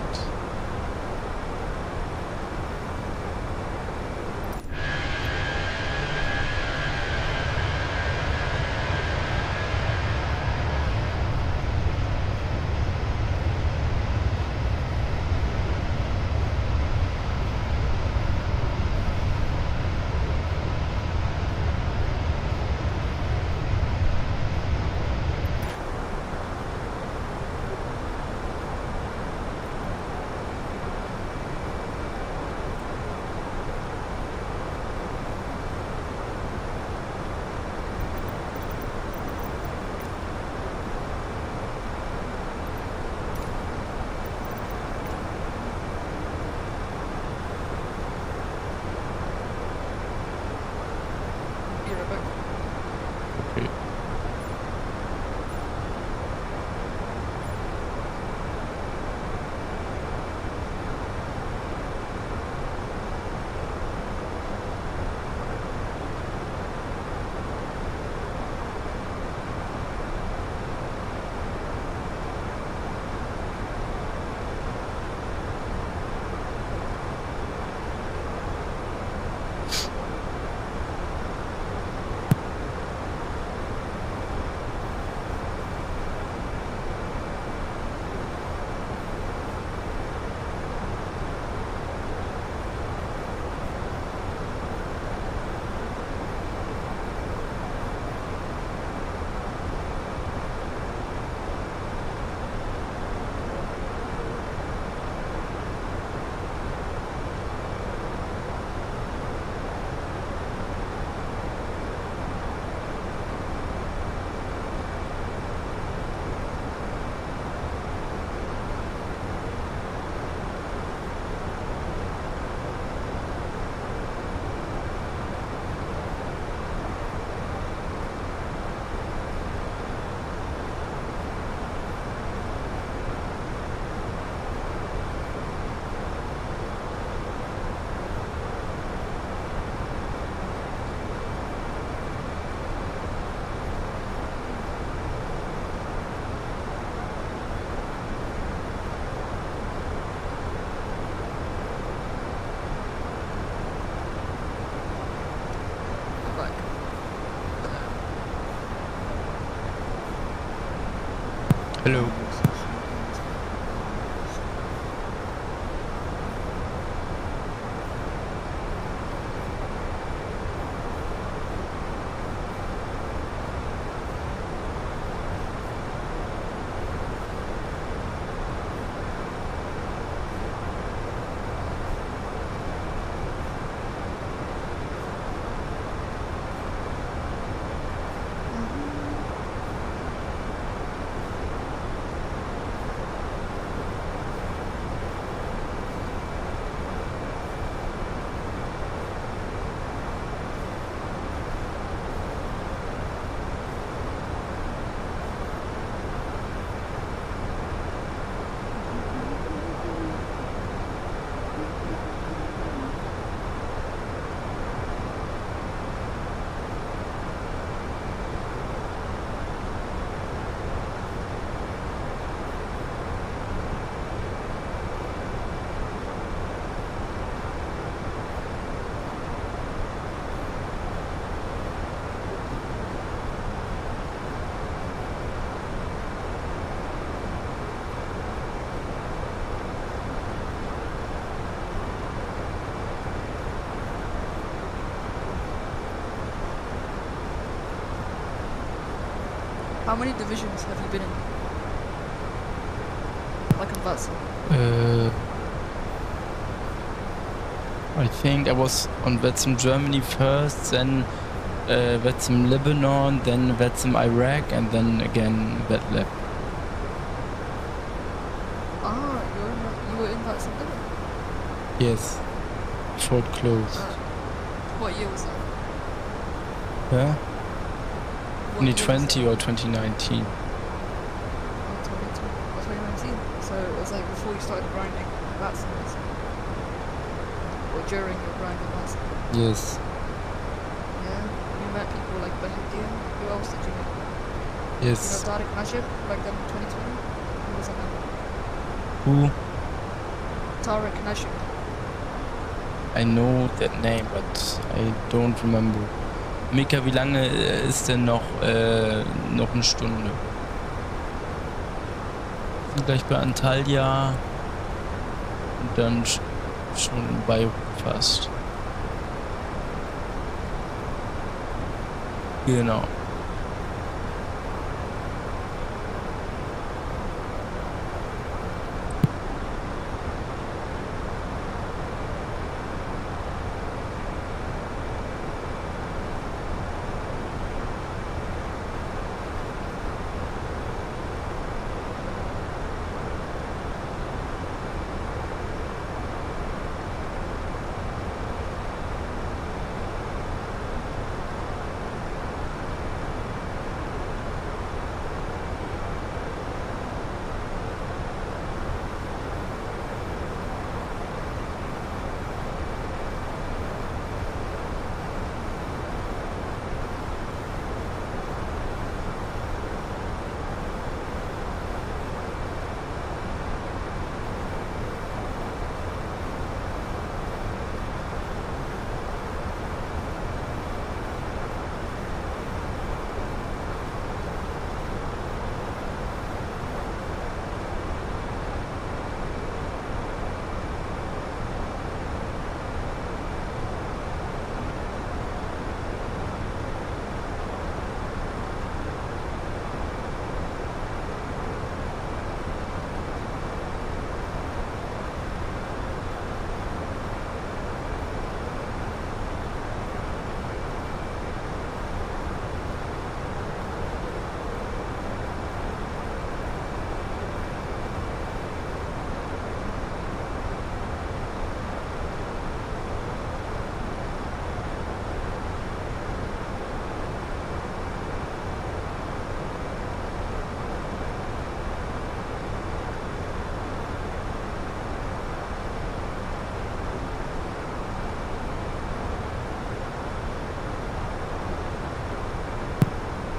Hello. How many divisions have you been in? Like in VATS? I think I was on VETSM Germany first, then VETSM Lebanon, then VETSM Iraq, and then again VETLab. Ah, you were in VATS in Lebanon? Yes, before it closed. What year was that? Yeah? What year was 2020 that? or 2019? Oh, 2019. So it was like before you started grinding VATS, or during your grinding VATS. Yes. Yeah, you met people like Bahadian. Who else did you meet? Yes. You know Tariq Najib back then in 2020? Who was that? Who? Tariq Najib. I know that name, but I don't remember. Mika, wie lange ist denn noch eine Stunde? Wir sind gleich bei Antalya und dann schon bei fast. Genau.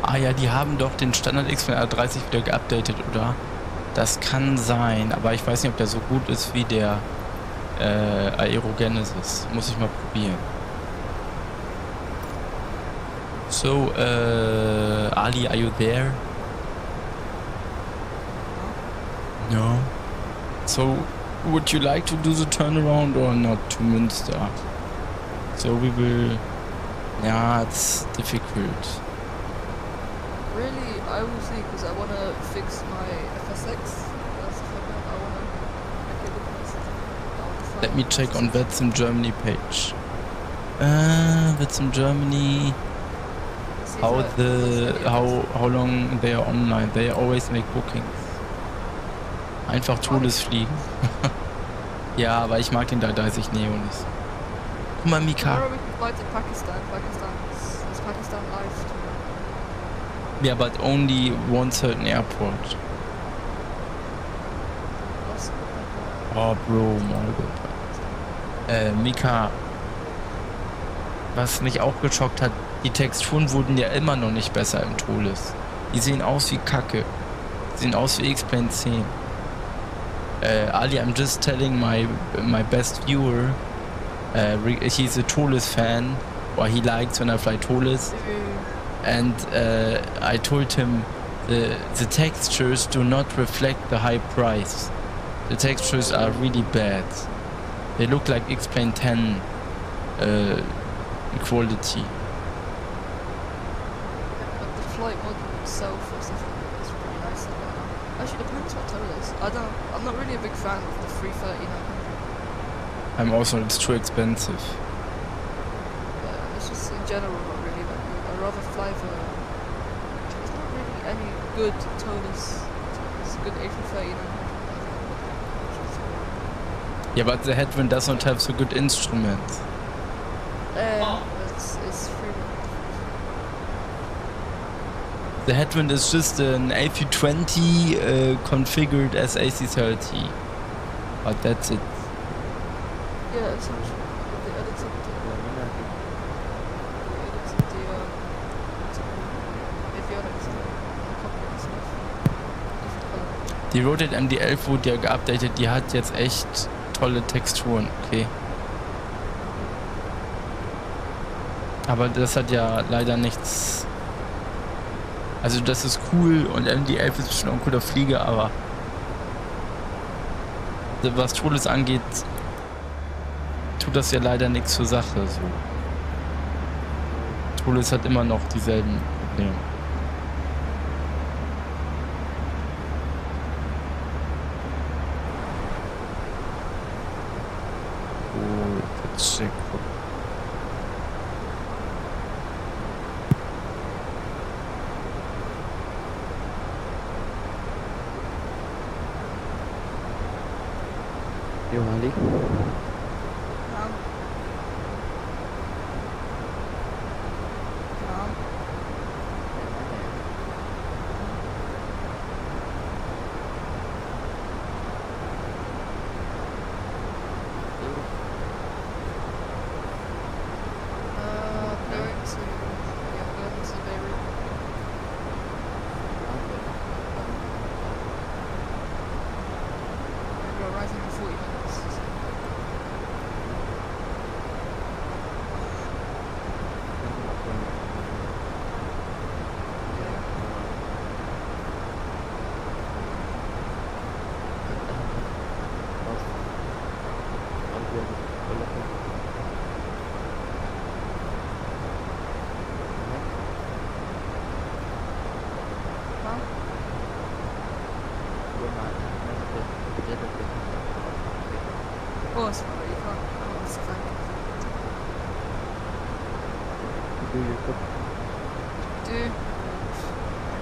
Ah ja, die haben doch den Standard X von A30 wieder geupdatet, oder? Das kann sein, aber ich weiß nicht, ob der so gut ist wie der Aerogenesis. Muss ich mal probieren. So, Ali, are you there? No. So, would you like to do the turnaround or not to Münster? So we will... Yeah, it's difficult. Really, I will see, because I want to fix my FSX. That's the thing, I want to make it look nice. Let me check on That's in Germany page. That's in Germany. How long they are online. They always make bookings. Einfach Todesfliegen. Ja, aber ich mag den 330 Neo nicht. Guck mal, Mika. Tomorrow we can fly to Pakistan. Is Pakistan live tomorrow? Yeah, but only one certain airport. Oh, Bro, my God. Mika. Was mich auch geschockt hat, die Texturen wurden ja immer noch nicht besser im Toles. Die sehen aus wie Kacke. Die sehen aus wie X-Plane 10. Ali, I'm just telling my best viewer, he's a Toles fan, or he likes when I fly Toles, and I told him the textures do not reflect the high price. The textures are really bad. They look like X-Plane 10 quality. But the flight model itself or something is pretty nice. Actually, depends what total is. I'm not really a big fan of the 330 900. I'm also, it's too expensive. Yeah, it's just in general not really that good. I'd rather fly the... There's not really any good Totus. It's a good A330 900. Yeah, but the headwind does not have so good instruments. It's free. The headwind is just an A320 configured as AC30. But that's it. Yeah, it's actually they edited the avionics and cockpit and stuff. Die Rotate MD11 wurde ja geupdatet, die hat jetzt echt tolle Texturen, okay. Aber das hat ja leider nichts... Also das ist cool und MD11 ist schon ein cooler Flieger, aber was Todes angeht, tut das ja leider nichts zur Sache. So. Todes hat immer noch dieselben Probleme. Oh, jetzt check. Ali?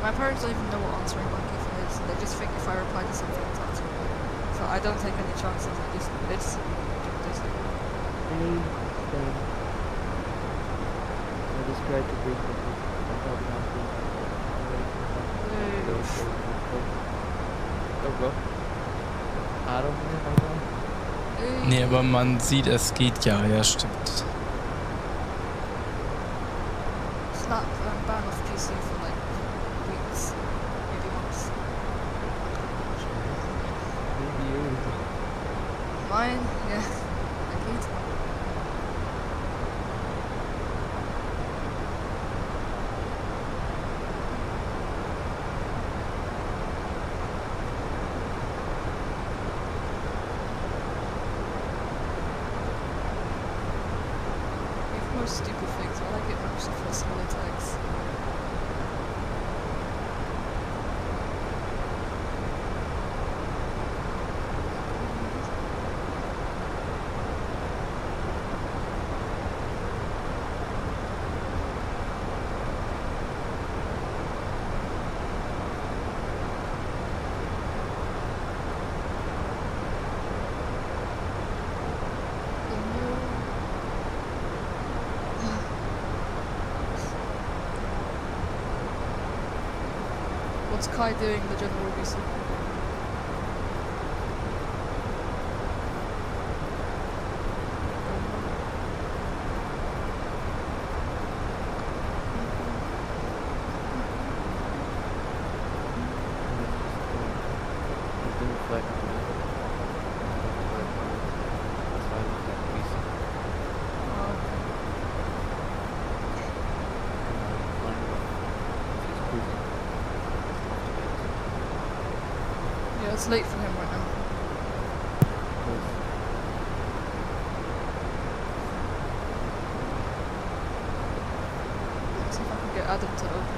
My parents don't even know what answering back is. They just think if I reply to something, it's answering back. So I don't take any chances. They just I just tried to break the Nee, aber man sieht, es geht ja, ja stimmt. Slap ban off PC for like weeks, maybe months. Mine, yeah, I hate mine. What's Kai doing in the general visa? Yeah, it's late for him right now. Let's see if I can get Adam to open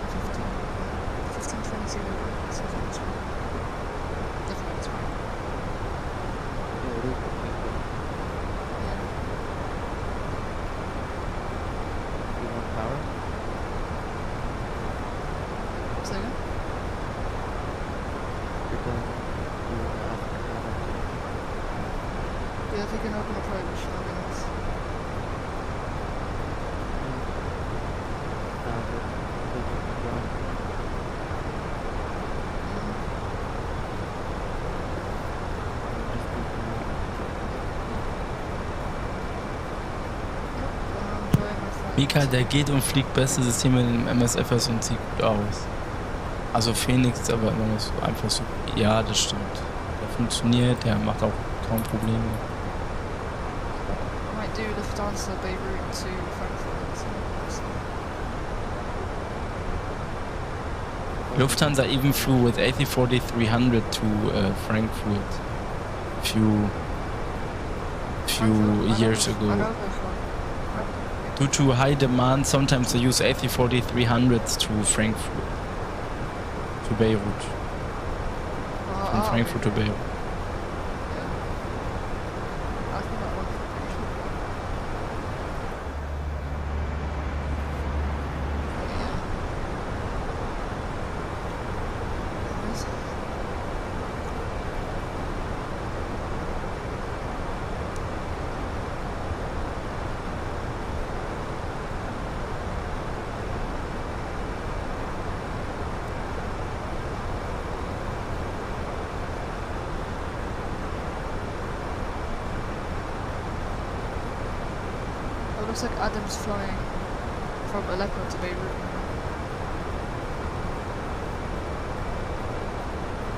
1520. See if it's right. Definitely it's right. Yeah. You want power? Say again? You're done. You want to ask power? Yeah, if you can open a prohibition, I'll be nice. Mika, der geht und fliegt beste Systeme in dem MSFS und sieht gut aus. Also Phoenix ist aber immer noch so einfach so. Ja, das stimmt. Der funktioniert, der macht auch kaum Probleme. I might do Lufthansa Beirut to Frankfurt. Lufthansa even flew with A340-300 to Frankfurt few years ago. Due to high demand, sometimes they use A340-300s to Frankfurt, to Beirut. From Frankfurt to Beirut. Looks like Adam's flying from Aleppo to Beirut.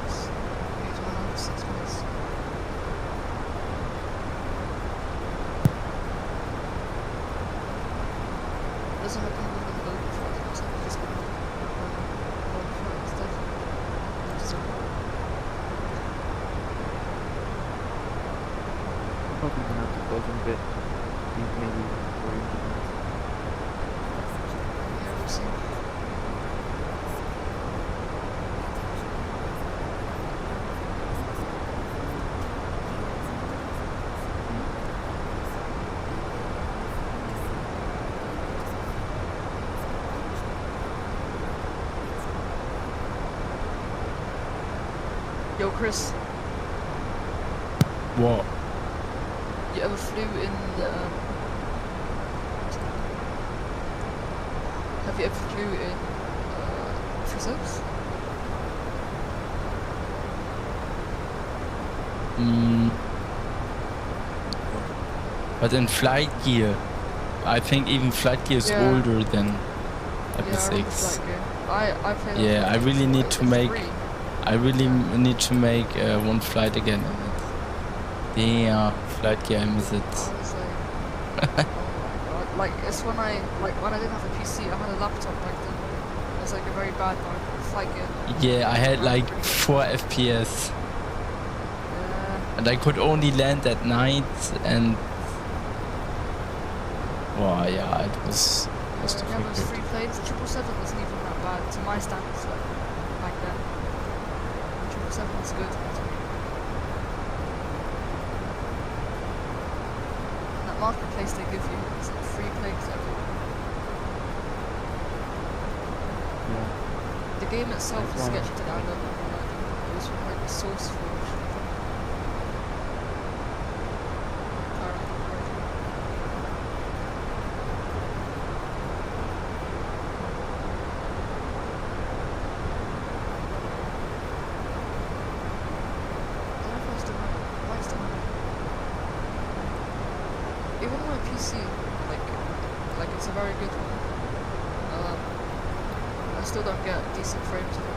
He's 1 hour 6 minutes. Doesn't look like he's going to go for it. Looks like he's going to go for it instead. Probably gonna have to close him a bit. Maybe 40 minutes. Yeah, we'll see. Yo, Chris. What? You ever flew in have you ever flew in physics? But in flight gear, I think even flight gear is older than FS6. I played. Yeah, I really need to make. I really need to make one flight again. Yeah, flight gear, I miss it. I was like, oh my god! Like it's when I didn't have a PC, I had a laptop back then. It was like a very bad one. Flight gear. Yeah, I had like 4 FPS. And I could only land at night and. Wow, yeah, it was difficult. Yeah, those 3 planes. 777 wasn't even that bad to my standards back then. 777 was good. And that marketplace they give you is like 3 planes everywhere. Yeah. The game itself is sketchy to download. It was from like the source forge. PC, like it's a very good one. I still don't get decent frames of it.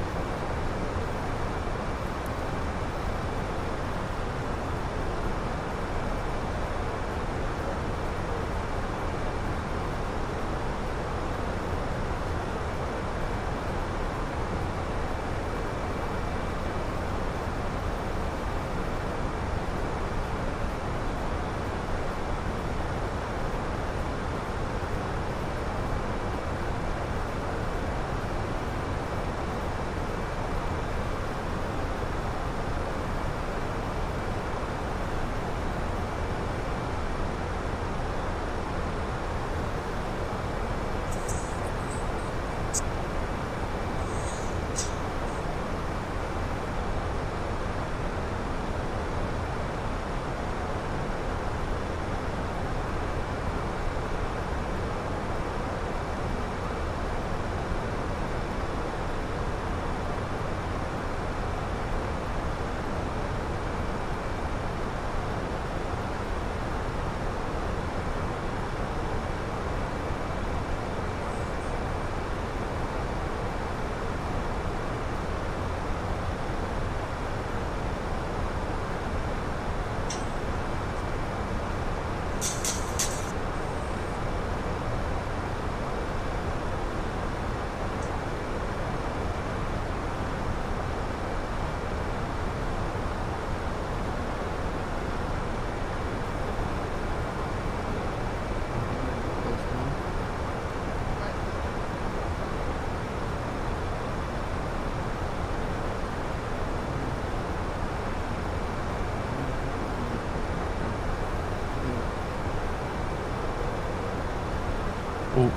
Oh.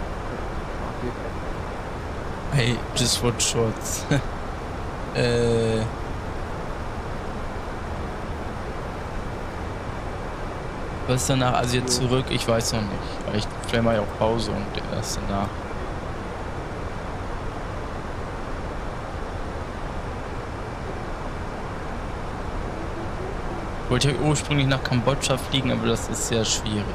I just watched shorts. Was danach? Also jetzt zurück? Ich weiß noch nicht. Vielleicht mache ich auch Pause und erst danach. Ich wollte ja ursprünglich nach Kambodscha fliegen, aber das ist sehr schwierig.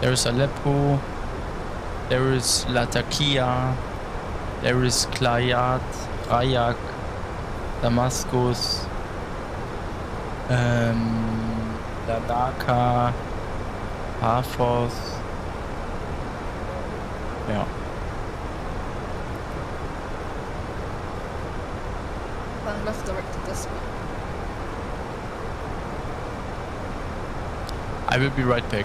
There is Aleppo, there is Latakia, there is Klayat, Rayak, Damaskus, Ladaka, Paphos. Ja. Then left directed this way. I will be right back.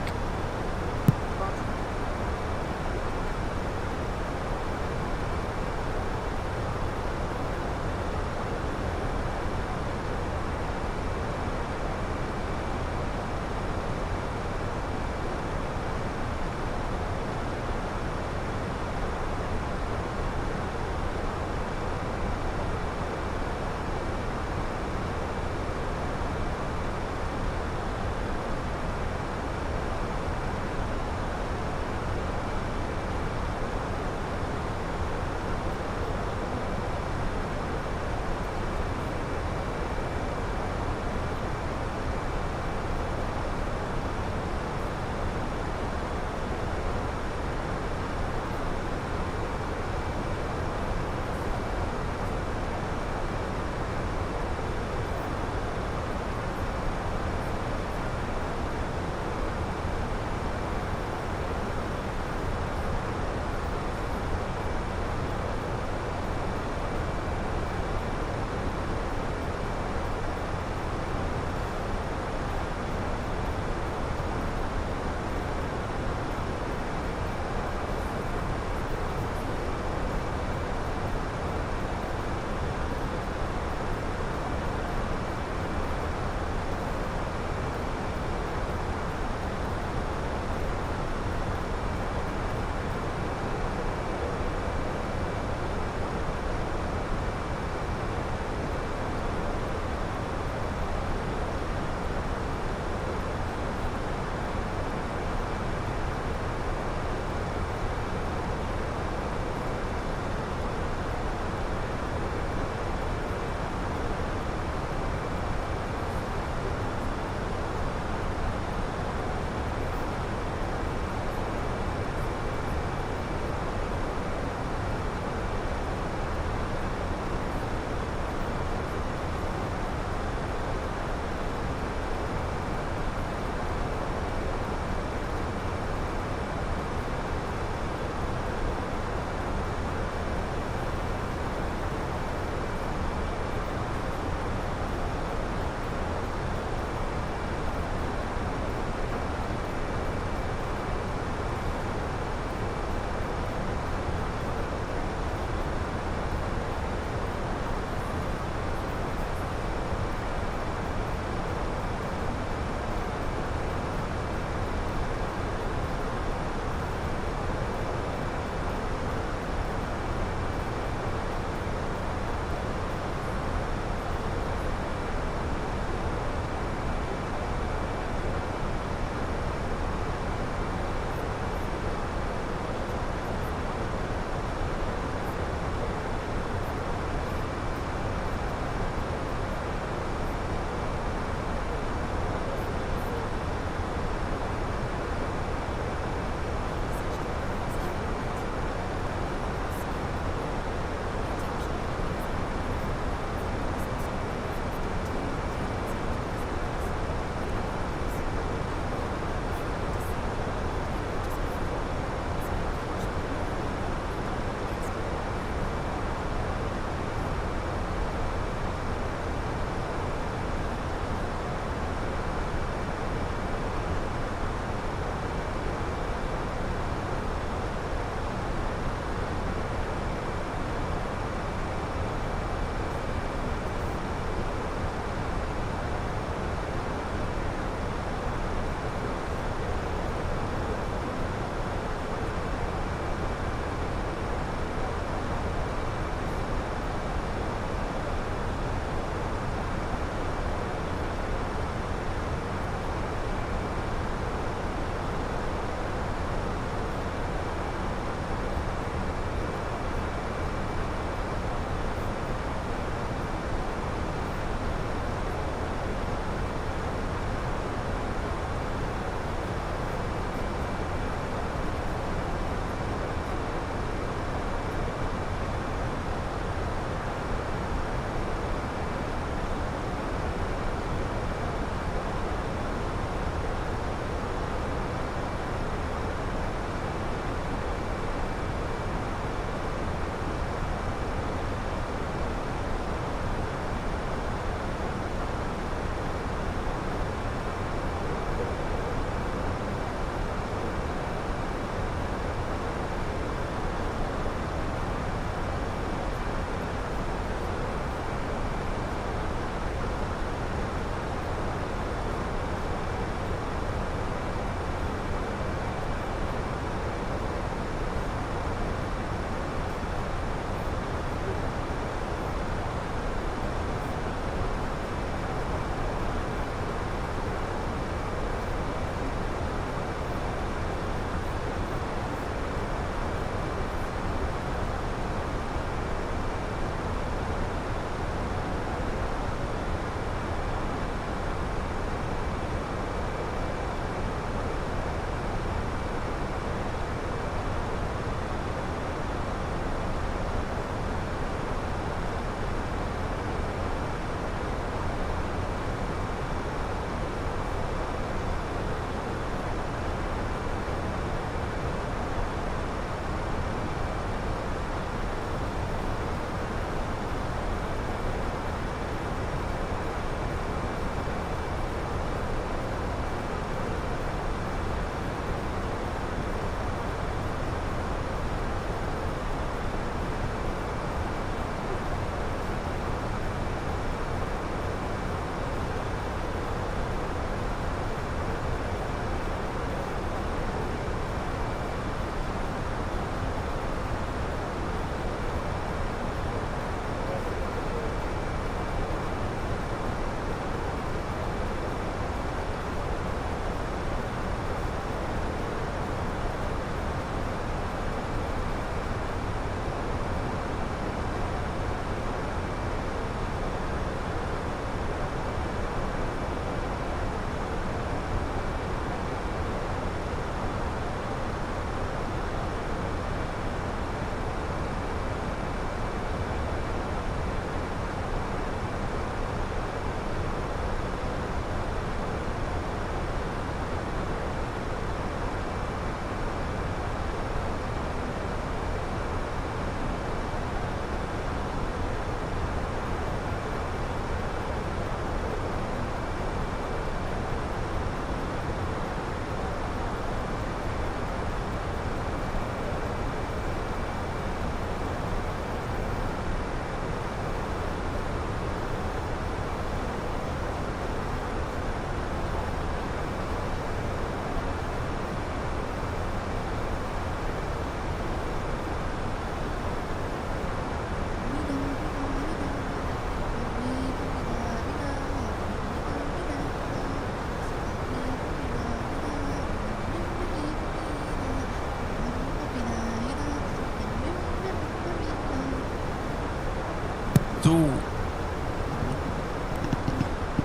So.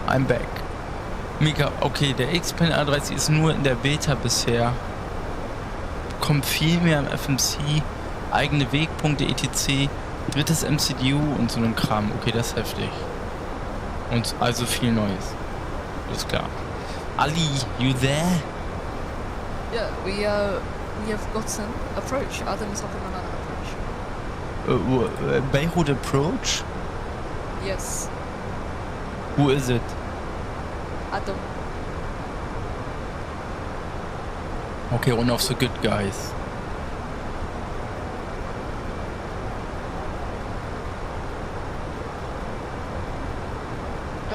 I'm back. Mega, okay, der X-Plane A330 ist nur in der Beta bisher. Kommt viel mehr am FMC, eigene Wegpunkte, etc., drittes MCDU und so einen Kram. Okay, das ist heftig. Und also viel Neues. Ist klar. Ali, you there? Yeah, we have gotten approach. Adam is hopping on an approach. Beirut approach? Yes. Who is it? Adam. Okay, one of the good guys.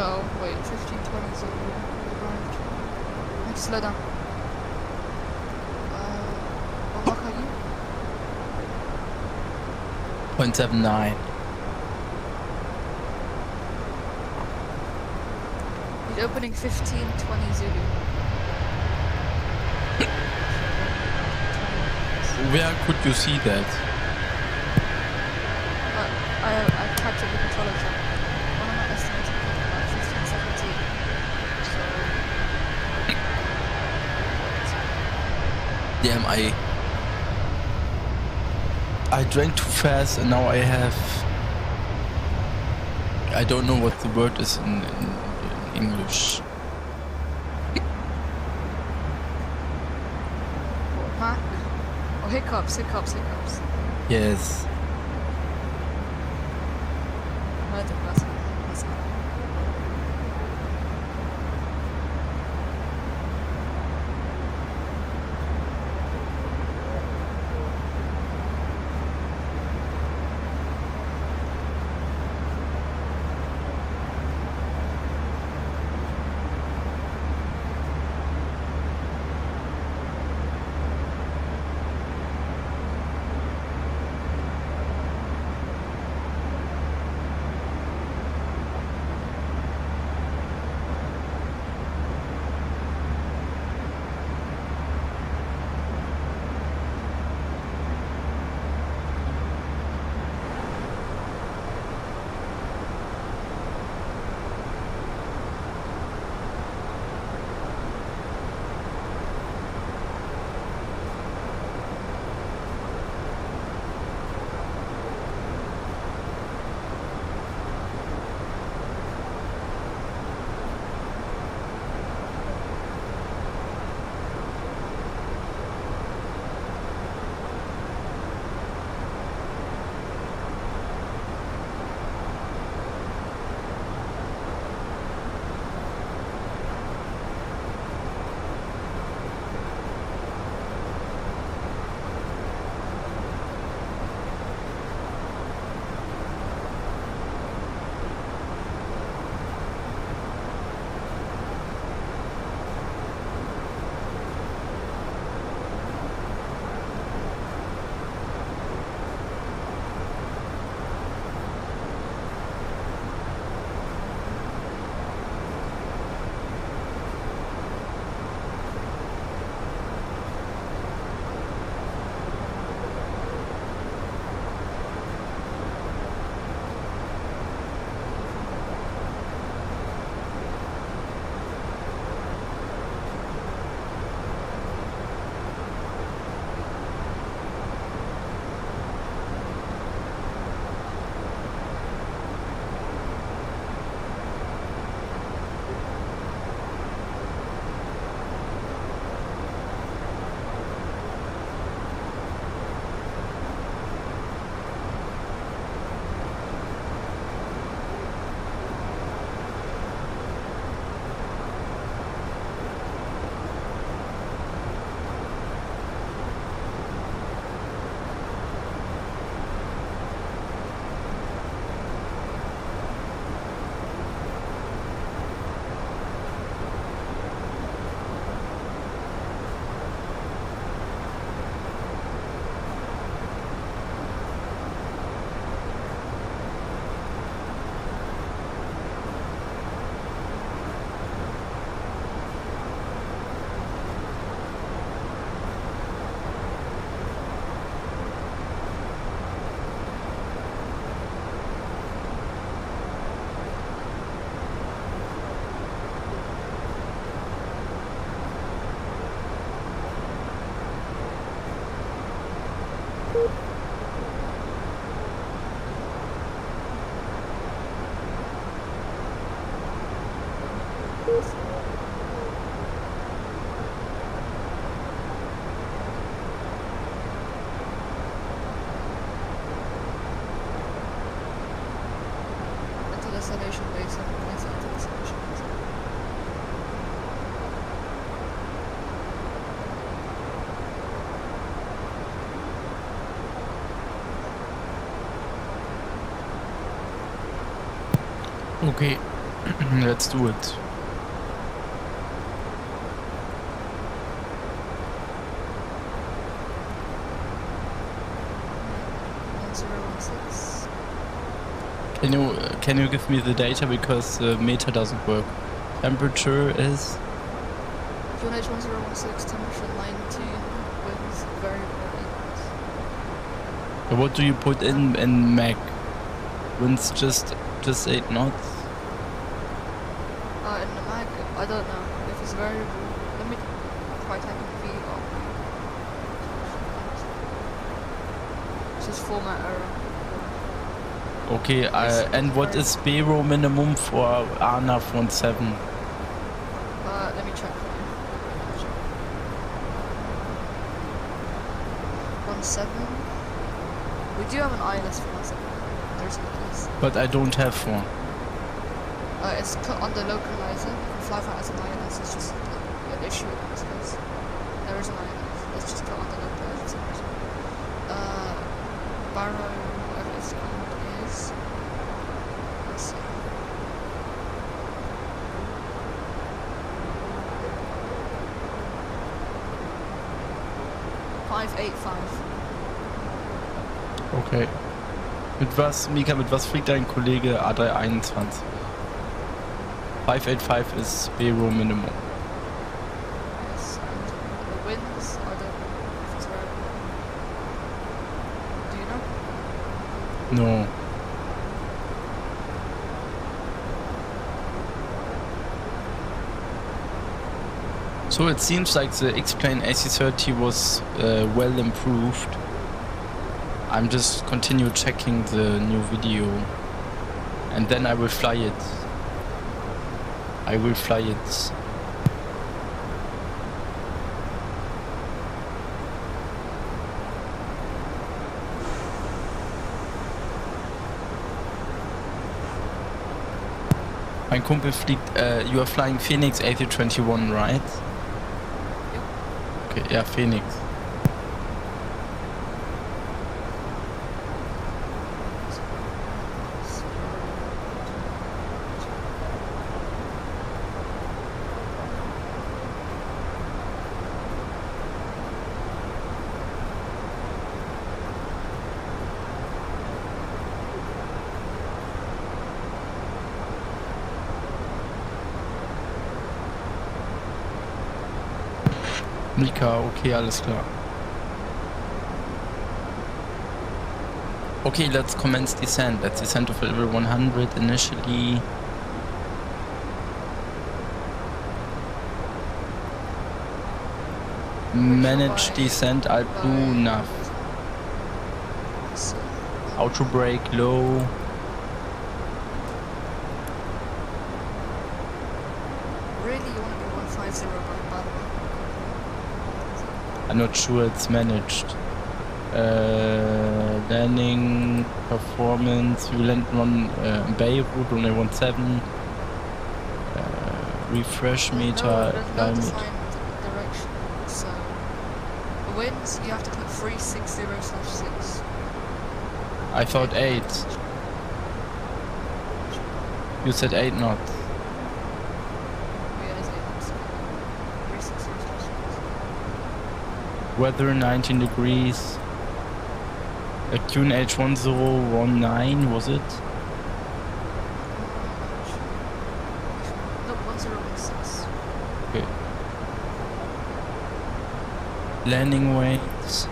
Oh, wait, 1520 is arrived. Let's slow down. What mark are you? 0.79. He's opening 1520 Zulu. Where could you see that? I typed in the controller tab. One of my estimates is about 1517. So... Damn, I drank too fast and now I don't know what the word is in English. Mac? Oh, hiccups. Yes. Into destination base and points into destination base. Okay, let's do it. Can you give me the data because the meter doesn't work? Temperature is QNH 1016, temperature 19, winds very very. what do you put in Mac? Winds just 8 knots. In the mag, I don't know if it's variable. Let me try typing V up. It's just format error. Okay, and what is BEY minimum for ANAV 17? Let me check for you. 17. We do have an ILS for 17. There's an ILS. But I don't have one. It's put on the localizer. You can fly that as an ILS. It's just an issue in this case. There is an ILS. It's just put on the localizer. Barrow, whatever it's called, is. Let's see. Okay. Mika, mit was fliegt dein Kollege A321? 585 ist BEY minimum. Yes, and the winds, I don't know if it's variable. Do you know? No. So it seems like the X-Plane AC30 was well improved. I'm just continue checking the new video and then I will fly it. Mein Kumpel fliegt, you are flying Phoenix A321, right? Okay, yeah, Phoenix. Mika, okay, alles klar. Okay, let's commence descent. Let's descend to level 100 initially. Manage descent at blue nav. Auto brake low. Really, you want to be 150 by battle? I'm not sure it's managed. Landing performance. You land on Beirut on A17. Refresh meter. There's no defined direction. So the winds, you have to put 360/6. I thought 8. You said 8 knots. Yeah, it's 8 knots. 360/6. Weather 19 degrees. A QNH 1019 was it? No, 1016. Okay. Landing weights.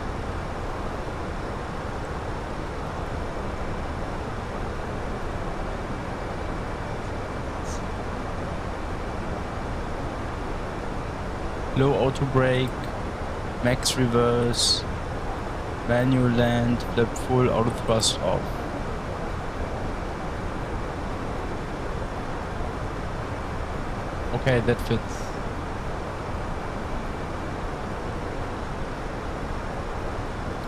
Low auto brake. Max reverse. Manual land, flap full, auto thrust off. Okay, that fits.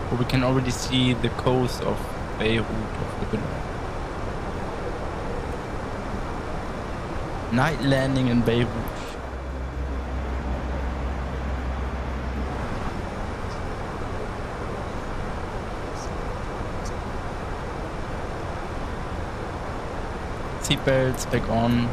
But we can already see the coast of Beirut of Lebanon. Night landing in Beirut. Seatbelts back on.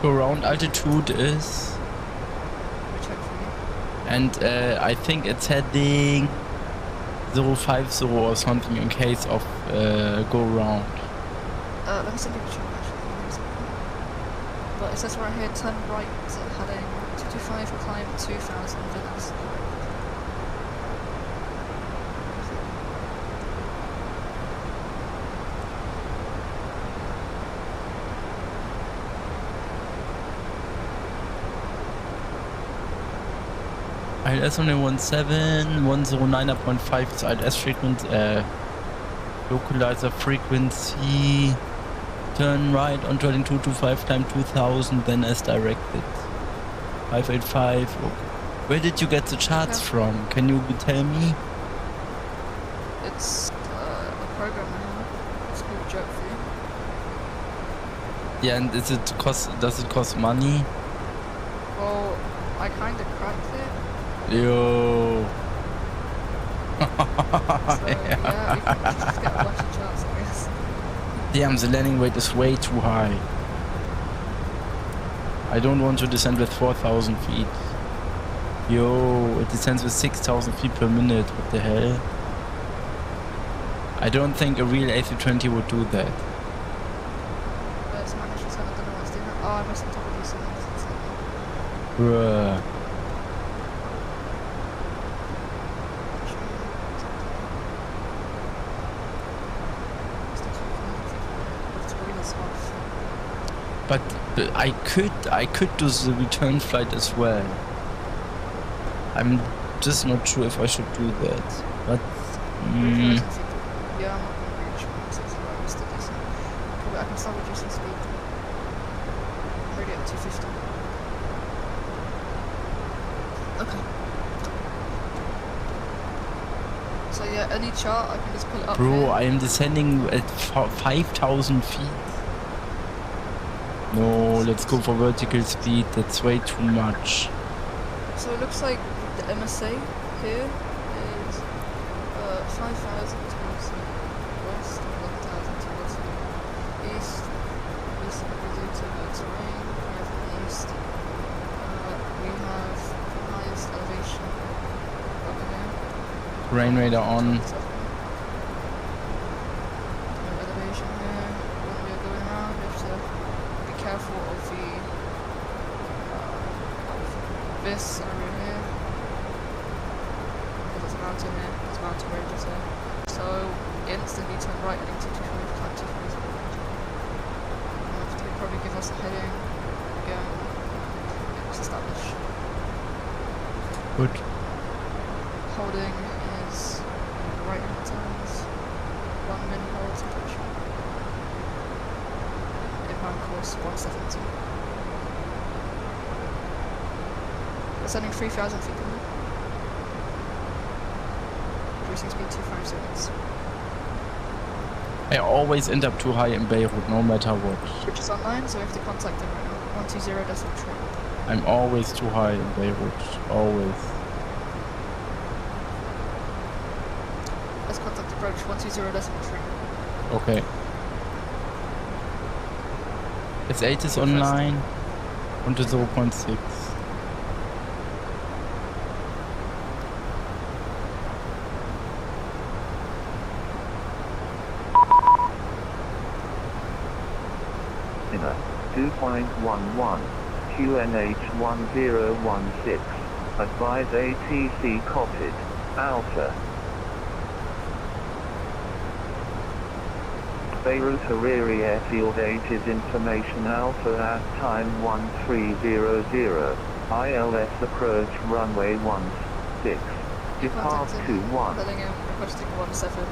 Ground altitude is, and I think it's heading 050 or something in case of go round. Let me send you a picture actually. But it says right here, turn right, heading 225, climb 2000 Villas. ILS only 17, 109.5 is ILS frequency, localizer frequency, turn right on turning 225, climb 2000, then as directed. 585, okay. Where did you get the charts from? Can you tell me? It's a program I have. It's called Joke4. Yeah, and does it cost money? Well, I kinda cracked it. Yo. So, yeah, we can just get a bunch of charts, I guess. Damn, the landing weight is way too high. I don't want to descend with 4,000 feet. Yo, it descends with 6,000 feet per minute. What the hell? I don't think a real A320 would do that. It's managed to send, I don't know what's different. Oh, I must have told you something. Bruh. But I could do the return flight as well. I'm just not sure if I should do that. But Yeah, I'm not really sure. It's still decent. Probably I can start reducing speed. I'm already at 250. Okay. So yeah, any chart I can just pull it up. bro, here. I am descending at 5,000 feet. No, let's go for vertical speed. That's way too much. So it looks like the MSA here is 5,000 towards the west, 11,000 towards the east. East of the terrain, north and east. We have the highest elevation over here. Rain radar on. Elevation here. When we are going around, we have to be careful of this area here. Because there's a mountain here, there's mountain ranges here. So instantly turn right heading to 220, climb 220. They probably give us a heading again. Let's establish. Good. Holding is right hand turns. 1 min hold temperature. Inbound course 170. Ascending 3,000 feet per minute. Cruising speed 256. I always end up too high in Beirut, no matter what. Bridge is online, so we have to contact them right now. 120.3. I'm always too high in Beirut. Always. Let's contact approach 120.3. Okay. S8 is online. On to 0.6. 2.11, QNH1016. Advise ATC copied. Alpha. Beirut Hariri Airfield 8 is information Alpha at time 1300. ILS approach runway 16. Depart 21. Telling him requesting 17.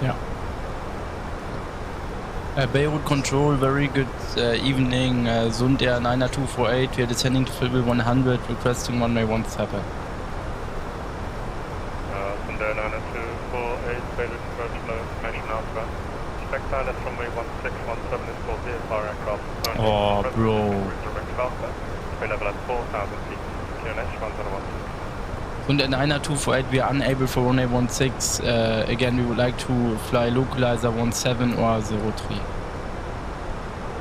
Yeah. Beirut Control, very good evening. Sundair 248, we are descending to Flight 100, requesting runway 17. Sundair 248, Beirut approach low, information Alpha. Expect ILS runway 1617 is for VFR aircraft. Oh, bro. Direct Alpha. Speed level at 4,000 feet. QNH 1016. Sundair 248, we are unable for runway 16. Again, we would like to fly localizer 17 or 03.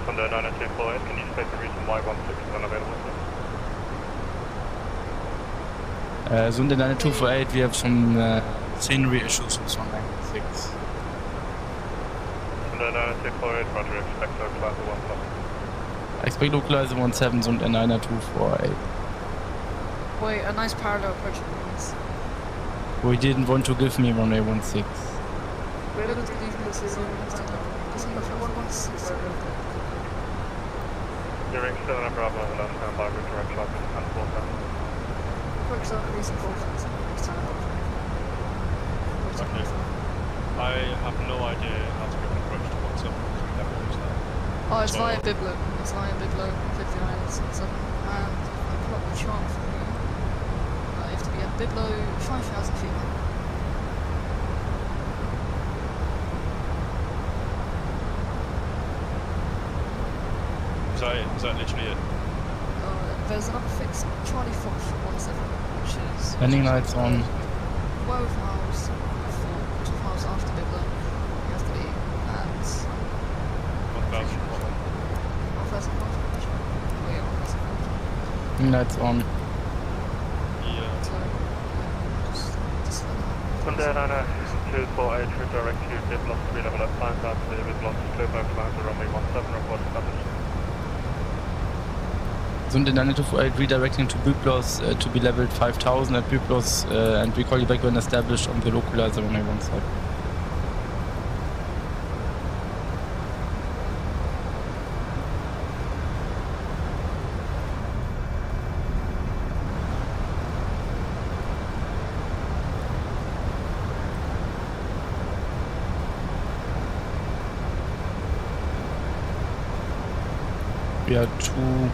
Sundair 248, can you state the reason why 16 is unavailable? Sundair 248, we have some scenery issues with runway 16. Sundair 248, roger, expect localizer 17. Expect localizer 17, Sundair 248. Wait, a nice parallel approach means. We didn't want to give me runway 16. We're going to leave this as 116. You're in still in Bravo, and last time by with direct flight and 4,000. Approach that reason 4,000. Okay. I have no idea how to give an approach to what's up. We've never used that. Oh, it's via Biblo. It's via Biblo, 59 and 7. And I pull up the chart for you. You have to be at Biblo 5,000 feet. Is that literally it? There's another fix, Charlie Fox 17, which is... Landing lights on. 12 miles before, 12 miles after Biblo. You have to be at... 1,000. 1,000 miles. Oh yeah, 1,000 miles. Landing lights on. Yeah. Sundair 248, redirect to Biblo, speed level at 5,000 feet, Biblo, clear by climb to runway 17, report established. Sundair 248, redirecting to Byblos to be leveled 5000 at Byblos, and we call you back when established on the localizer runway 17. We are too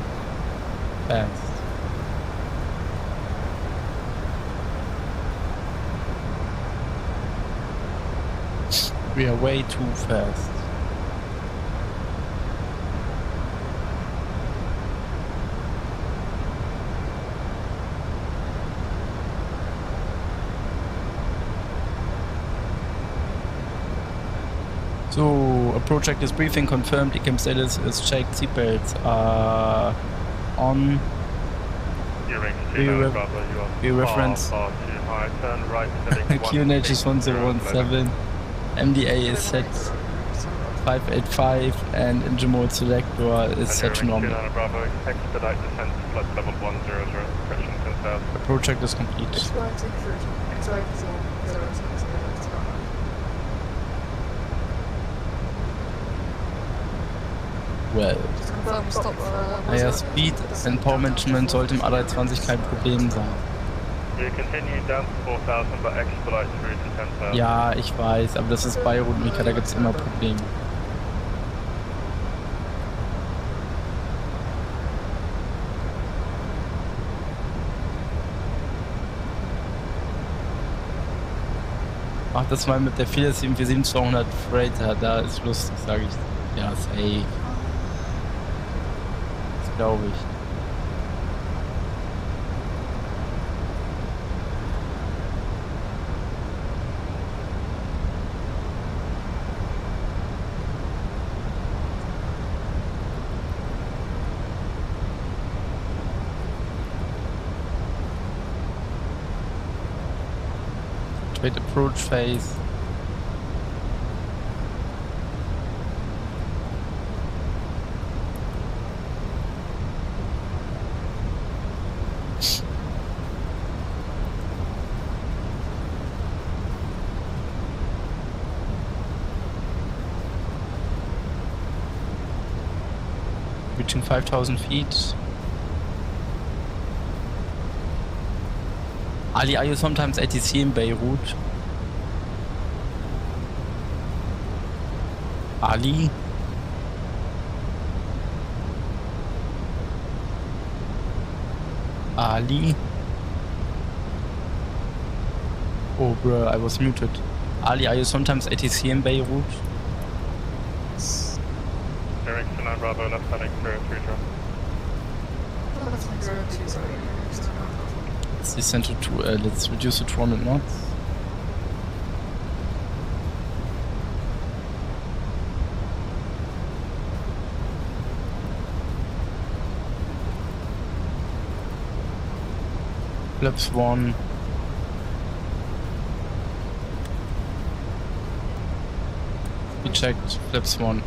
fast. We are way too fast. So, approach check is briefing confirmed, ECAM status is checked, seatbelts are on. We reference QNH is 1017, MDA is set 585, and engine mode selector is set to normal. Approach check is complete. Well. Higher Speed and Power Management sollte im A320 kein Problem sein. Ja, ich weiß, aber das ist Beirut, Mika, da gibt es immer Probleme. Ach, das mal mit der 4747-200 Freighter, da ist lustig, sage ich. Ja, safe. Glaube ich. Trade approach phase. reaching 5,000 feet. Ali, are you sometimes ATC in Beirut? Ali? Ali? Oh, bro, I was muted. Ali, are you sometimes ATC in Beirut? Hearing 29 Bravo, left landing 030. Let's descend to let's reduce it to 200 knots. Flaps 1. We checked flaps 1.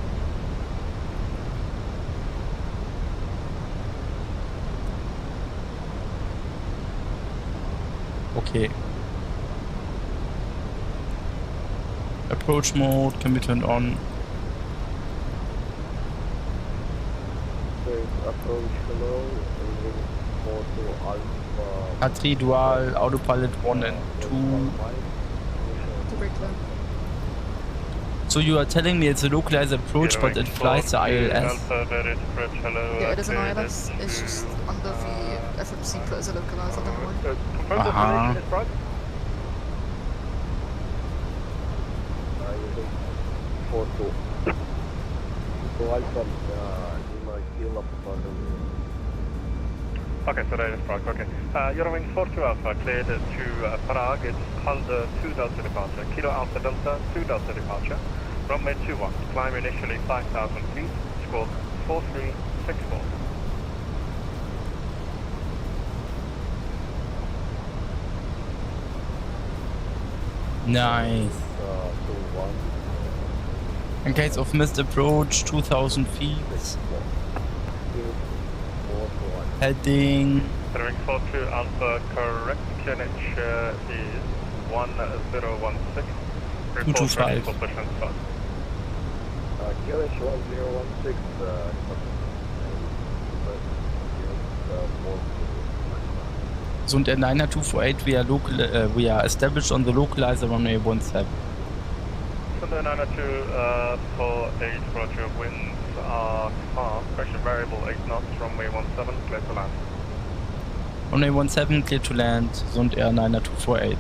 Okay. Approach mode can be turned on. Approach hello, A3 dual, autopilot 1 and 2. So you are telling me it's a localized approach, but it flies the ILS? Yeah, it is an ILS. It's just under the FMC put as a localizer. Okay, so that is Prague, okay. Eurowing 42 Alpha cleared to Prague, it's Halda 2 Delta departure, Kilo Alpha Delta 2 Delta departure, runway 21, climb initially 5,000 feet, squawk 4364. Nice. In case of missed approach, 2,000 feet. Heading. Heading 42 Alpha, correct QNH is 1016. 225. Position start. QNH 1016, Sundair A320, we are established on the localizer runway 17. Sundair A320, 48, roger, winds are calm, pressure variable 8 knots, runway 17, clear to land. Runway 17, clear to land, Sundair A320.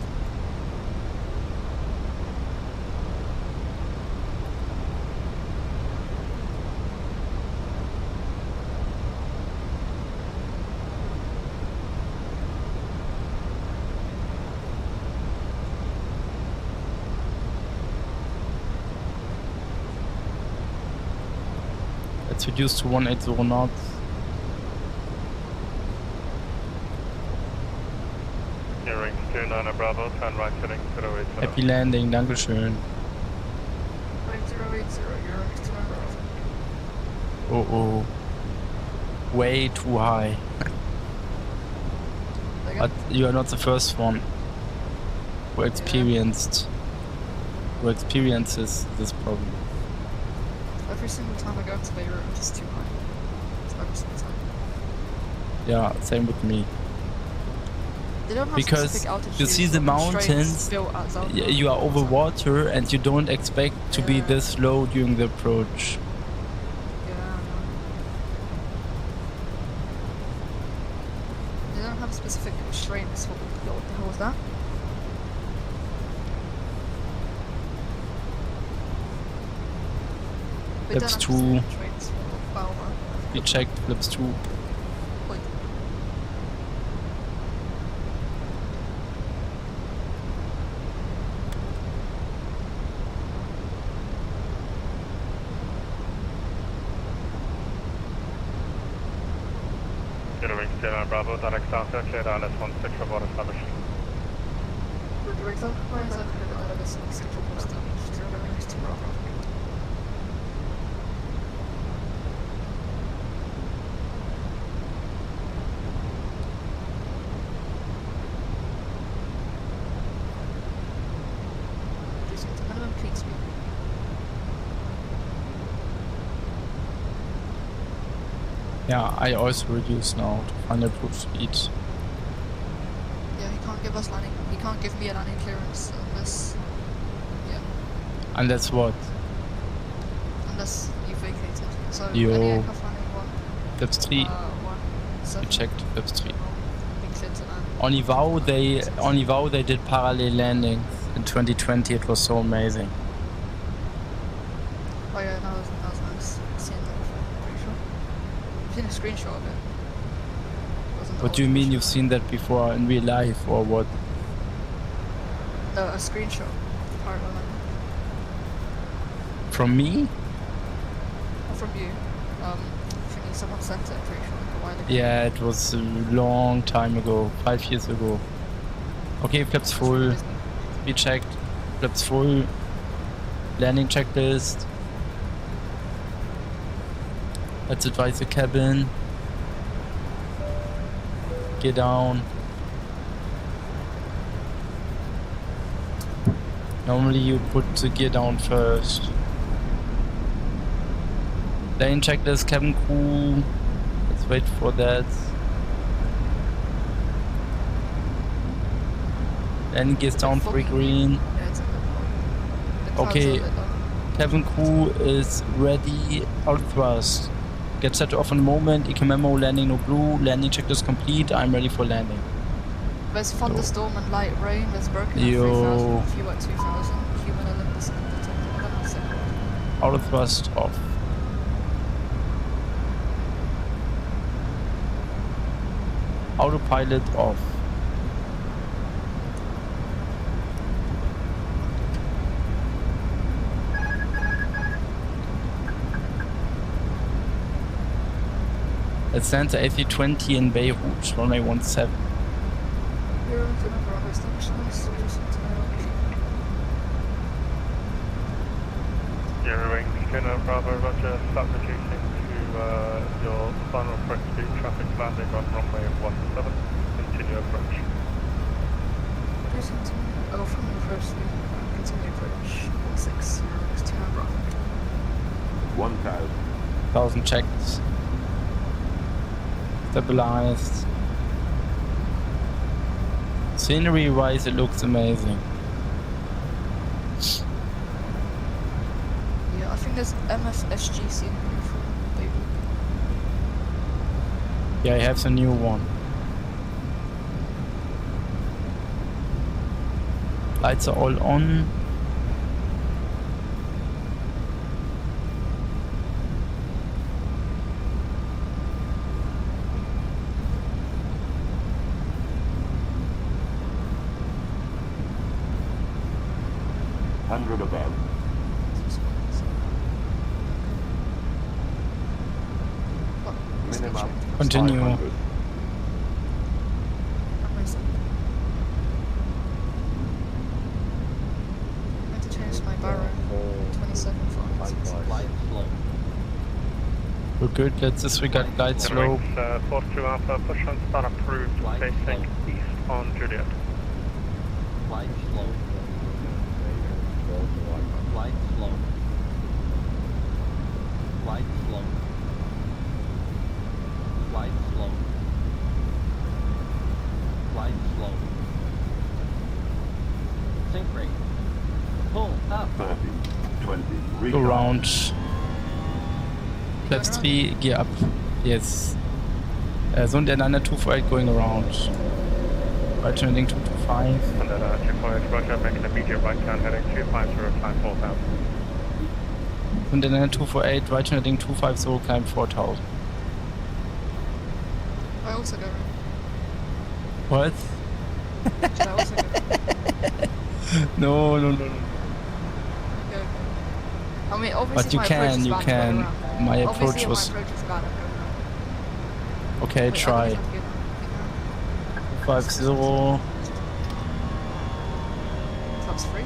Let's reduce to 180 knots. Hearing 29 Bravo, turn right heading 080. Happy landing, Dankeschön. 9080, you're Oh oh. Way too high. But you are not the first one who experiences this problem. Every single time I go to Beirut, it's too high. It's every single time. Yeah, same with me. They don't have Because specific altitudes you see the or constraints mountains, built as outdoor. you are over water and you don't expect to be this low during the approach. They don't have specific constraints. What the hell was that? They Flaps don't have 2. specific constraints for power. We checked flaps 2. Wait. Hearing 29 Bravo, direct answer, cleared ILS 16 for water established. Where is that? ILS 16 for water established. 0 Bravo. Minimum peak speed. Yeah, I also reduce now to final cruise speed. Yeah, he can't give us landing. He can't give me a landing clearance unless. Yeah. Unless what? Unless you vacated. So Yo. any aircraft landing one. Flaps 3. 1. We 7. checked Flaps 3. Be cleared to land. On EVAU they did parallel landings in 2020. It was so amazing. Oh yeah, that was nice. I've seen that before, pretty sure. I've seen a screenshot of it. What do you mean you've seen that before in real life or what? No, a screenshot of the parallel landing. From me? Not from you. I think someone sent it, pretty sure, like a while ago. Yeah, it was a long time ago, 5 years ago. Okay, flaps full. We checked. Flaps full. Landing checklist. Let's advise the cabin. Gear down. Normally you put the gear down first. Landing checklist, cabin crew. Let's wait for that. Landing gears down, 3 green. Yeah, it's a bit long. Okay, cabin crew is ready. Out thrust. Get set off in a moment. EQ memo, landing no blue. Landing checklist complete. I'm ready for landing. There's thunderstorm and light rain. There's broken at Yo. 3000. Few at 2000. Human Olympus detected. Auto thrust off. Autopilot off. It's Sundair A320 in Beirut, runway 17. Eurowing Skinner Bravo Roger, start reducing to your final approach speed, traffic landing on runway 17, continue approach. Oh, from the approach speed, continue approach 16, 29 Bravo. 1000. 1000 checked. Stabilized. Scenery wise, it looks amazing. Yeah, I think there's MSFG scenery for Beirut. Yeah, I have the new one. Lights are all on. Above. Minimum. Continue. 500. I have to change my barrow. 27 for We're good, let's disregard glide slope. 42 Alpha, push on start approved, facing east on Juliet. Flight slow. Flight slow. Flight slow. Flight slow. Flight slow. Sync rate. Pull up. 30, 20, Go round. Flaps 3, gear up. Yes. Sundair A320 going around. Right turning 225. Sundair A320, Roger, making a medium right turn heading 250, climb 4000. Sundair A320, right turning 250, climb 4000. I also go. What? Should I also go? No. Okay. I mean, obviously But you my can, approach is you bad to can. go around. My Obviously approach was... my approach is bad. Okay, Wait, try. I don't think I can 50. Flaps free.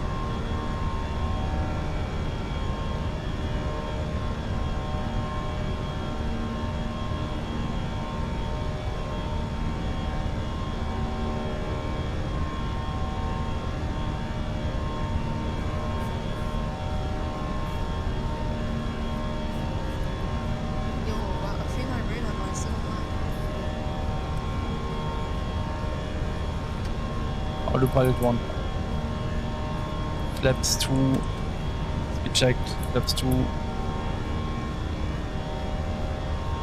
Yo, I think I realized Autopilot 1. Flaps 2. We checked. Flaps 2.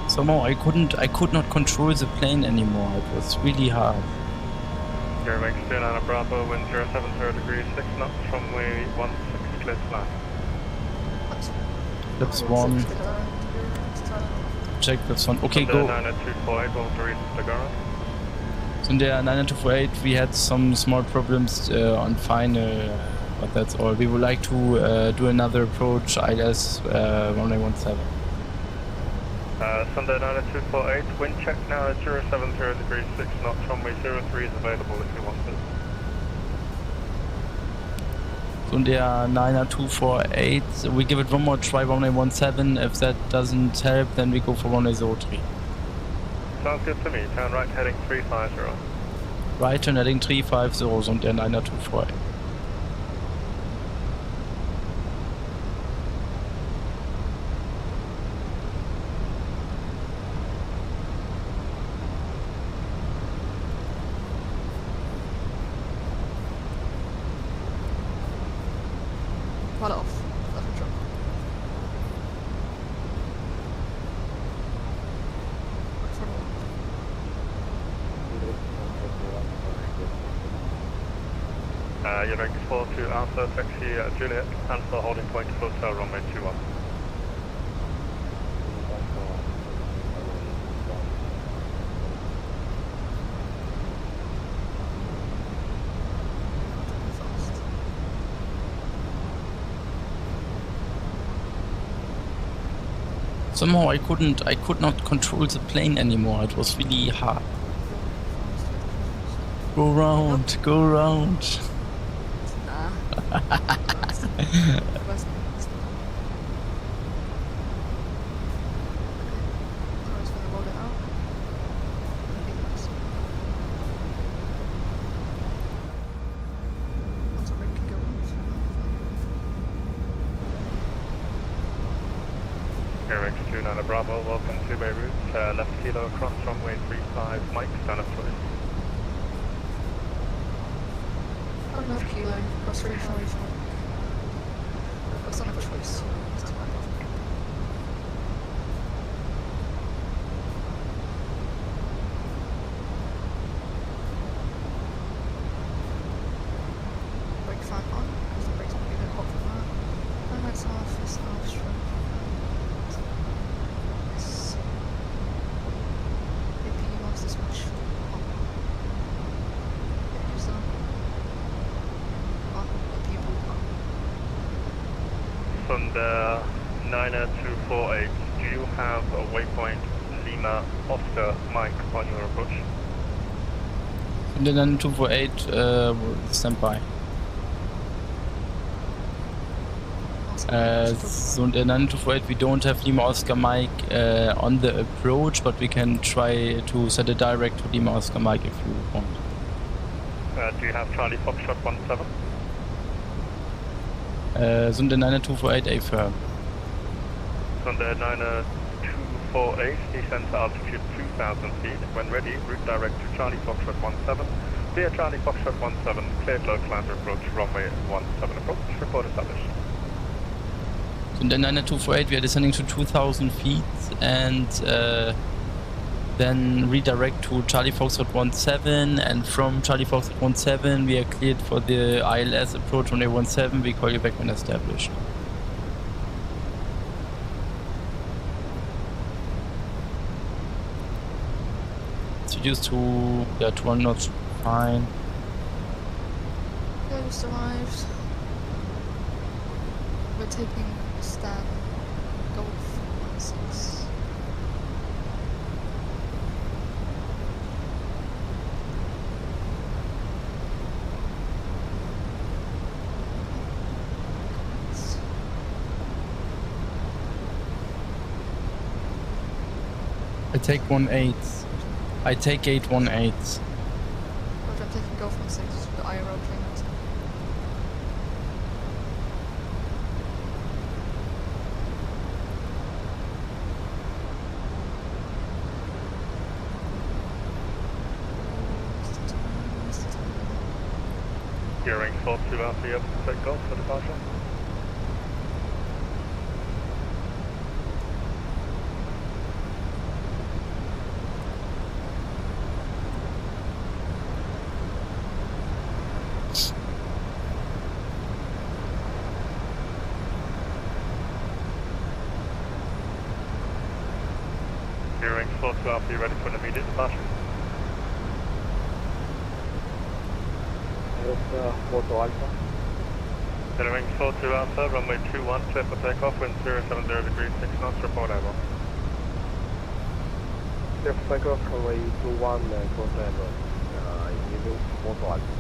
Somehow I could not control the plane anymore. It was really hard. Airwing 29 Bravo, wind 070 degrees 6 knots, runway 16 clear to fly. Flaps 1. Check flaps 1. Okay, go. 9248, what was the reason for the go? Sundair 9248, we had some small problems on final, but that's all. We would like to do another approach, EIS1 Sundair 9248, wind check now at 070 degrees 6 knots, runway 03 is available if you want it. Sundair 9248, we give it one more try, runway 17. If that doesn't help, then we go for runway 03. Sounds good to me. Turn right heading 350. Right turn heading 350, Sundair 9248. Pilot off. Left control. You're ready for to Alpha taxi Juliet, cancel holding point hotel runway 21. Somehow I could not control the plane anymore. It was really hard. Go round, go round. Nah. Airwing 29 Bravo, welcome to Beirut. Left kilo across runway 35, Mike, stand up choice. Left kilo, cross 35. That's not a choice. Brake fan on, because the brakes will be a bit hot from that. And that's half, it's half stroke. Yes. AP master switch. On. Use that. On. AP boot on. Sundair 9248, do you have a waypoint Lima Oscar Mike on your approach? Sundair 9248, stand by. Sundair 9248, we don't have Lima Oscar Mike on the approach, but we can try to set a direct to Lima Oscar Mike if you want. Do you have Charlie Foxtrot 17? Sundair 9248, A firm. Sundair 9248, descend to altitude 2,000 feet. When ready, route direct to Charlie Foxtrot 17. Via Charlie Foxtrot 17, cleared low climber approach, runway 17 approach, report established. Sundair 9248, we are descending to 2,000 feet and then redirect to Charlie Foxtrot 17, and from Charlie Foxtrot 17 we are cleared for the ILS approach on A17. We call you back when established. It's reduced to 1 knots, fine. Yeah, just arrived. We're taking Stan Golf 16. I take 18. I take 818. Roger, I'm taking Golf 16 with the IRO clearance. Gearing 42 Alpha, you have to take off for departure. Gearing 42 Alpha, you ready for an immediate departure? Photo Alpha. Gearing 42 Alpha, runway 21, clear for takeoff, wind 070 degrees, 6 knots, report over. Clear for takeoff, runway 21, close level. Using Photo Alpha.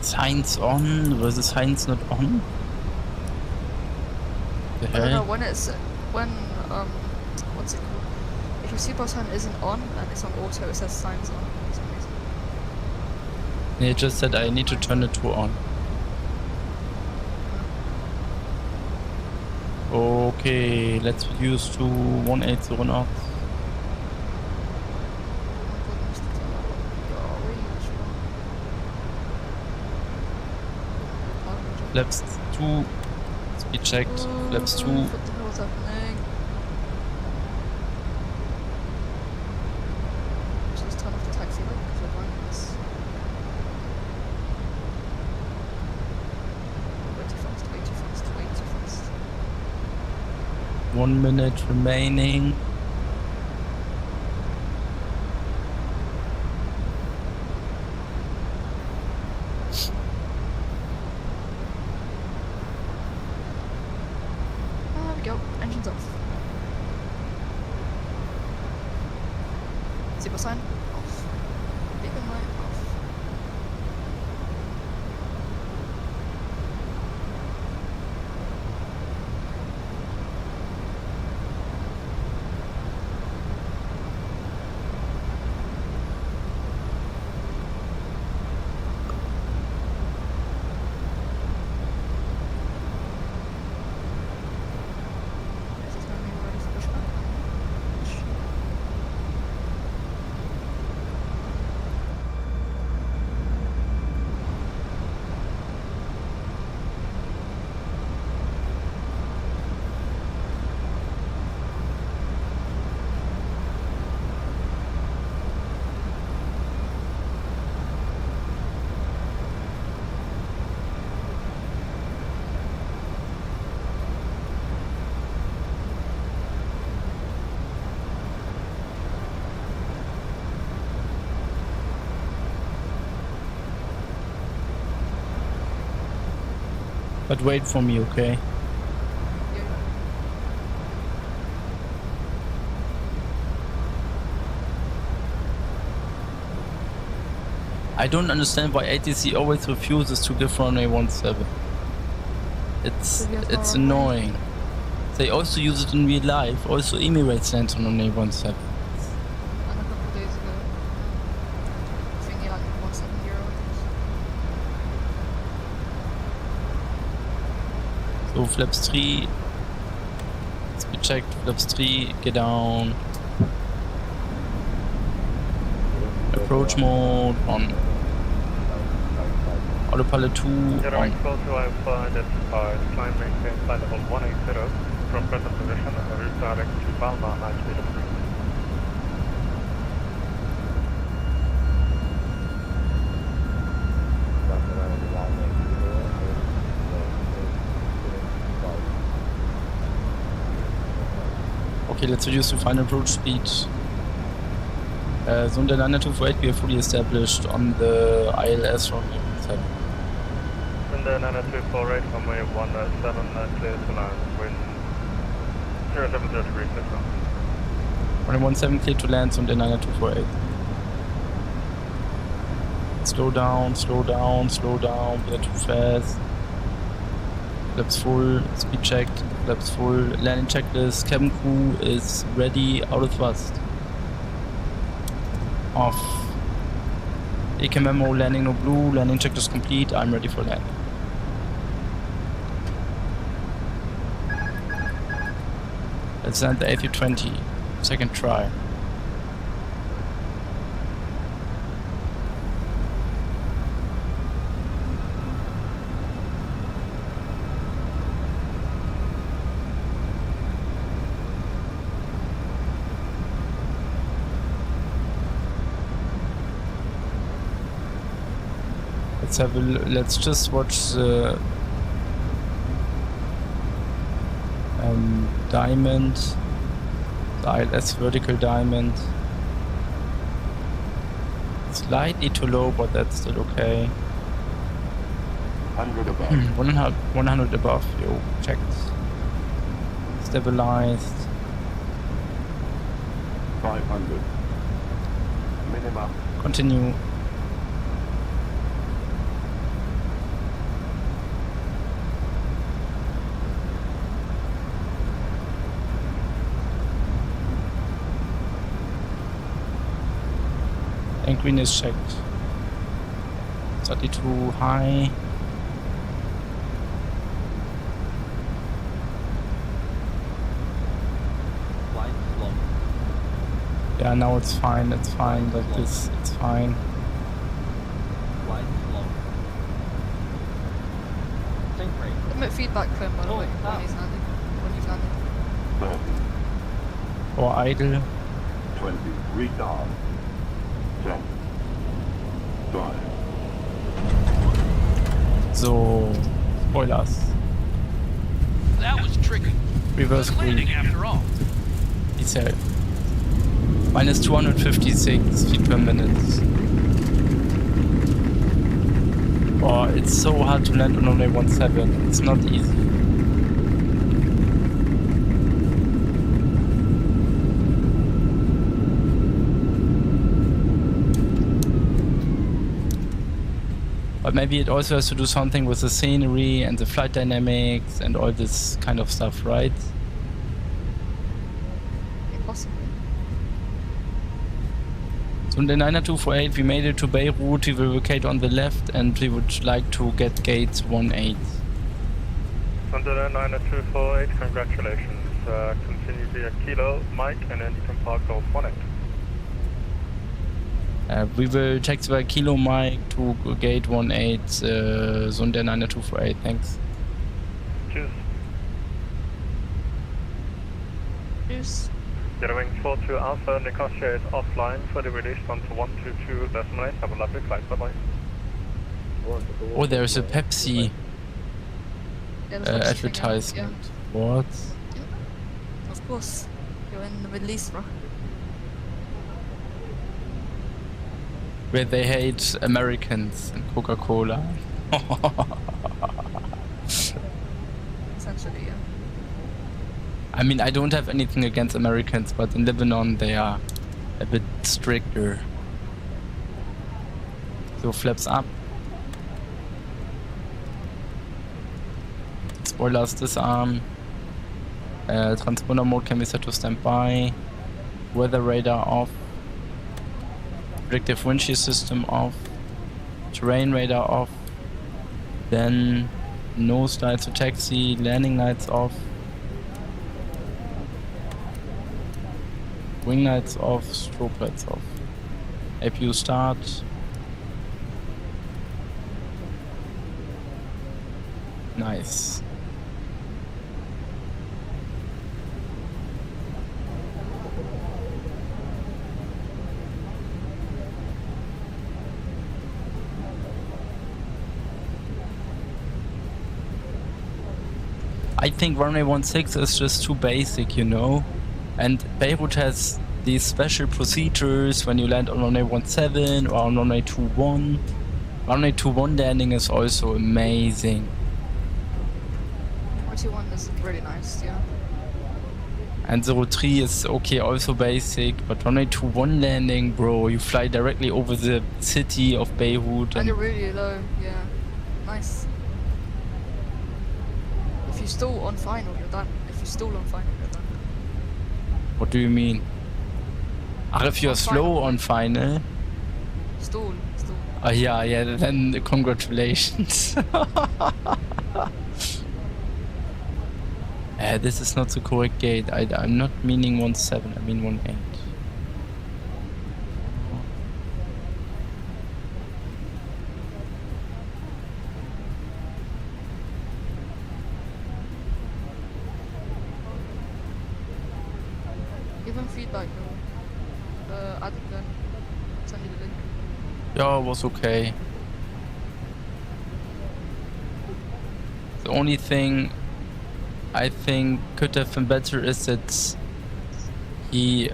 Signs on versus signs not on? The I don't know hell? when it's what's it called? If your seatbelt sign isn't on and it's on auto, it says signs on. For some reason. It just said I need to turn it to on. Okay, let's reduce to 180 knots. Flaps 2, speed checked, flaps 2. What the hell is happening? Just turn off the taxi light because we're finding this. Way too fast, way too fast, way too fast. 1 minute remaining. There we go, engine's off. Seatbelt sign off. Beacon light off. Is this gonna be ready for pushback? But wait for me, okay? I don't understand why ATC always refuses to give runway 17. It's annoying. They also use it in real life. Also Emirates lands on runway 17. And a couple days ago, thingy like 170. So flaps 3, speed checked, flaps 3, get down. Approach mode on. Autopilot 2 Gearing on. 42 Alpha, identified, climb maintain flight level 180 from present position and route direct to Palma, high speed of 3. Okay, let's reduce to final approach speed. Sundair A320, we are fully established on the ILS runway 17. Sundair A348, runway 17, clear to land, wind 070 degrees, 6 knots. Runway 17 clear to land, Sundair A348. Slow down, slow down, slow down, we are too fast. Flaps full, speed checked, flaps full, landing checklist, cabin crew is ready, out of thrust. Off. EK memo, landing no blue, landing checklist complete, I'm ready for landing. Let's land the A320, second try. Let's just watch the diamond, the ILS vertical diamond. Slightly too low, but that's still okay. 100 above. 100 above, yo, checked. Stabilized. 500. Minimum. Continue. And green is checked. 32 high. Flight slow. Yeah, now it's fine, like this, it's fine. Flight slow. Sync rate. Limit feedback for him, by the way, when he's landing. Or idle. 20. Retard. 10. 5. So, Spoilers. That was tricky. Reverse Good landing green. after all. Be safe. Minus 256 feet per minute. Oh, it's so hard to land on only 17. It's not easy. But maybe it also has to do something with the scenery and the flight dynamics and all this kind of stuff, right? Possibly. So in the 90248 we made it to Beirut, we will locate on the left and we would like to get gate 18. Sundair 90248, congratulations. Continue via Kilo, Mike, and then you can park Golf 18. We will check the Kilo Mike to gate 18, Sundair 90248, thanks. Cheers. Cheers. Wing 42 Alpha, Nicosia is offline, fully released onto 122.8. Have a lovely flight, bye bye. Oh, there's a Pepsi Yeah, there's Pepsi advertisement. thing, What? yeah. Of course. You're in the Middle East, bro. Where they hate Americans and Coca-Cola. Essentially, yeah. I mean, I don't have anything against Americans, but in Lebanon they are a bit stricter. So flaps up. Spoilers disarm. Transponder mode can be set to standby. Weather radar off. Predictive wind shear system off. Terrain radar off. Then nose lights to taxi. Landing lights off. Wing lights off. Strobe lights off. APU start. Nice. I think runway 16 is just too basic, you know? And Beirut has these special procedures when you land on runway 17 or on runway 21. Runway 21 landing is also amazing. 41 is really nice, yeah. And 03 is okay, also basic, but runway 21 landing, bro, you fly directly over the city of Beirut. And you're really low, yeah. Nice. If you stall on final, you're done. If you stall on final, you're done. What do you mean? If you're On slow final. on final? Stall. Oh yeah, then congratulations. This is not the correct gate. I'm not meaning 17, I mean 18. Give him feedback, bro. Add him then. Send me the link. Yeah, it was okay. The only thing I think could have been better is that he,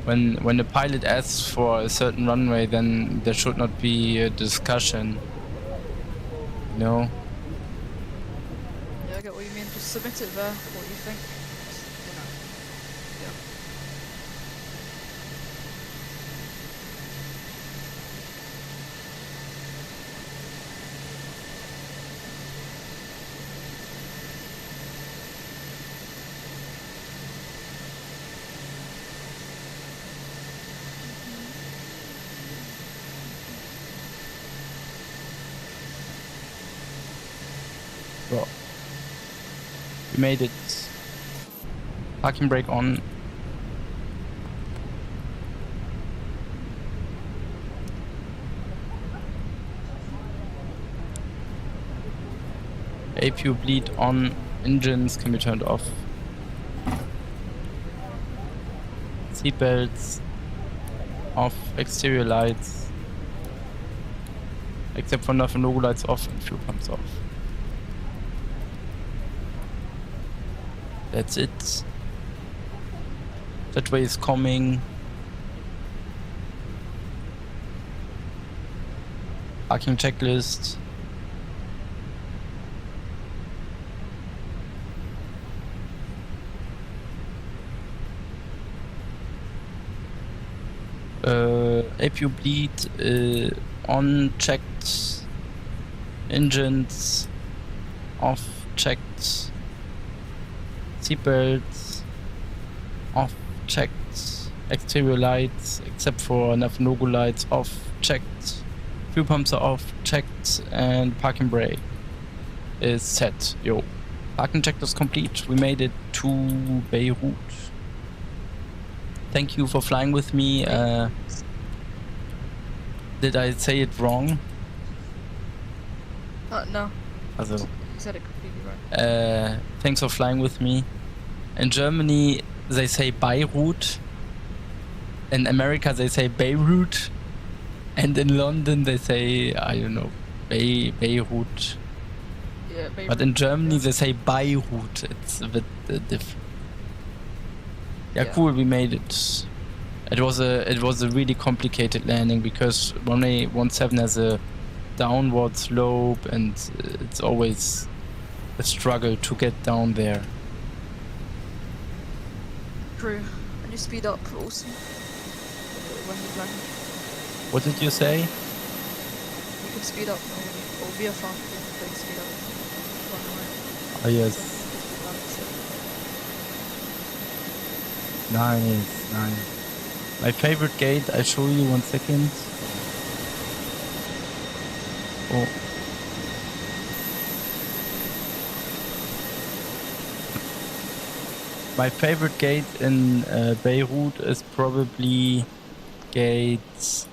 when the pilot asks for a certain runway, then there should not be a discussion. No. Yeah, I get what you mean. Just submit it there, what you think. You know. Yeah. Well, we made it. Parking brake on. APU bleed on. Engines can be turned off. Seatbelts off. Exterior lights, except for nav and logo lights off and fuel pumps off. That's it. That way is coming. Parking checklist. APU bleed on, checked. Engines off, checked. Seatbelts off, checked. Exterior lights, except for nav and logo lights, off, checked. Fuel pumps are off, checked, and parking brake is set. Yo, parking checklist complete. We made it to Beirut. Thank you for flying with me. Did I say it wrong? No. Also. You said it completely right. Thanks for flying with me. In Germany, they say Beirut. In America, they say Beirut. And in London, they say, I don't know, Beirut. Yeah, Beirut. But in Germany, they say Beirut. It's a bit different. Yeah, cool. We made it. It was a really complicated landing because runway 17 has a downward slope, and it's always a struggle to get down there. True. And you speed up also when you land. What did you say? You can speed up or via front. You can speed up. Oh yes. Nice, nice. My favorite gate, I show you 1 second. Oh. My favorite gate in Beirut is probably gate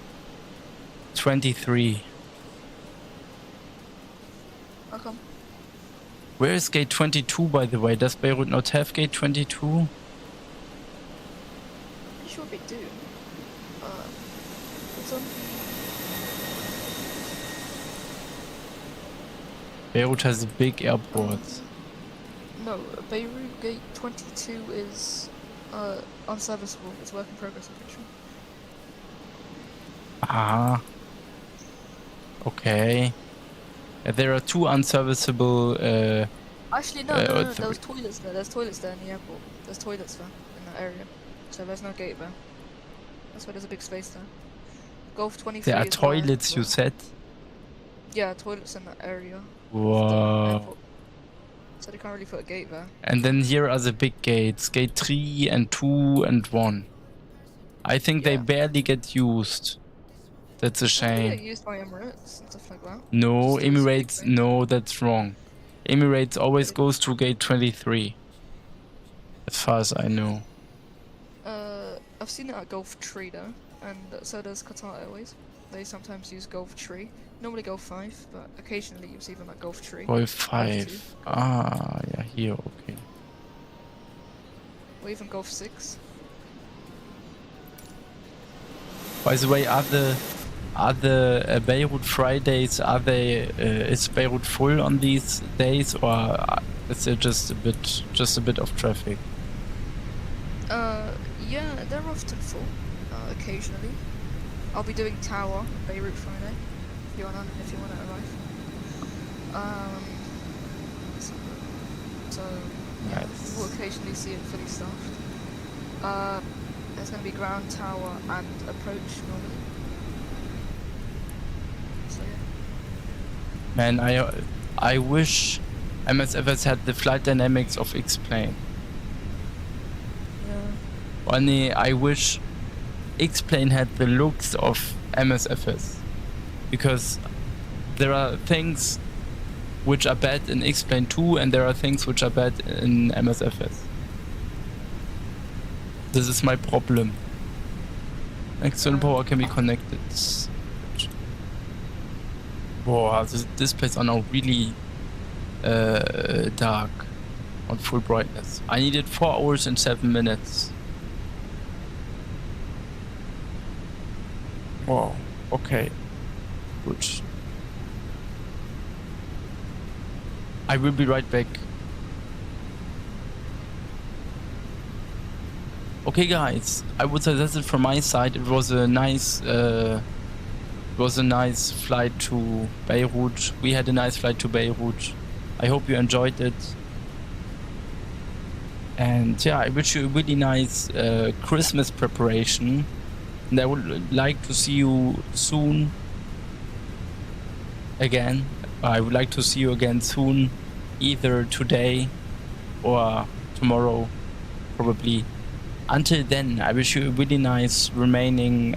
23. How come? Where is gate 22, by the way? Does Beirut not have gate 22? Sure we do. It's on. Beirut has a big airport. No, Beirut Gate 22 is unserviceable. It's work in progress, I'm pretty sure. Ah. Okay. There are two unserviceable. Actually, no, there was toilets there. There's toilets there in the airport. There's toilets there in that area. So there's no gate there. That's why there's a big space there. Golf 23. There are toilets, you said? Yeah, toilets in that area. Wow. So they can't really put a gate there. And then here are the big gates. Gate 3 and 2 and 1. I think they barely get used. That's a shame. They get used by Emirates and stuff like that. No, Emirates, no, that's wrong. Emirates always goes to gate 23. As far as I know. I've seen it at Gulf Tree though, and so does Qatar Airways. They sometimes use Gulf Tree. Normally Gulf 5, but occasionally you see them at Gulf Tree. Gulf 5. Ah, yeah, here, okay. Or even Gulf 6. By the way, are the Are the Beirut Fridays, is Beirut full on these days, or is there just a bit of traffic? Yeah, they're often full. Occasionally, I'll be doing Tower Beirut Friday. If you wanna arrive. So yeah, Nice. we'll occasionally see it fully staffed. There's gonna be ground, tower, and approach normally. So yeah. Man, I wish MSFS had the flight dynamics of X-Plane. Yeah. Only I wish X-Plane had the looks of MSFS, because there are things which are bad in X-Plane 2 and there are things which are bad in MSFS. This is my problem. External power can be connected. Wow, the displays are now really dark on full brightness. I needed 4 hours and 7 minutes. Wow, okay. Good. I will be right back. Okay guys, I would say that's it from my side. It was a nice flight to Beirut. We had a nice flight to Beirut. I hope you enjoyed it. And yeah, I wish you a really nice Christmas preparation. And I would like to see you soon again. I would like to see you again soon, either today or tomorrow, probably. Until then, I wish you a really nice remaining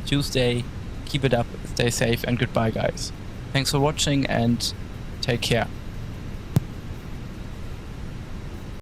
Tuesday. Keep it up, stay safe, and goodbye, guys. Thanks for watching and take care.